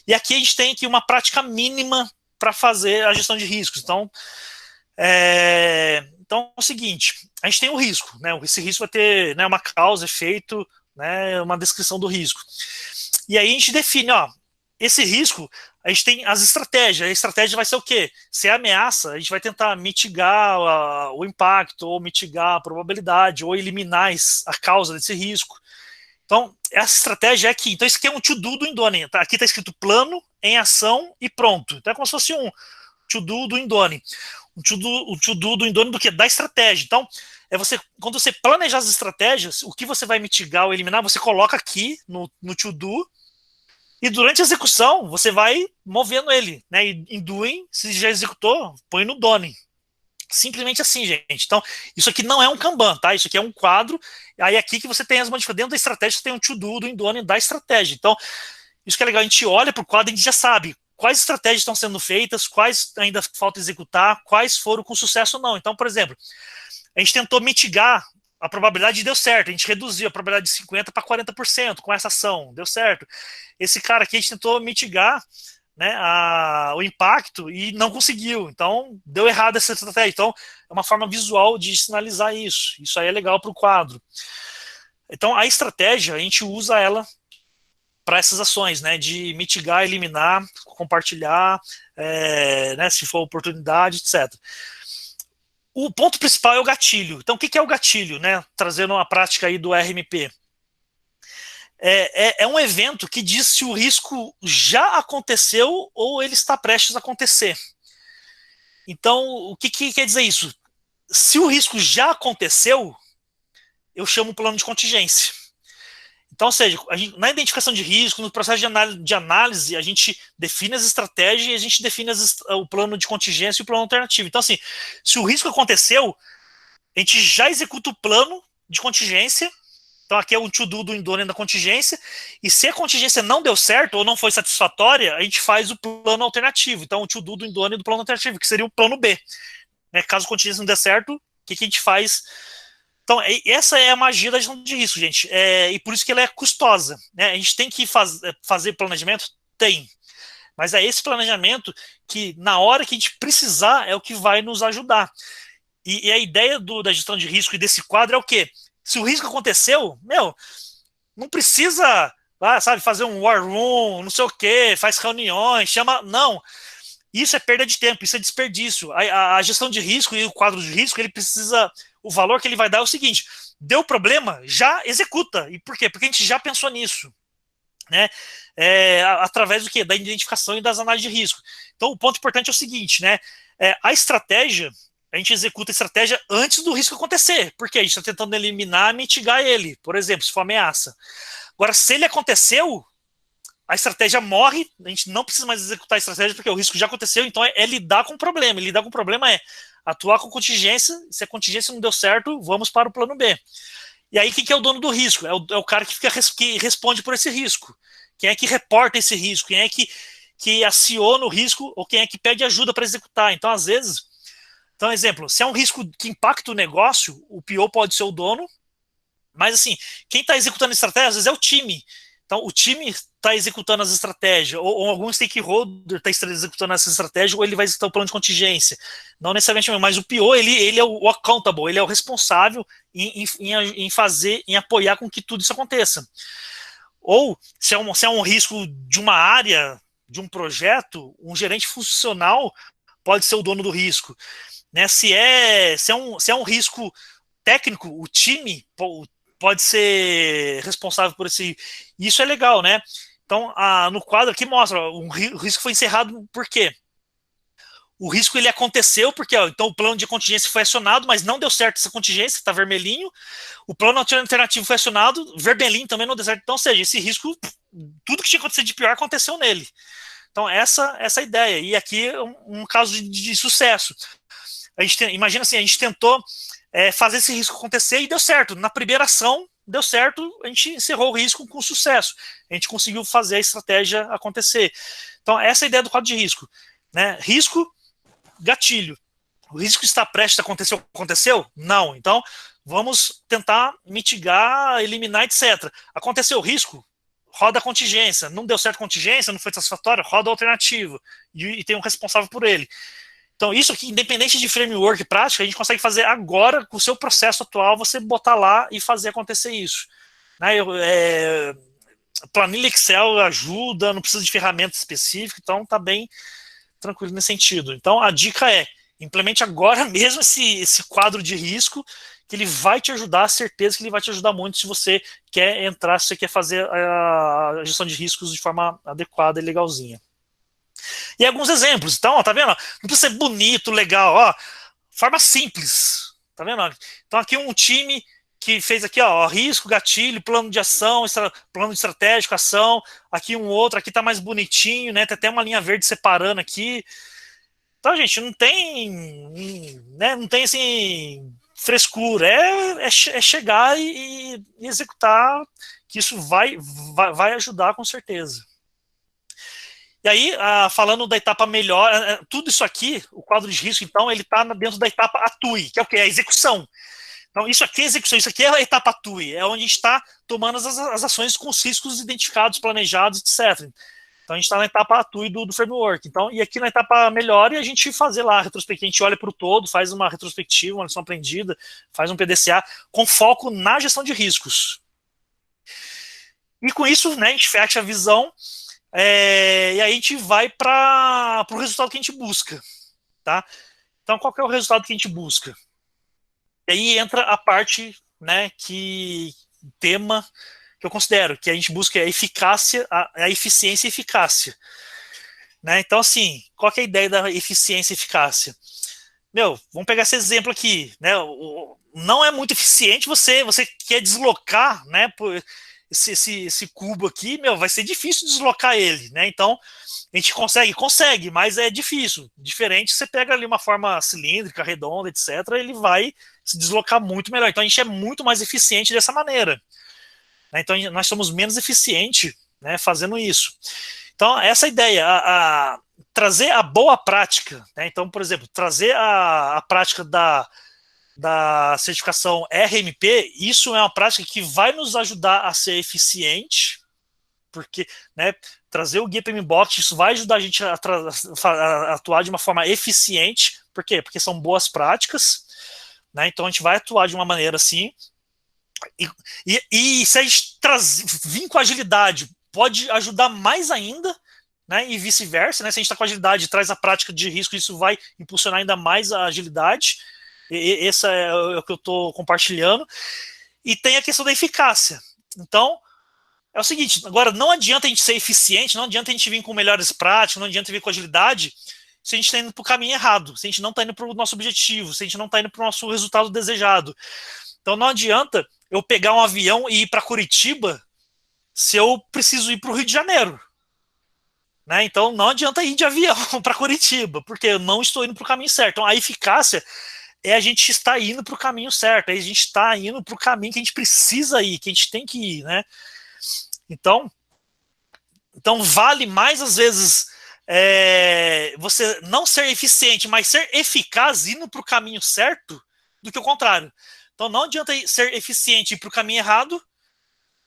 E aqui a gente tem aqui uma prática mínima para fazer a gestão de riscos. Então, é o seguinte, a gente tem o risco, né? Esse risco vai ter, né, uma causa, efeito, né, uma descrição do risco. E aí a gente define, esse risco, a gente tem as estratégias. A estratégia vai ser o quê? Se é ameaça, a gente vai tentar mitigar o impacto, ou mitigar a probabilidade, ou eliminar a causa desse risco. Então, essa estratégia é aqui. Então, isso aqui é um to-do do Indone. Tá? Aqui está escrito plano, em ação e pronto. Então, é como se fosse um to-do do Indone. O to-do do Indone do que? Da estratégia. Então, quando você planejar as estratégias, o que você vai mitigar ou eliminar, você coloca aqui no to-do, e durante a execução, você vai movendo ele. Né? E em doing, se já executou, põe no done. Simplesmente assim, gente. Então, isso aqui não é um Kanban, tá? Isso aqui é um quadro. Aí aqui que você tem as modificações. Dentro da estratégia, você tem um to-do do Indone da estratégia. Então, isso que é legal. A gente olha para o quadro e a gente já sabe quais estratégias estão sendo feitas, quais ainda falta executar, quais foram com sucesso ou não. Então, por exemplo, a gente tentou mitigar a probabilidade e deu certo. A gente reduziu a probabilidade de 50% para 40% com essa ação. Deu certo. Esse cara aqui a gente tentou mitigar, né, o impacto e não conseguiu. Então, deu errado essa estratégia. Então, é uma forma visual de sinalizar isso. Isso aí é legal para o quadro. Então, a estratégia, a gente usa ela para essas ações, né, de mitigar, eliminar, compartilhar, né, se for oportunidade, etc. O ponto principal é o gatilho. Então, o que é o gatilho, né? Trazendo uma prática aí do RMP. É um evento que diz se o risco já aconteceu ou ele está prestes a acontecer. Então, o que quer dizer isso? Se o risco já aconteceu, eu chamo o plano de contingência. Então, ou seja, na identificação de risco, no processo de análise, a gente define as estratégias e a gente define o plano de contingência e o plano alternativo. Então, assim, se o risco aconteceu, a gente já executa o plano de contingência. Então, aqui é o to-do do Indone da contingência. E se a contingência não deu certo ou não foi satisfatória, a gente faz o plano alternativo. Então, o to-do do Indone do plano alternativo, que seria o plano B. Né? Caso a contingência não dê certo, o que a gente faz? Então, essa é a magia da gestão de risco, gente. E por isso que ela é custosa. Né? A gente tem que fazer planejamento? Tem. Mas é esse planejamento que, na hora que a gente precisar, é o que vai nos ajudar. E a ideia da gestão de risco e desse quadro é o quê? Se o risco aconteceu, não precisa, sabe, fazer um war room, não sei o quê, faz reuniões, chama. Não. Isso é perda de tempo, isso é desperdício. A gestão de risco e o quadro de risco, ele precisa. O valor que ele vai dar é o seguinte: deu problema, já executa. E por quê? Porque a gente já pensou nisso. Né? Através do quê? Da identificação e das análises de risco. Então, o ponto importante é o seguinte, né? A estratégia, a gente executa a estratégia antes do risco acontecer. Porque a gente está tentando eliminar, mitigar ele, por exemplo, se for ameaça. Agora, se ele aconteceu, a estratégia morre, a gente não precisa mais executar a estratégia porque o risco já aconteceu, então é lidar com o problema. E lidar com o problema é atuar com contingência, se a contingência não deu certo, vamos para o plano B. E aí, quem que é o dono do risco? É o cara que responde por esse risco. Quem é que reporta esse risco? Quem é que aciona o risco ou quem é que pede ajuda para executar? Então, às vezes, exemplo, se é um risco que impacta o negócio, o PO pode ser o dono, mas assim, quem está executando a estratégia, às vezes é o time. Então, o time está executando as estratégias, ou algum stakeholder está executando essa estratégia, ou ele vai executar o plano de contingência. Não necessariamente, mas o PO, ele é o accountable, ele é o responsável em fazer, em apoiar com que tudo isso aconteça. Ou, se é um risco de uma área, de um projeto, um gerente funcional pode ser o dono do risco. Né? Se é um risco técnico, o time pode ser responsável por esse. Isso é legal, né? Então, no quadro aqui mostra, o risco foi encerrado por quê? O risco ele aconteceu porque, então o plano de contingência foi acionado, mas não deu certo essa contingência, está vermelhinho. O plano alternativo foi acionado, vermelhinho também não deu certo. Então, ou seja, esse risco, tudo que tinha acontecido de pior aconteceu nele. Então, essa é a ideia. E aqui é um caso de sucesso. Imagina assim, a gente tentou fazer esse risco acontecer e deu certo. Na primeira ação, deu certo, a gente encerrou o risco com sucesso. A gente conseguiu fazer a estratégia acontecer. Então, essa é a ideia do quadro de risco. Né? Risco, gatilho. O risco está prestes a acontecer, aconteceu? Não. Então, vamos tentar mitigar, eliminar, etc. Aconteceu o risco? Roda a contingência. Não deu certo a contingência, não foi satisfatório, roda a alternativa. E tem um responsável por ele. Então, isso aqui, independente de framework prática, a gente consegue fazer agora, com o seu processo atual, você botar lá e fazer acontecer isso. Né? Planilha Excel ajuda, não precisa de ferramenta específica, então tá bem tranquilo nesse sentido. Então, a dica é implemente agora mesmo esse quadro de risco, que ele vai te ajudar, certeza que ele vai te ajudar muito se você quer entrar, se você quer fazer a gestão de riscos de forma adequada e legalzinha. E alguns exemplos, então, ó, tá vendo? Não precisa ser bonito, legal, ó, forma simples, tá vendo? Então aqui um time que fez aqui, ó, risco, gatilho, plano de ação, plano estratégico, ação, aqui um outro, aqui tá mais bonitinho, né, tem até uma linha verde separando aqui. Então, gente, não tem, né, não tem, assim, frescura, é chegar e executar, que isso vai ajudar com certeza. E aí, falando da etapa melhor, tudo isso aqui, o quadro de risco, então, ele está dentro da etapa atue, que é o quê? É a execução. Então, isso aqui é execução, isso aqui é a etapa atue, é onde a gente está tomando as ações com os riscos identificados, planejados, etc. Então, a gente está na etapa atue do framework. Então, e aqui na etapa melhor, a gente fazer lá a retrospectiva, a gente olha para o todo, faz uma retrospectiva, uma lição aprendida, faz um PDCA com foco na gestão de riscos. E com isso, né, a gente fecha a visão. E aí a gente vai para o resultado que a gente busca, tá? Então, qual que é o resultado que a gente busca? E aí entra a parte, né, tema que eu considero, que a gente busca a eficácia, a eficiência e eficácia. Né? Então, assim, qual que é a ideia da eficiência e eficácia? Vamos pegar esse exemplo aqui, né? Não é muito eficiente você quer deslocar, né, esse cubo aqui, vai ser difícil deslocar ele, né? Então, a gente consegue, mas é difícil. Diferente, você pega ali uma forma cilíndrica, redonda, etc., ele vai se deslocar muito melhor. Então, a gente é muito mais eficiente dessa maneira. Né? Então, nós somos menos eficientes, né, fazendo isso. Então, essa ideia, trazer a boa prática, né? Então, por exemplo, trazer a prática da certificação RMP, isso é uma prática que vai nos ajudar a ser eficiente, porque, né, trazer o Guia PMBOK, isso vai ajudar a gente a atuar de uma forma eficiente. Por quê? Porque são boas práticas, né? Então a gente vai atuar de uma maneira assim, e se a gente vir com agilidade, pode ajudar mais ainda, né? E vice-versa, né? Se a gente está com agilidade e traz a prática de risco, isso vai impulsionar ainda mais a agilidade. Esse é o que eu estou compartilhando. E tem a questão da eficácia. Então, é o seguinte, agora não adianta a gente ser eficiente, não adianta a gente vir com melhores práticas, não adianta vir com agilidade, se a gente está indo para o caminho errado, se a gente não está indo para o nosso objetivo, se a gente não está indo para o nosso resultado desejado. Então não adianta eu pegar um avião e ir para Curitiba se eu preciso ir para o Rio de Janeiro. Né? Então não adianta ir de avião para Curitiba, porque eu não estou indo para o caminho certo. Então a eficácia é a gente estar indo para o caminho certo, é a gente estar indo para o caminho que a gente precisa ir, que a gente tem que ir, né? Então vale mais às vezes você não ser eficiente, mas ser eficaz indo para o caminho certo do que o contrário. Então não adianta ser eficiente e ir para o caminho errado,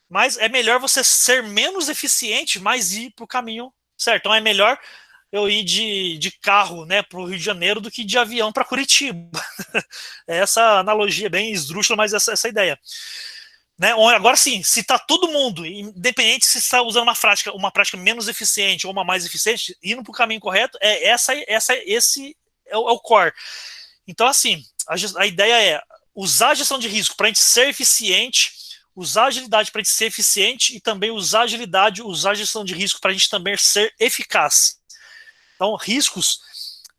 mas é melhor você ser menos eficiente, mas ir para o caminho certo. Então é melhor eu ir de carro, né, para o Rio de Janeiro do que de avião para Curitiba. Essa analogia é bem esdrúxula, mas essa é a ideia. Né? Agora sim, se está todo mundo, independente se está usando uma prática menos eficiente ou uma mais eficiente, indo para o caminho correto, esse é o core. Então, assim, a ideia é usar a gestão de risco para a gente ser eficiente, usar a agilidade para a gente ser eficiente e também usar a agilidade, usar a gestão de risco para a gente também ser eficaz. Então,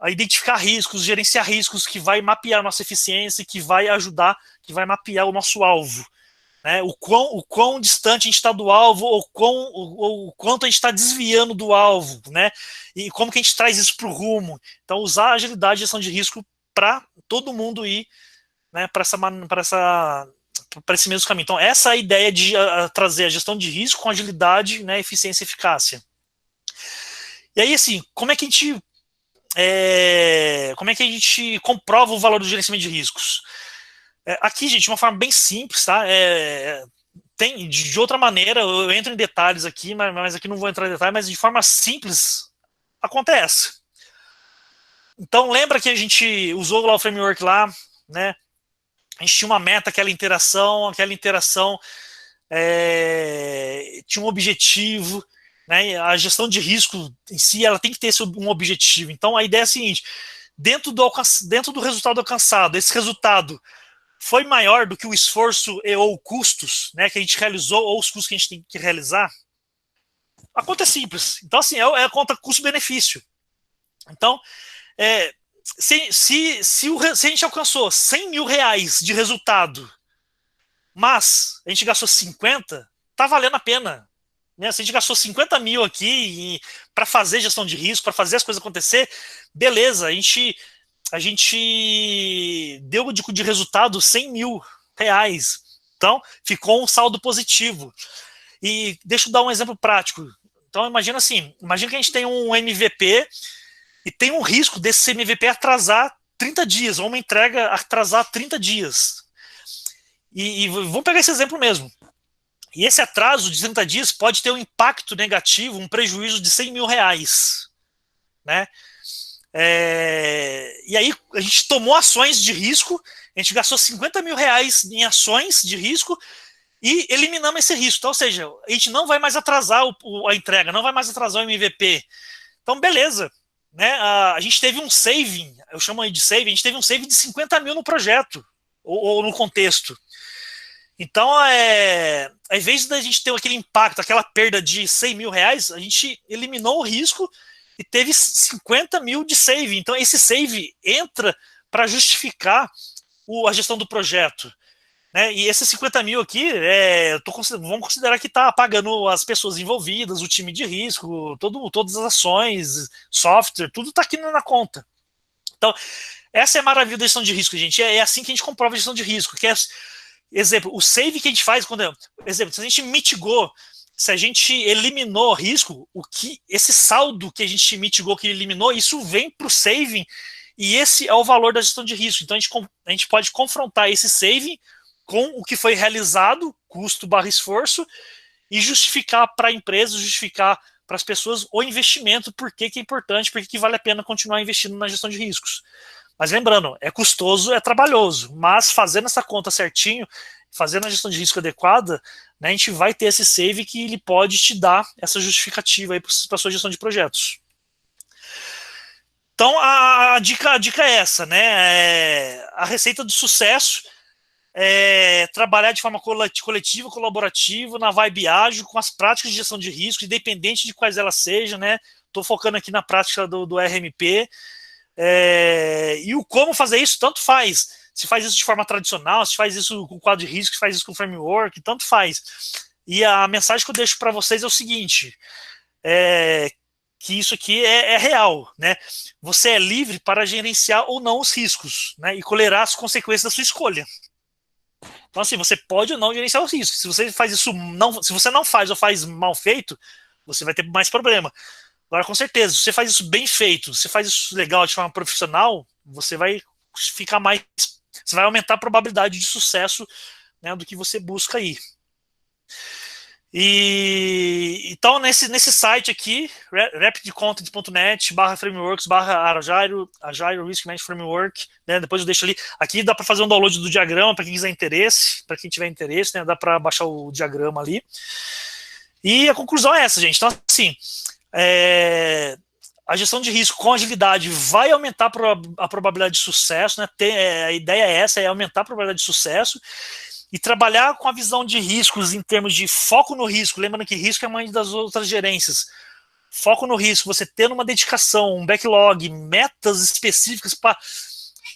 identificar riscos, gerenciar riscos, que vai mapear a nossa eficiência, que vai ajudar, que vai mapear o nosso alvo. Né, o quão distante a gente está do alvo, ou o quanto a gente está desviando do alvo, né, e como que a gente traz isso para o rumo. Então, usar a agilidade e gestão de risco para todo mundo ir, né, para esse mesmo caminho. Então, essa é a ideia de trazer a gestão de risco com agilidade, né, eficiência e eficácia. E aí, assim, como é que a gente comprova o valor do gerenciamento de riscos? Aqui, gente, de uma forma bem simples, tá? Tem de outra maneira, eu entro em detalhes aqui, mas aqui não vou entrar em detalhes, mas de forma simples acontece. Então, lembra que a gente usou lá o framework lá, né? A gente tinha uma meta, aquela interação tinha um objetivo, né? A gestão de risco em si, ela tem que ter um objetivo. Então, a ideia é a seguinte: dentro do resultado alcançado, esse resultado foi maior do que o esforço e ou custos, né, que a gente realizou, ou os custos que a gente tem que realizar, a conta é simples. Então, assim, é a conta custo-benefício. Então, se a gente alcançou 100 mil reais de resultado, mas a gente gastou 50, tá valendo a pena. Né? Se a gente gastou 50 mil aqui para fazer gestão de risco, para fazer as coisas acontecer, beleza, a gente deu de resultado 100 mil reais. Então, ficou um saldo positivo. E deixa eu dar um exemplo prático. Então, imagina que a gente tem um MVP e tem um risco desse MVP atrasar 30 dias, ou uma entrega atrasar 30 dias. E vamos pegar esse exemplo mesmo. E esse atraso de 30 dias pode ter um impacto negativo, um prejuízo de 100 mil reais. Né? E aí a gente tomou ações de risco, a gente gastou 50 mil reais em ações de risco e eliminamos esse risco. Então, ou seja, a gente não vai mais atrasar a entrega, não vai mais atrasar o MVP. Então, beleza. Né? A gente teve um saving, eu chamo aí de saving, a gente teve um saving de 50 mil no projeto, ou no contexto. Então, ao invés da gente ter aquele impacto, aquela perda de 100 mil reais, a gente eliminou o risco e teve 50 mil de save. Então, esse save entra para justificar a gestão do projeto. Né? E esses 50 mil aqui, vamos considerar que está pagando as pessoas envolvidas, o time de risco, todas as ações, software, tudo está aqui na conta. Então, essa é a maravilha da gestão de risco, gente. É assim que a gente comprova a gestão de risco, que é, exemplo, o save que a gente faz, exemplo, se a gente mitigou, se a gente eliminou risco, esse saldo que a gente mitigou, que eliminou, isso vem para o saving, e esse é o valor da gestão de risco. Então, a gente pode confrontar esse saving com o que foi realizado, custo/esforço, e justificar para a empresa, justificar para as pessoas o investimento, por que é importante, por que vale a pena continuar investindo na gestão de riscos. Mas lembrando, é custoso, é trabalhoso, mas fazendo essa conta certinho, fazendo a gestão de risco adequada, né, a gente vai ter esse save que ele pode te dar essa justificativa para a sua gestão de projetos. Então, a dica é essa, né? A receita do sucesso é trabalhar de forma coletiva, colaborativa, na vibe ágil, com as práticas de gestão de risco, independente de quais elas sejam, né? Estou focando aqui na prática do RMP. E o como fazer isso, tanto faz. Se faz isso de forma tradicional, se faz isso com quadro de risco, se faz isso com framework, tanto faz. E a mensagem que eu deixo para vocês é o seguinte, que isso aqui é real, né? Você é livre para gerenciar ou não os riscos, né? E colherá as consequências da sua escolha. Então, assim, você pode ou não gerenciar os riscos. Se você faz isso, se você não faz ou faz mal feito, você vai ter mais problema. Agora, com certeza, se você faz isso bem feito, se você faz isso legal de forma profissional, você vai ficar mais, você vai aumentar a probabilidade de sucesso, né, do que você busca aí. Então, nesse site aqui, rapidcontent.net/frameworks/Agile Risk Management Framework, né, depois eu deixo ali, aqui dá para fazer um download do diagrama, para quem quiser interesse, para quem tiver interesse, né, dá para baixar o diagrama ali. E a conclusão é essa, gente. Então, assim, a gestão de risco com agilidade vai aumentar a probabilidade de sucesso, né? A ideia é essa, é aumentar a probabilidade de sucesso e trabalhar com a visão de riscos em termos de foco no risco, lembrando que risco é mãe das outras gerências. Foco no risco, você tendo uma dedicação, um backlog, metas específicas,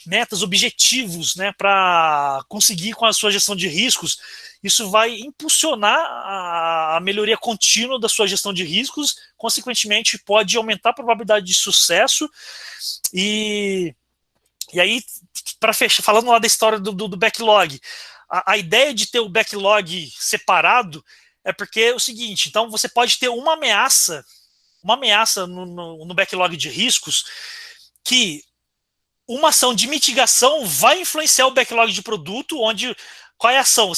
metas, objetivos, né, para conseguir com a sua gestão de riscos, isso vai impulsionar a melhoria contínua da sua gestão de riscos, consequentemente pode aumentar a probabilidade de sucesso. E aí, para fechar, falando lá da história do backlog, a ideia de ter o backlog separado é porque é o seguinte, então você pode ter uma ameaça no backlog de riscos, que uma ação de mitigação vai influenciar o backlog de produto, qual é a ação?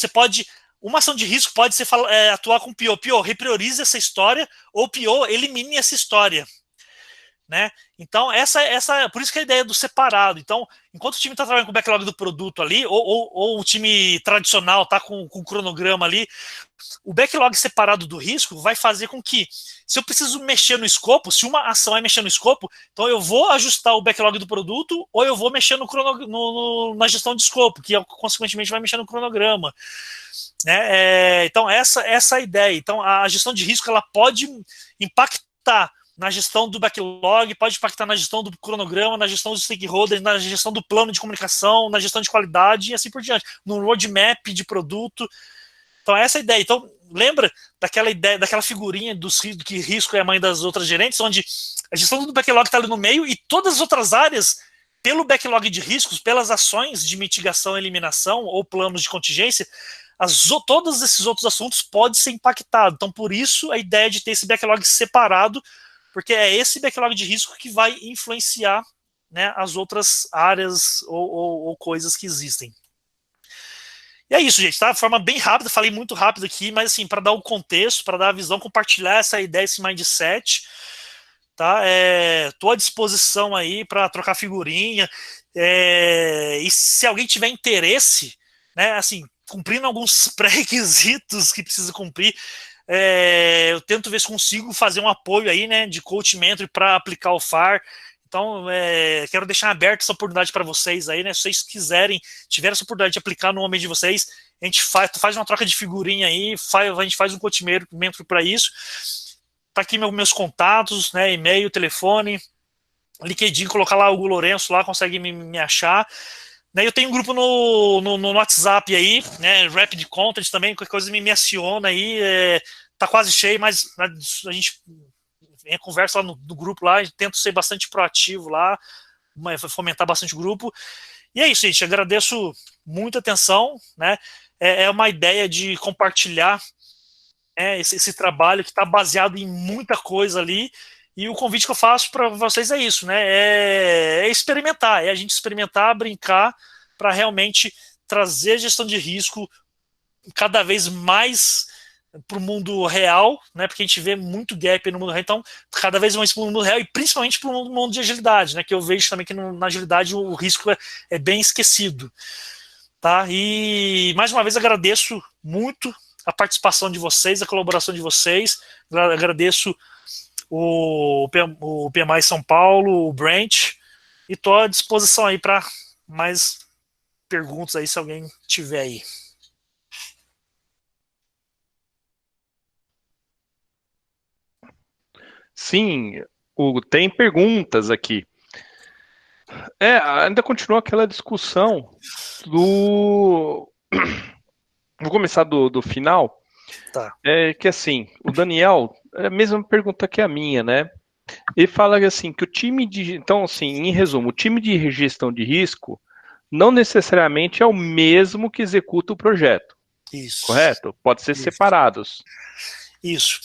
Uma ação de risco pode ser atuar com pior, repriorize essa história, ou pior, elimine essa história. né? Então, por isso que a ideia do separado. Então, enquanto o time está trabalhando com o backlog do produto ali, ou o time tradicional está com o cronograma ali, o backlog separado do risco vai fazer com que, se eu preciso mexer no escopo, se uma ação é mexer no escopo, então eu vou ajustar o backlog do produto, ou eu vou mexer na gestão de escopo, que consequentemente vai mexer no cronograma. Né? Então, essa é a ideia. Então, a gestão de risco ela pode impactar na gestão do backlog, pode impactar na gestão do cronograma, na gestão dos stakeholders, na gestão do plano de comunicação, na gestão de qualidade e assim por diante, no roadmap de produto. Então, essa é a ideia. Então, lembra daquela ideia, daquela figurinha que risco é a mãe das outras gerentes, onde a gestão do backlog está ali no meio e todas as outras áreas, pelo backlog de riscos, pelas ações de mitigação e eliminação ou planos de contingência, todos esses outros assuntos podem ser impactados. Então, por isso, a ideia de ter esse backlog separado, porque é esse backlog de risco que vai influenciar, né, as outras áreas ou coisas que existem. E é isso, gente, tá? De forma bem rápida, falei muito rápido aqui, mas assim, para dar o contexto, para dar a visão, compartilhar essa ideia, esse mindset, tá? Tô à disposição aí para trocar figurinha, e se alguém tiver interesse, né, assim, cumprindo alguns pré-requisitos que precisa cumprir, eu tento ver se consigo fazer um apoio aí, né, de coach mentor para aplicar o FAR. Então, quero deixar aberta essa oportunidade para vocês aí, né? Se vocês quiserem, tiver essa oportunidade de aplicar no homem de vocês, a gente faz uma troca de figurinha aí, a gente faz um coach mentor para isso. Tá aqui meus contatos, né? E-mail, telefone, LinkedIn, colocar lá o Hugo Lourenço lá, consegue me achar. Eu tenho um grupo no WhatsApp aí, né? Rapid Content também, qualquer coisa me aciona aí. Tá quase cheio, mas a gente conversa lá no grupo lá, tento ser bastante proativo lá, fomentar bastante o grupo. E é isso, gente. Agradeço muita atenção, né? É uma ideia de compartilhar, né, esse trabalho que está baseado em muita coisa ali. E o convite que eu faço para vocês é isso, né? É experimentar, é a gente experimentar, brincar, para realmente trazer a gestão de risco cada vez mais para o mundo real, né? Porque a gente vê muito gap no mundo real, então cada vez mais para o mundo real e principalmente para o mundo de agilidade, né? Que eu vejo também que na agilidade o risco é bem esquecido, tá? E mais uma vez agradeço muito a participação de vocês, a colaboração de vocês, agradeço o PMI São Paulo, o Brent, e estou à disposição aí para mais perguntas aí, se alguém tiver aí. Sim, Hugo, tem perguntas aqui. Ainda continua aquela discussão do... Vou começar do final. Tá. Que assim, o Daniel, é a mesma pergunta que a minha, né? Ele fala assim, que o time de... Então, assim, em resumo, o time de gestão de risco não necessariamente é o mesmo que executa o projeto. Isso. Correto? Pode ser separados. Isso.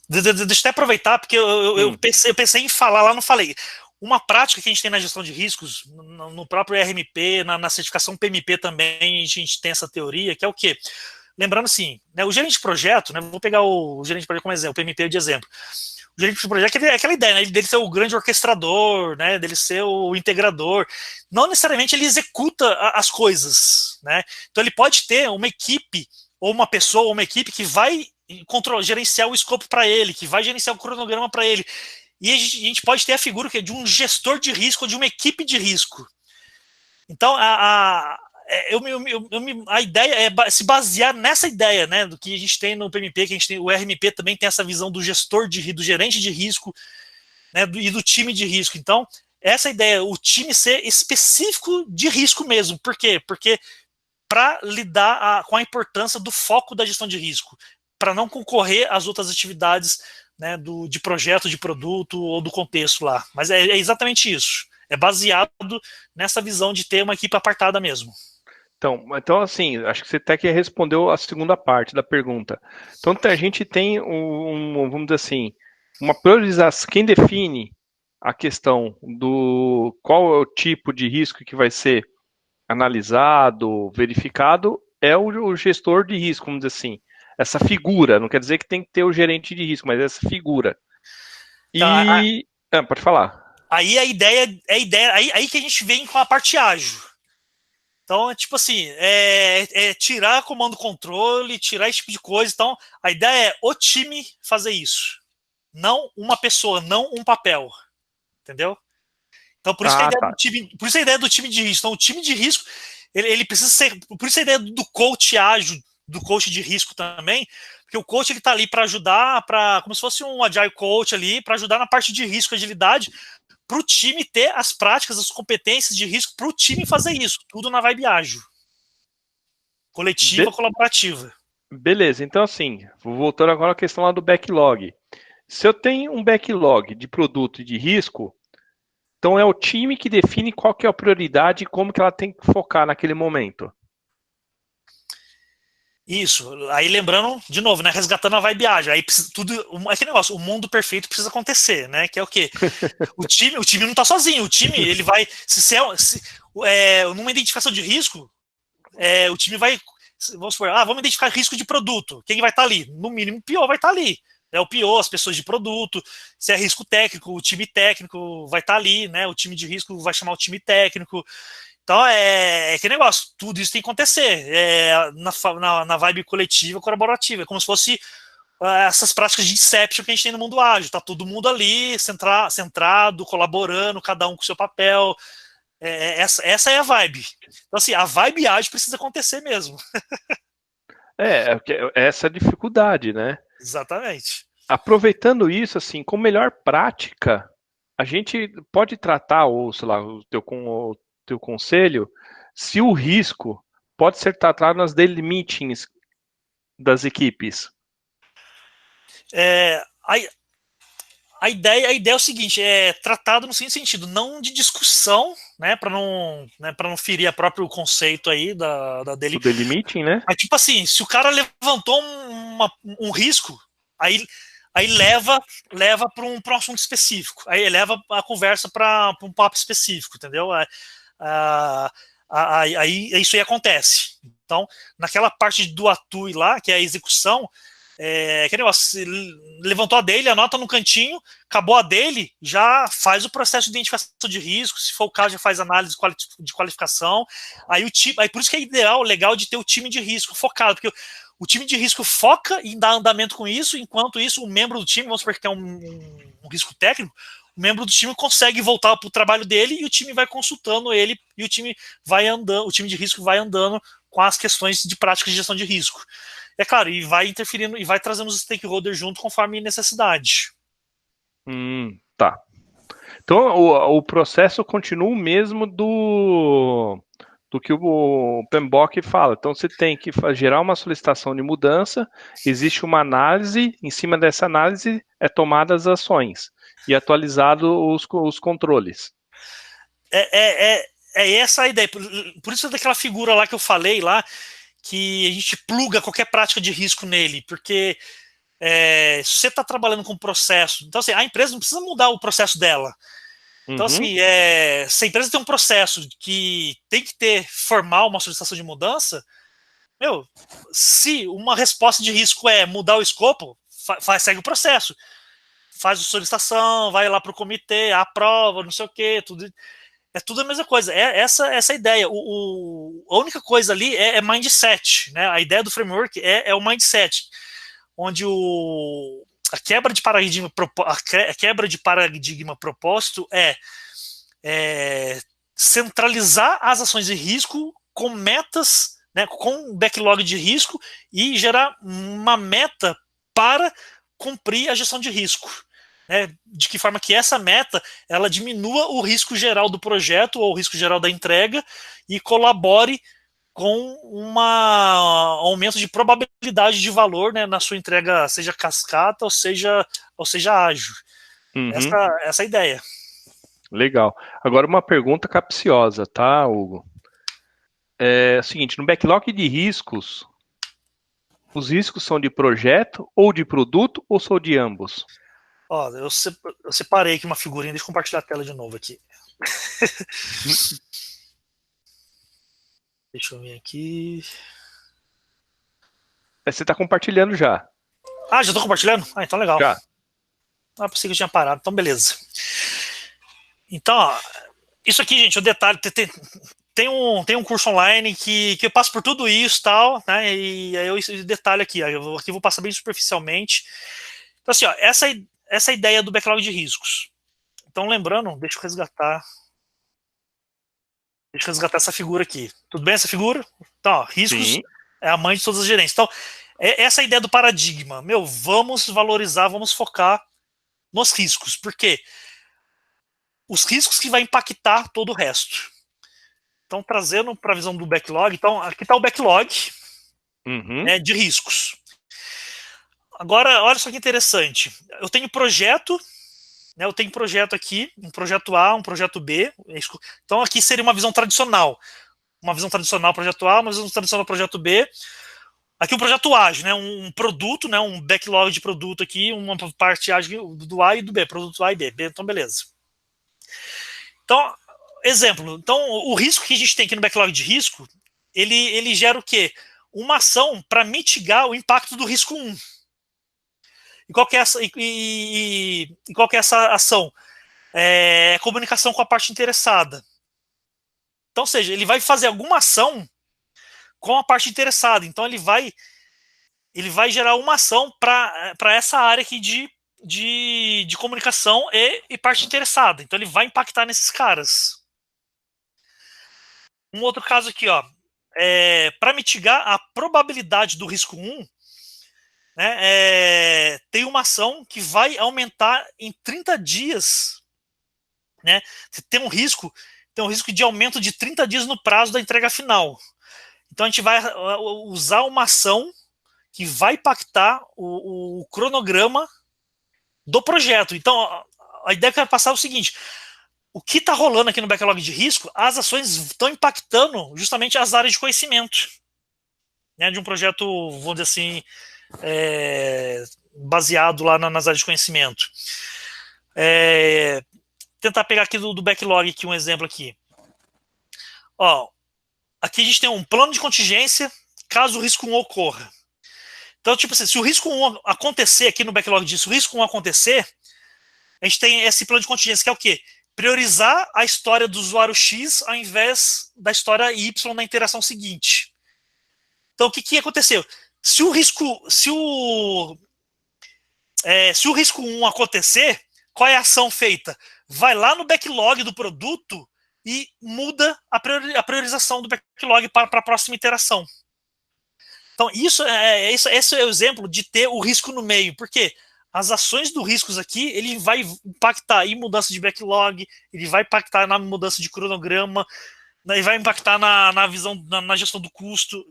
Deixa eu até aproveitar, porque eu pensei em falar lá, não falei. Uma prática que a gente tem na gestão de riscos, no próprio RMP, na certificação PMP também, a gente tem essa teoria, que é o quê? Lembrando assim, né, o gerente de projeto, né, vou pegar o gerente de projeto como exemplo, o PMP de exemplo. O gerente de projeto é aquela ideia, né, dele ser o grande orquestrador, né, dele ser o integrador. Não necessariamente ele executa as coisas, né? Então ele pode ter uma equipe, ou uma pessoa, ou uma equipe que vai gerenciar o escopo para ele, que vai gerenciar o cronograma para ele. E a gente pode ter a figura de um gestor de risco, ou de uma equipe de risco. Então, a ideia é se basear nessa ideia, né, do que a gente tem no PMP, que a gente tem, o RMP também tem essa visão do gestor do gerente de risco, né, e do time de risco. Então, essa ideia, o time ser específico de risco mesmo. Por quê? Porque para lidar com a importância do foco da gestão de risco, para não concorrer às outras atividades, né, de projeto, de produto ou do contexto lá. Mas é exatamente isso. É baseado nessa visão de ter uma equipe apartada mesmo. Então, assim, acho que você até que respondeu a segunda parte da pergunta. Então, a gente tem, vamos dizer assim, uma priorização. Quem define a questão do qual é o tipo de risco que vai ser analisado, verificado, é o gestor de risco, vamos dizer assim. Essa figura, não quer dizer que tem que ter o gerente de risco, mas essa figura. Tá, Pode falar. Aí a ideia aí que a gente vem com a parte ágil. Então, é tipo assim, é tirar comando-controle, tirar esse tipo de coisa. Então, a ideia é o time fazer isso. Não uma pessoa, não um papel. Entendeu? Então, por isso que a Ah, ideia do tá. time, por isso a ideia do time de risco. Então, o time de risco, ele precisa ser. Por isso a ideia do coach ágil, do coach de risco também, porque o coach ele tá ali para ajudar, como se fosse um agile coach ali, para ajudar na parte de risco, agilidade, para o time ter as práticas, as competências de risco, para o time fazer isso, tudo na vibe ágil, coletiva, Be- colaborativa. Beleza, então assim, voltando agora à questão lá do backlog. Se eu tenho um backlog de produto e de risco, então é o time que define qual que é a prioridade e como que ela tem que focar naquele momento. Isso. Aí lembrando, de novo, né? Resgatando a vibe ágil. Aí precisa tudo. É aquele negócio, o mundo perfeito precisa acontecer, né? Que é o quê? O time não tá sozinho. O time, ele vai. Numa identificação de risco, o time vai. Vamos supor, vamos identificar risco de produto. Quem vai estar ali? No mínimo, o pior vai estar ali. É o pior, as pessoas de produto. Se é risco técnico, o time técnico vai estar ali, né? O time de risco vai chamar o time técnico. Então que negócio, tudo isso tem que acontecer na vibe coletiva, colaborativa, é como se fosse essas práticas de inception que a gente tem no mundo ágil, tá todo mundo ali, centrado, colaborando, cada um com o seu papel, essa é a vibe. Então assim, a vibe ágil precisa acontecer mesmo. Essa dificuldade, né? Exatamente. Aproveitando isso, assim, com melhor prática, a gente pode tratar, ou sei lá, o teu conselho, se o risco pode ser tratado nas daily meetings das equipes. É, a ideia é o seguinte, é tratado no seguinte sentido, não de discussão, né, para não ferir o próprio conceito aí Do dele. daily meeting, né? Mas, tipo assim, se o cara levantou um risco, aí, aí leva para um assunto específico. Aí leva a conversa para um papo específico, entendeu? Aí isso aí acontece. Então, naquela parte do atue lá, que é a execução, que negócio, levantou a dele, anota no cantinho, acabou a dele, já faz o processo de identificação de risco, se for o caso, já faz análise de qualificação. Aí por isso que é ideal, legal de ter o time de risco focado, porque o time de risco foca em dar andamento com isso, enquanto isso, o membro do time, vamos supor que tem um risco técnico, o membro do time consegue voltar para o trabalho dele e o time vai consultando ele e o time vai andando, o time de risco vai andando com as questões de prática de gestão de risco. É claro, e vai interferindo e vai trazendo os stakeholders junto conforme necessidade. Tá. Então o processo continua o mesmo do que o PMBOK fala. Então você tem que gerar uma solicitação de mudança, existe uma análise, em cima dessa análise é tomadas as ações e atualizado os controles. É essa a ideia. Por isso é daquela figura lá que eu falei lá, que a gente pluga qualquer prática de risco nele, porque se você está trabalhando com processo, então assim, a empresa não precisa mudar o processo dela. Então, assim, se a empresa tem um processo que tem que ter formal uma solicitação de mudança, se uma resposta de risco é mudar o escopo, segue o processo. Faz a solicitação, vai lá para o comitê, aprova, não sei o quê, tudo. É tudo a mesma coisa. Essa a ideia. A única coisa ali é mindset. Né? A ideia do framework é o mindset, onde a quebra de paradigma propósito é centralizar as ações de risco com metas, né, com backlog de risco e gerar uma meta para cumprir a gestão de risco. Né, de que forma que essa meta ela diminua o risco geral do projeto ou o risco geral da entrega e colabore com um aumento de probabilidade de valor, né, na sua entrega, seja cascata ou seja ágil. Essa é a ideia. Legal. Agora uma pergunta capciosa, tá, Hugo? É o seguinte, no backlog de riscos, os riscos são de projeto ou de produto ou são de ambos? Ó, eu separei aqui uma figurinha, deixa eu compartilhar a tela de novo aqui. Deixa eu ver aqui. Você está compartilhando já. Já estou compartilhando? Então legal. Já. Ah, pensei que eu tinha parado, então beleza. Então, ó, isso aqui, gente, o detalhe, tem um curso online que eu passo por tudo isso e tal, né? E aí eu detalho aqui, aqui eu vou passar bem superficialmente. Então, assim, ó, essa ideia do backlog de riscos. Então, lembrando, deixa eu resgatar essa figura aqui. Tudo bem essa figura? Então, ó, riscos Sim. é a mãe de todas as gerências. Então, essa ideia do paradigma. Meu, vamos valorizar, vamos focar nos riscos. Por quê? Os riscos que vai impactar todo o resto. Então, trazendo para a visão do backlog, então, aqui está o backlog, Uhum. né, de riscos. Agora, olha só que interessante. Eu tenho projeto, né, eu tenho projeto aqui, um projeto A, um projeto B. Então, aqui seria uma visão tradicional. Uma visão tradicional projeto A, uma visão tradicional projeto B. Aqui um projeto ágil, né, um produto, né, um backlog de produto aqui, uma parte ágil do A e do B, produto A e B. Então, beleza. Então, exemplo. Então, o risco que a gente tem aqui no backlog de risco, ele gera o quê? Uma ação para mitigar o impacto do risco 1. E qual que é essa ação? É comunicação com a parte interessada. Então, ou seja, ele vai fazer alguma ação com a parte interessada. Então, ele vai gerar uma ação para essa área aqui de comunicação e parte interessada. Então, ele vai impactar nesses caras. Um outro caso aqui, ó. Para mitigar a probabilidade do risco 1, né, tem uma ação que vai aumentar em 30 dias. Né, tem um risco de aumento de 30 dias no prazo da entrega final. Então a gente vai usar uma ação que vai impactar o cronograma do projeto. Então a ideia que eu quero passar é o seguinte: o que está rolando aqui no backlog de risco, as ações estão impactando justamente as áreas de conhecimento, né, de um projeto, vamos dizer assim, baseado lá nas áreas de conhecimento. Tentar pegar aqui do backlog aqui um exemplo aqui. Ó, aqui a gente tem um plano de contingência caso o risco 1 ocorra. Então, tipo assim, se o risco 1 acontecer aqui no backlog disso, se o risco 1 acontecer, a gente tem esse plano de contingência, que é o quê? Priorizar a história do usuário X ao invés da história Y na interação seguinte. Então, o que aconteceu? Se o risco 1 acontecer, qual é a ação feita? Vai lá no backlog do produto e muda a priorização do backlog para a próxima iteração. Então, esse é o exemplo de ter o risco no meio, porque as ações do riscos aqui, ele vai impactar em mudança de backlog, ele vai impactar na mudança de cronograma, ele vai impactar na visão, na gestão do custo.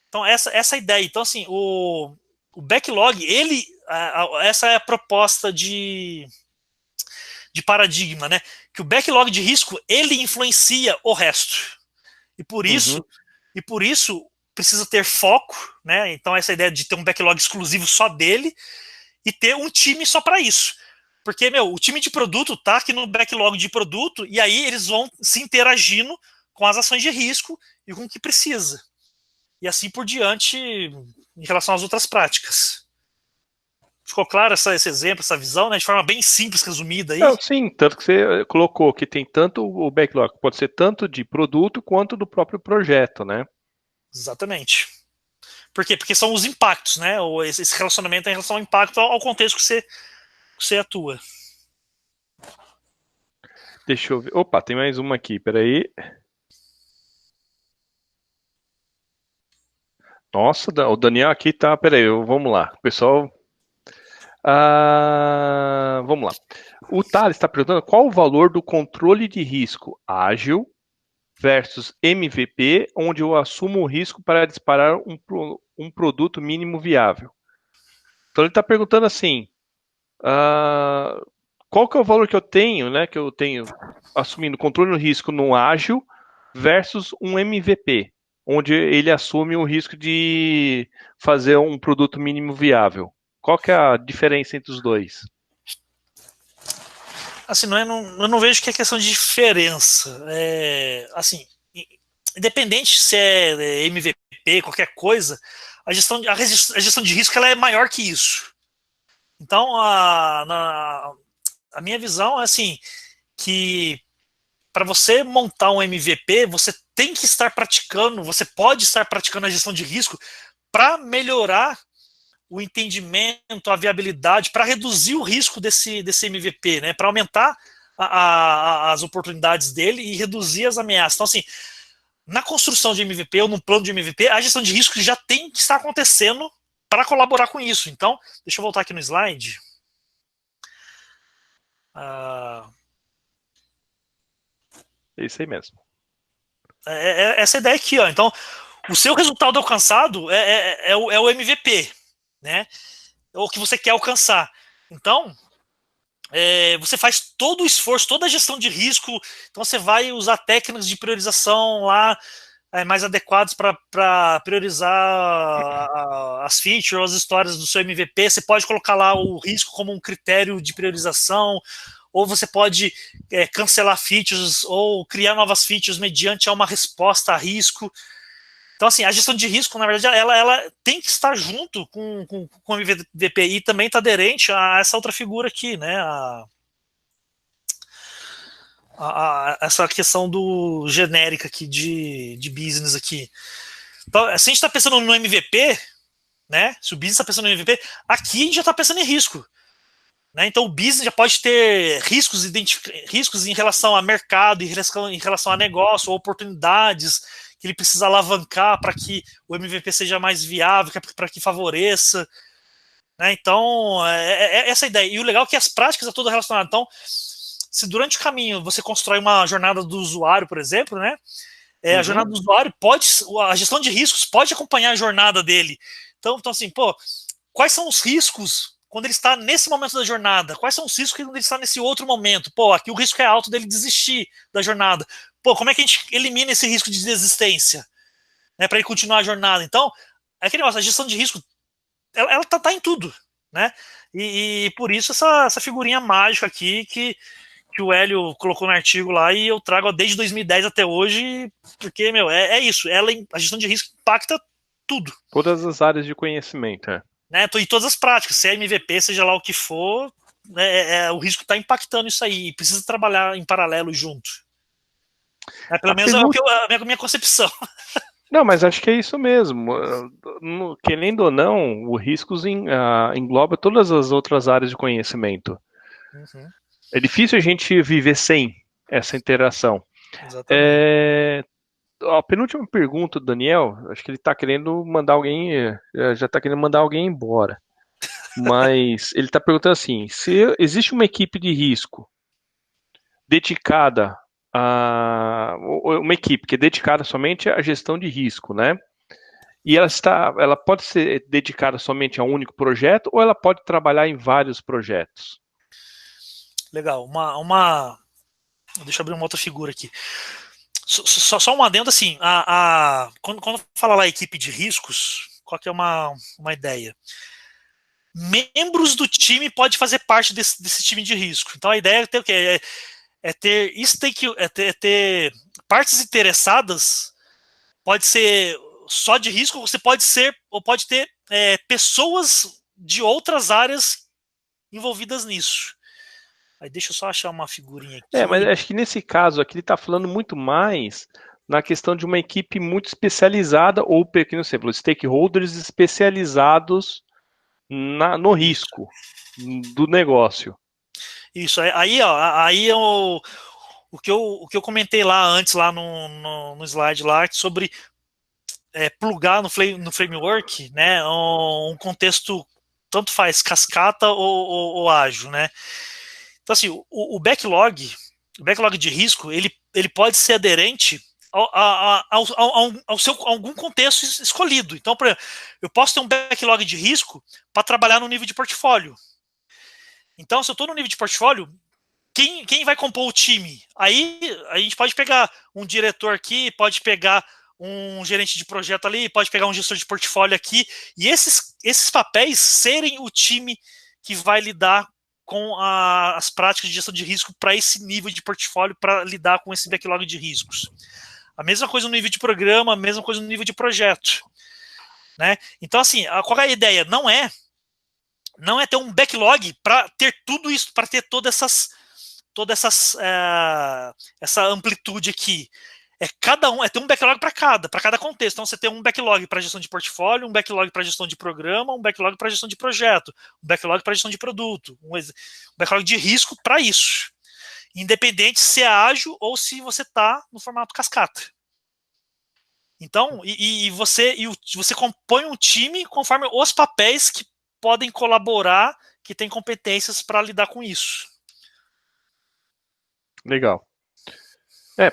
Então, essa é a ideia. Então, assim, o backlog, essa é a proposta de paradigma, né? Que o backlog de risco, ele influencia o resto. E por isso precisa ter foco, né? Então essa ideia de ter um backlog exclusivo só dele e ter um time só para isso. Porque, o time de produto tá aqui no backlog de produto e aí eles vão se interagindo com as ações de risco e com o que precisa. E assim por diante em relação às outras práticas. Ficou claro esse exemplo, essa visão, né? De forma bem simples, resumida aí? Não, sim, tanto que você colocou que tem tanto o backlog, pode ser tanto de produto quanto do próprio projeto, né? Exatamente. Por quê? Porque são os impactos, né? Esse relacionamento é em relação ao impacto, ao contexto que você atua. Deixa eu ver. Opa, tem mais uma aqui, peraí. Nossa, o Daniel aqui tá. Peraí, vamos lá. Pessoal. Vamos lá. O Thales está perguntando qual o valor do controle de risco ágil versus MVP, onde eu assumo o risco para disparar um produto mínimo viável. Então ele está perguntando assim, qual que é o valor que eu tenho, né? Que eu tenho assumindo controle do risco no ágil versus um MVP, onde ele assume o risco de fazer um produto mínimo viável. Qual que é a diferença entre os dois? Assim, eu não vejo que é questão de diferença. Assim, independente se é MVP, qualquer coisa, a gestão de risco ela é maior que isso. Então, a minha visão é assim, que para você montar um MVP, você tem que estar praticando, você pode estar praticando a gestão de risco para melhorar o entendimento, a viabilidade, para reduzir o risco desse MVP, né? Para aumentar as oportunidades dele e reduzir as ameaças. Então, assim, na construção de MVP ou no plano de MVP, a gestão de risco já tem que estar acontecendo para colaborar com isso. Então, deixa eu voltar aqui no slide. É isso aí mesmo. Essa ideia aqui, ó. Então, o seu resultado alcançado é o MVP, né? É o que você quer alcançar. Então, você faz todo o esforço, toda a gestão de risco. Então, você vai usar técnicas de priorização lá mais adequadas para priorizar as features, as histórias do seu MVP. Você pode colocar lá o risco como um critério de priorização, ou você pode cancelar features ou criar novas features mediante uma resposta a risco. Então, assim, a gestão de risco, na verdade, ela tem que estar junto com o MVP e também está aderente a essa outra figura aqui, né? Essa questão do genérica aqui de business aqui. Então, se a gente está pensando no MVP, né? Se o business está pensando no MVP, aqui a gente já está pensando em risco. Né? Então o business já pode ter riscos em relação a mercado, em relação a negócio, ou oportunidades que ele precisa alavancar para que o MVP seja mais viável, para que favoreça. Né? Então, essa ideia. E o legal é que as práticas são todas relacionadas. Então, se durante o caminho você constrói uma jornada do usuário, por exemplo, né? A jornada do usuário a gestão de riscos pode acompanhar a jornada dele. Então assim, quais são os riscos quando ele está nesse momento da jornada? Quais são os riscos quando ele está nesse outro momento? Aqui o risco é alto dele desistir da jornada. Como é que a gente elimina esse risco de desistência? Né, para ele continuar a jornada. Então, é aquele negócio, a gestão de risco, ela tá em tudo. Né? E por isso essa figurinha mágica aqui que o Hélio colocou no artigo lá e eu trago desde 2010 até hoje, porque, é isso. A gestão de risco impacta tudo. Todas as áreas de conhecimento, né? E todas as práticas, se é MVP, seja lá o que for, o risco está impactando isso aí, precisa trabalhar em paralelo junto. Pelo menos é a minha concepção. Não, mas acho que é isso mesmo. Querendo ou não, o risco engloba todas as outras áreas de conhecimento. Uhum. É difícil a gente viver sem essa interação. Exatamente. A penúltima pergunta do Daniel, acho que ele está querendo mandar alguém, já está querendo mandar alguém embora. Mas ele está perguntando assim: se existe uma equipe de risco dedicada uma equipe que é dedicada somente à gestão de risco, né? E ela pode ser dedicada somente a um único projeto ou ela pode trabalhar em vários projetos? Legal. Deixa eu abrir uma outra figura aqui. Só um adendo assim, quando fala lá equipe de riscos, qual que é uma ideia? Membros do time podem fazer parte desse time de risco. Então a ideia é ter o quê? Ter partes interessadas, pode ser só de risco, pode ter pessoas de outras áreas envolvidas nisso. Aí deixa eu só achar uma figurinha aqui. Mas acho que nesse caso aqui ele está falando muito mais na questão de uma equipe muito especializada ou, pequeno exemplo, stakeholders especializados no risco do negócio. Isso, aí o que eu comentei lá antes, lá no slide lá, sobre plugar no framework, né, um contexto, tanto faz cascata ou ágil, né. Então, assim, o backlog de risco, ele pode ser aderente a algum contexto escolhido. Então, por exemplo, eu posso ter um backlog de risco para trabalhar no nível de portfólio. Então, se eu estou no nível de portfólio, quem vai compor o time? Aí a gente pode pegar um diretor aqui, pode pegar um gerente de projeto ali, pode pegar um gestor de portfólio aqui, e esses papéis serem o time que vai lidar com as práticas de gestão de risco para esse nível de portfólio, para lidar com esse backlog de riscos. A mesma coisa no nível de programa, a mesma coisa no nível de projeto. Né? Então, assim, qual é a ideia? Não é não é ter um backlog para ter tudo isso, para ter essa amplitude aqui. É ter um backlog para cada contexto. Então você tem um backlog para gestão de portfólio, um backlog para gestão de programa, um backlog para gestão de projeto, um backlog para gestão de produto, um backlog de risco para isso. Independente se é ágil ou se você está no formato cascata. Então, você compõe um time conforme os papéis que podem colaborar, que têm competências para lidar com isso. Legal.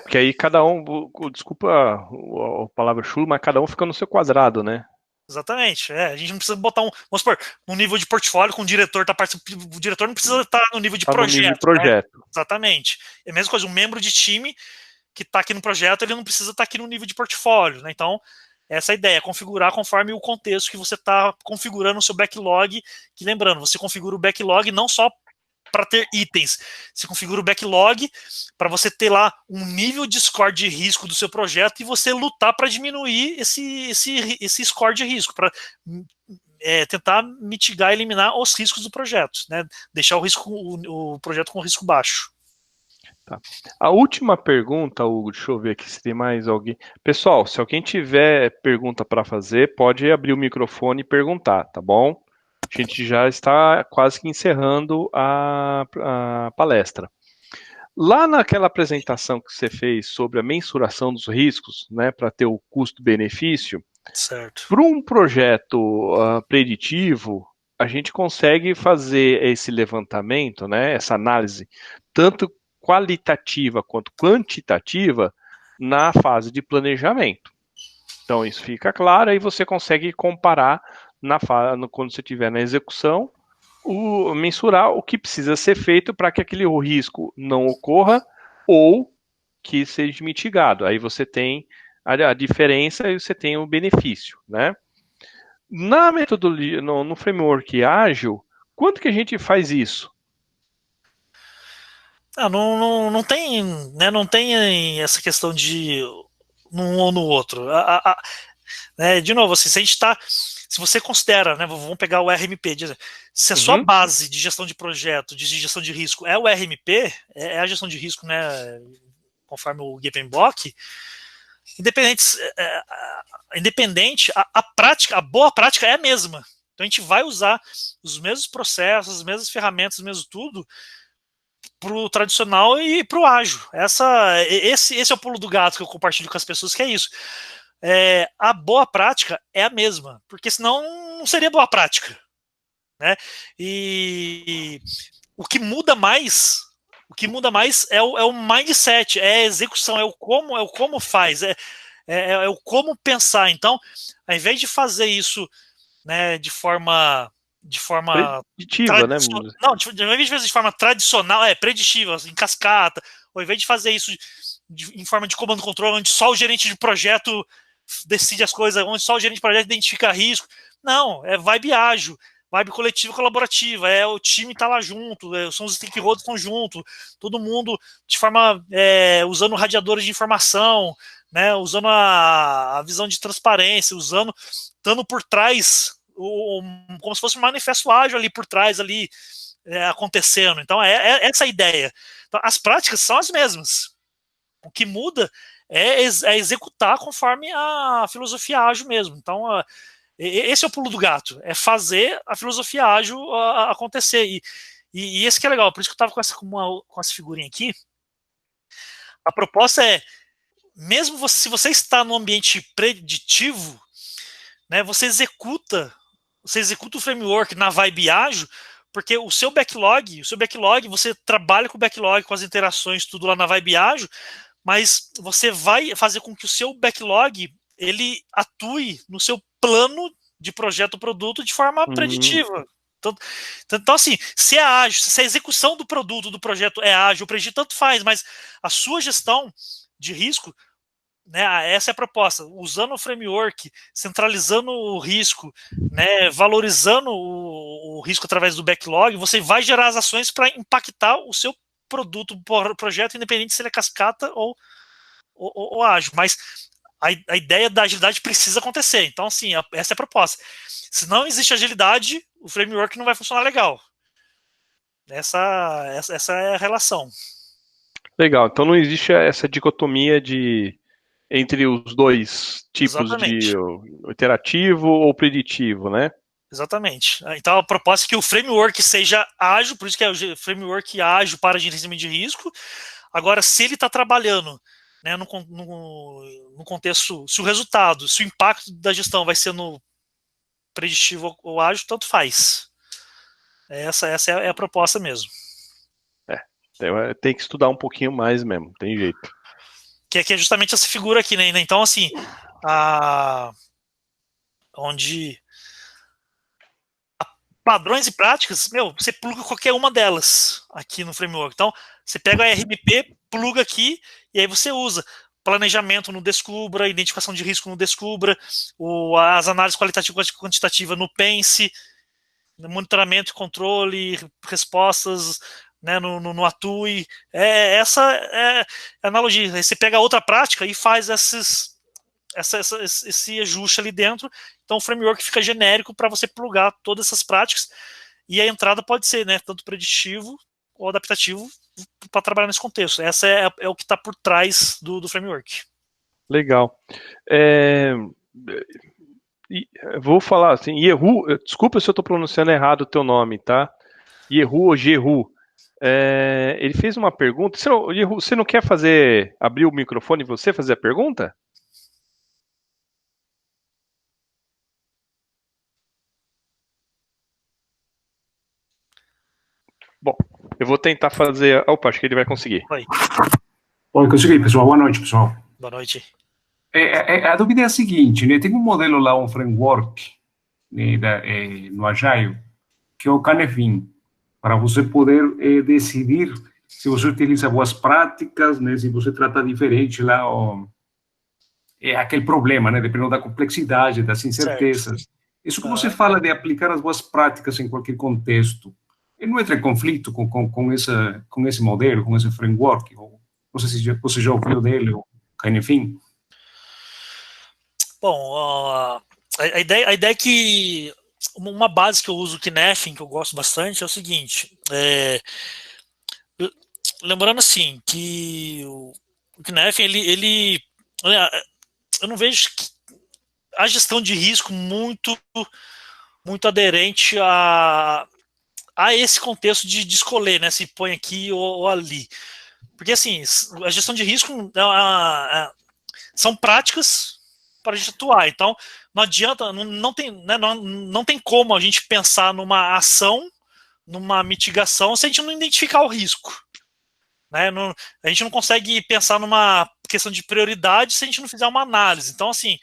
Porque aí cada um, desculpa a palavra chulo, mas cada um fica no seu quadrado, né? Exatamente. A gente não precisa botar vamos supor, um nível de portfólio com o diretor tá participando. O diretor não precisa estar no nível de projeto. No nível de projeto. Né? Exatamente. É a mesma coisa, um membro de time que está aqui no projeto, ele não precisa estar aqui no nível de portfólio, né? Então, essa é a ideia, configurar conforme o contexto que você está configurando o seu backlog, que lembrando, você configura o backlog não só para ter itens, você configura o backlog para você ter lá um nível de score de risco do seu projeto e você lutar para diminuir esse score de risco, para tentar mitigar, eliminar os riscos do projeto, né? Deixar o projeto com risco baixo. Tá. A última pergunta, Hugo, deixa eu ver aqui se tem mais alguém. Pessoal, se alguém tiver pergunta para fazer, pode abrir o microfone e perguntar, tá bom? A gente já está quase que encerrando a palestra. Lá naquela apresentação que você fez sobre a mensuração dos riscos, né, para ter o custo-benefício, para um projeto preditivo, a gente consegue fazer esse levantamento, né, essa análise, tanto qualitativa quanto quantitativa na fase de planejamento. Então isso fica claro, aí você consegue comparar quando você estiver na execução, mensurar o que precisa ser feito para que aquele risco não ocorra ou que seja mitigado. Aí você tem a diferença e você tem o benefício, né? Na metodologia, no framework ágil, quanto que a gente faz isso? Não tem, né, não tem essa questão de num ou no outro. Né, de novo, assim, se você considera, né, vamos pegar o RMP, se a sua base de gestão de projeto, de gestão de risco é o RMP, é a gestão de risco, né, conforme o Gepenbock, independente, a boa prática é a mesma. Então a gente vai usar os mesmos processos, as mesmas ferramentas, o mesmo tudo, para o tradicional e para o ágil. Esse é o pulo do gato que eu compartilho com as pessoas, que é isso. A boa prática é a mesma, porque senão não seria boa prática, né? E o que muda mais é o mindset, é a execução, é o como faz, é o como pensar. Então, ao invés de fazer isso, né, de forma preditiva, né? Não, ao invés de fazer de forma tradicional, preditiva, em cascata, ou ao invés de fazer isso em forma de comando-controle, onde só o gerente de projeto decide as coisas, onde só o gerente de projeto identifica risco. Não, é vibe ágil, vibe coletiva colaborativa, o time tá lá junto, são os stakeholders que estão junto, todo mundo de forma, usando radiadores de informação, né, usando a visão de transparência, estando por trás, como se fosse um manifesto ágil ali por trás, ali, acontecendo. Então, essa a ideia. Então, as práticas são as mesmas. O que muda é executar conforme a filosofia ágil mesmo. Então, esse é o pulo do gato, é fazer a filosofia ágil acontecer. E esse que é legal, por isso que eu estava com essa figurinha aqui. A proposta é, mesmo se você está no ambiente preditivo, né, você executa o framework na vibe ágil, porque o seu backlog, você trabalha com o backlog, com as interações, tudo lá na vibe ágil, mas você vai fazer com que o seu backlog ele atue no seu plano de projeto ou produto de forma preditiva. Então, assim, se é ágil, se a execução do produto, do projeto é ágil, preditivo, tanto faz, mas a sua gestão de risco, né, essa é a proposta, usando o framework, centralizando o risco, né, valorizando o risco através do backlog, você vai gerar as ações para impactar o seu produto, projeto, independente se ele é cascata ou ágil. Mas a ideia da agilidade precisa acontecer. Então, assim, essa é a proposta. Se não existe agilidade, o framework não vai funcionar legal. Essa é a relação. Legal, então não existe essa dicotomia entre os dois tipos Exatamente. de iterativo ou preditivo, né? Exatamente. Então a proposta é que o framework seja ágil, por isso que é o framework ágil para gerenciamento de risco. Agora, se ele está trabalhando, né, no contexto, se o resultado, se o impacto da gestão vai ser no preditivo ou ágil, tanto faz. Essa é a proposta mesmo. Tem que estudar um pouquinho mais mesmo, tem jeito. Que é justamente essa figura aqui, né? Então, assim, onde padrões e práticas, você pluga qualquer uma delas aqui no framework. Então, você pega a RBP, pluga aqui, e aí você usa planejamento no Descubra, identificação de risco no Descubra, as análises qualitativas e quantitativas no Pense, monitoramento e controle, respostas, né, no Atui. Essa é a analogia. Aí você pega a outra prática e faz esse ajuste ali dentro. Então o framework fica genérico para você plugar todas essas práticas, e a entrada pode ser, né, tanto preditivo ou adaptativo para trabalhar nesse contexto. Essa é o que está por trás do framework. Legal. Vou falar assim, Yehu, desculpa se eu estou pronunciando errado o teu nome, tá? Yehu ou Jehu. Ele fez uma pergunta. Yehu, você não quer abrir o microfone e você fazer a pergunta? Bom, eu vou tentar fazer. Opa, acho que ele vai conseguir. Oi, consegui, pessoal. Boa noite, pessoal. Boa noite. A dúvida é a seguinte, né? Tem um modelo lá, um framework, né, no Agile, que é o Canefin, para você poder decidir se você utiliza boas práticas, né? Se você trata diferente lá aquele problema, né? Dependendo da complexidade, das incertezas. Certo. Isso que você fala de aplicar as boas práticas em qualquer contexto, ele não entra em conflito com esse modelo, com esse framework? Não sei se você já ouviu dele, o Canefin. Bom, a ideia é que uma base que eu uso, o Knefin, que eu gosto bastante, é o seguinte. Lembrando assim, que o Knefin, ele eu não vejo a gestão de risco muito aderente a esse contexto de escolher, né, se põe aqui ou ali. Porque assim, a gestão de risco são práticas para a gente atuar. Então, não adianta, não tem como a gente pensar numa ação, numa mitigação, se a gente não identificar o risco. Né? A gente não consegue pensar numa questão de prioridade se a gente não fizer uma análise. Então, assim,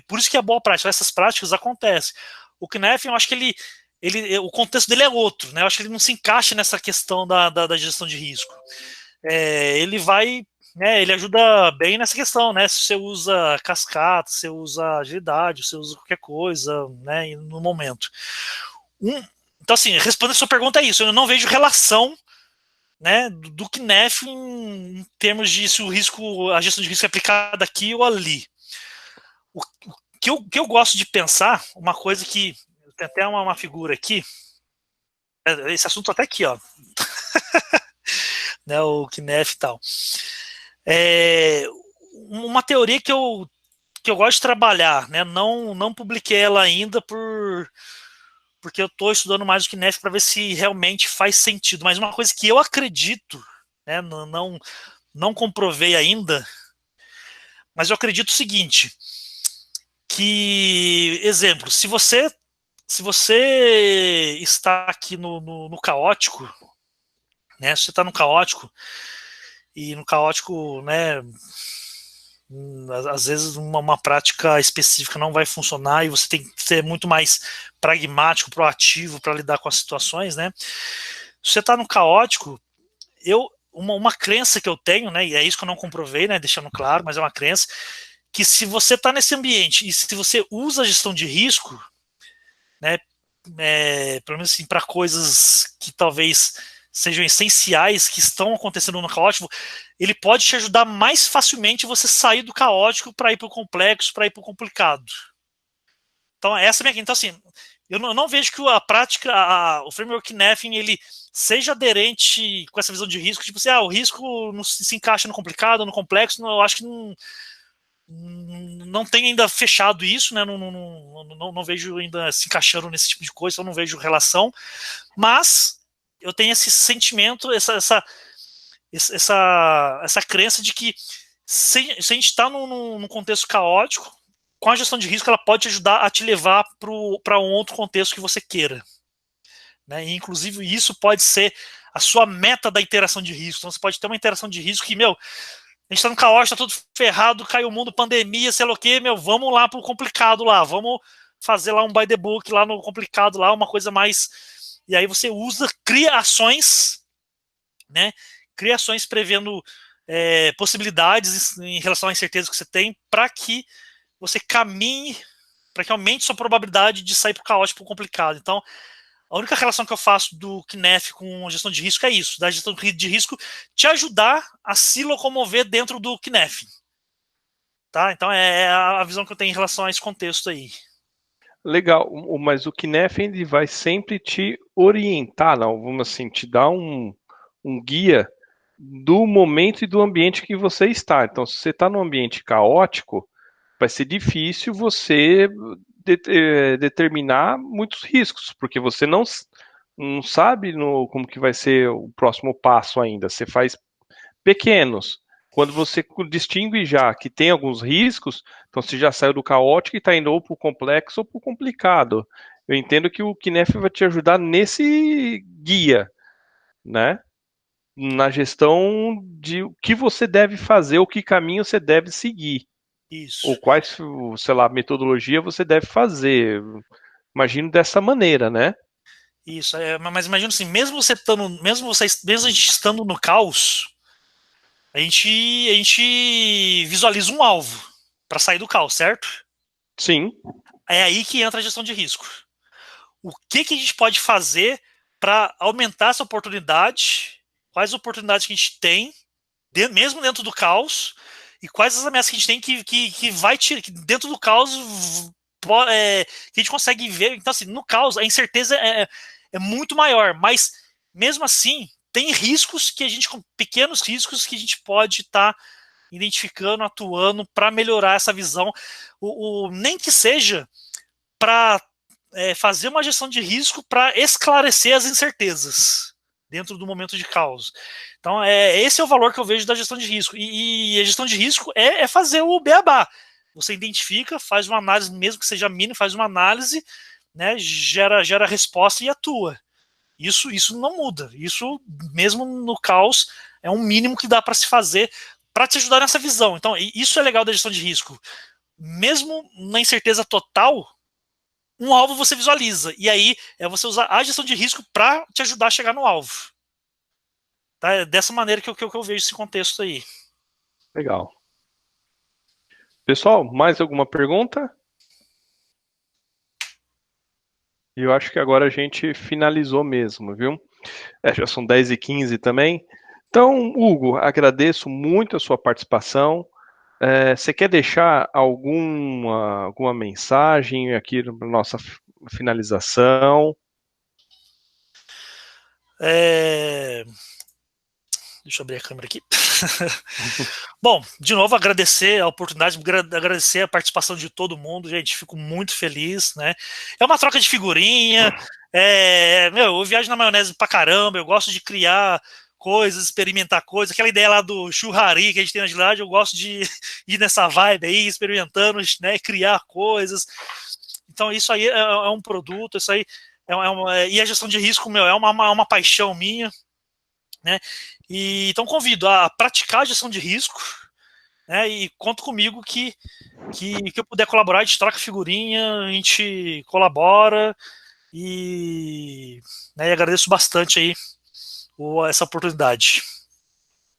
por isso que é boa prática. Essas práticas acontecem. O Knefin, eu acho que o contexto dele é outro. Né? Eu acho que ele não se encaixa nessa questão da gestão de risco. Ele vai... ele ajuda bem nessa questão, né? Se você usa cascata, se você usa agilidade, se você usa qualquer coisa, né, no momento. Então, assim, respondendo a sua pergunta é isso. Eu não vejo relação, né, do Knefin em termos de se a gestão de risco é aplicada aqui ou ali. O que eu gosto de pensar, uma coisa que tem até uma figura aqui, esse assunto até aqui, ó, né, o Knefin e tal. Uma teoria que eu gosto de trabalhar, né? Não publiquei ela ainda porque eu estou estudando mais o Knefin para ver se realmente faz sentido. Mas uma coisa que eu acredito, né? Não comprovei ainda, mas eu acredito o seguinte, que, exemplo, se você está aqui no caótico, né? Se você está no caótico, e no caótico, né, às vezes uma prática específica não vai funcionar e você tem que ser muito mais pragmático, proativo para lidar com as situações, né? Se você está no caótico, uma crença que eu tenho, né, e é isso que eu não comprovei, né, deixando claro, mas é uma crença, que se você está nesse ambiente e se você usa a gestão de risco, né, pelo menos assim, para coisas que talvez sejam essenciais, que estão acontecendo no caótico, ele pode te ajudar mais facilmente você sair do caótico para ir para o complexo, para ir para o complicado. Então, essa é a minha. Então, assim, eu não vejo que a prática, o framework Kneffin, ele seja aderente com essa visão de risco, tipo assim, o risco não se encaixa no complicado, no complexo, eu acho que não tem ainda fechado isso, né? Não vejo ainda se encaixando nesse tipo de coisa, então não vejo relação, mas eu tenho esse sentimento, essa crença de que se a gente está num contexto caótico, com a gestão de risco, ela pode te ajudar a te levar para um outro contexto que você queira. Né? E, inclusive, isso pode ser a sua meta da interação de risco. Então, você pode ter uma interação de risco que, a gente tá no caos, tá tudo ferrado, caiu o mundo, pandemia, sei lá o quê, vamos lá pro complicado lá, vamos fazer lá um by the book lá no complicado lá, uma coisa mais... E aí você cria ações, né? Cria ações prevendo possibilidades em relação à incerteza que você tem para que você caminhe, para que aumente sua probabilidade de sair pro caótico, pro complicado. Então, a única relação que eu faço do Knef com a gestão de risco é isso, da gestão de risco te ajudar a se locomover dentro do Knef. Tá? Então é a visão que eu tenho em relação a esse contexto aí. Legal, mas o Knef ele vai sempre te orientar, não, vamos assim, te dar um guia do momento e do ambiente que você está. Então, se você está num ambiente caótico, vai ser difícil você determinar muitos riscos, porque você não sabe como que vai ser o próximo passo ainda. Você faz pequenos. Quando você distingue já que tem alguns riscos, então você já saiu do caótico e está indo ou para o complexo ou para o complicado. Eu entendo que o Knef vai te ajudar nesse guia, né? Na gestão de o que você deve fazer, o que caminho você deve seguir. Isso. Ou quais, sei lá, metodologia você deve fazer. Imagino dessa maneira, né? Isso, mas imagina assim, mesmo a gente estando no caos, a gente visualiza um alvo para sair do caos, certo? Sim. É aí que entra a gestão de risco. O que a gente pode fazer para aumentar essa oportunidade? Quais oportunidades que a gente tem, mesmo dentro do caos, e quais as ameaças que a gente tem que vai tirar, que dentro do caos que a gente consegue ver. Então, assim, no caos, a incerteza é muito maior, mas mesmo assim, tem riscos pequenos riscos que a gente pode estar identificando, atuando para melhorar essa visão, nem que seja para fazer uma gestão de risco para esclarecer as incertezas dentro do momento de caos. Então, esse é o valor que eu vejo da gestão de risco. E a gestão de risco é fazer o beabá. Você identifica, faz uma análise, mesmo que seja mínima, faz uma análise, né, gera resposta e atua. Isso não muda. Isso, mesmo no caos, é um mínimo que dá para se fazer para te ajudar nessa visão. Então, isso é legal da gestão de risco. Mesmo na incerteza total, um alvo você visualiza. E aí é você usar a gestão de risco para te ajudar a chegar no alvo. Tá? É dessa maneira que eu vejo esse contexto aí. Legal. Pessoal, mais alguma pergunta? Eu acho que agora a gente finalizou mesmo, viu? Já são 10h15 também. Então, Hugo, agradeço muito a sua participação. Você quer deixar alguma mensagem aqui na nossa finalização? Deixa eu abrir a câmera aqui. Bom, de novo, agradecer a oportunidade, agradecer a participação de todo mundo, gente, fico muito feliz, né? É uma troca de figurinha, eu viajo na maionese pra caramba, eu gosto de criar coisas, experimentar coisas, aquela ideia lá do churrari que a gente tem na agilidade, eu gosto de ir nessa vibe aí, experimentando, né, criar coisas. Então isso aí é um produto, isso aí e a gestão de risco, é uma paixão minha, né? Então convido a praticar a gestão de risco, né? E conto comigo que eu puder colaborar, a gente troca figurinha, a gente colabora e agradeço bastante aí essa oportunidade.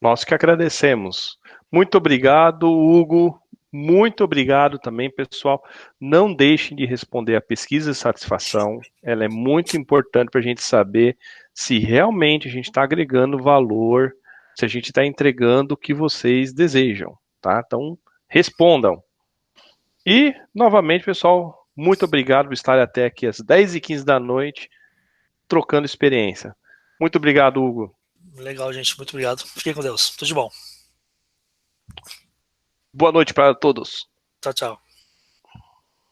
Nós que agradecemos. Muito obrigado, Hugo. Muito obrigado também, pessoal. Não deixem de responder a pesquisa de satisfação. Ela é muito importante para a gente saber se realmente a gente está agregando valor, se a gente está entregando o que vocês desejam, tá? Então, respondam. E, novamente, pessoal, muito obrigado por estar até aqui às 10h15 da noite, trocando experiência. Muito obrigado, Hugo. Legal, gente. Muito obrigado. Fiquem com Deus. Tudo de bom. Boa noite para todos. Tchau, tchau.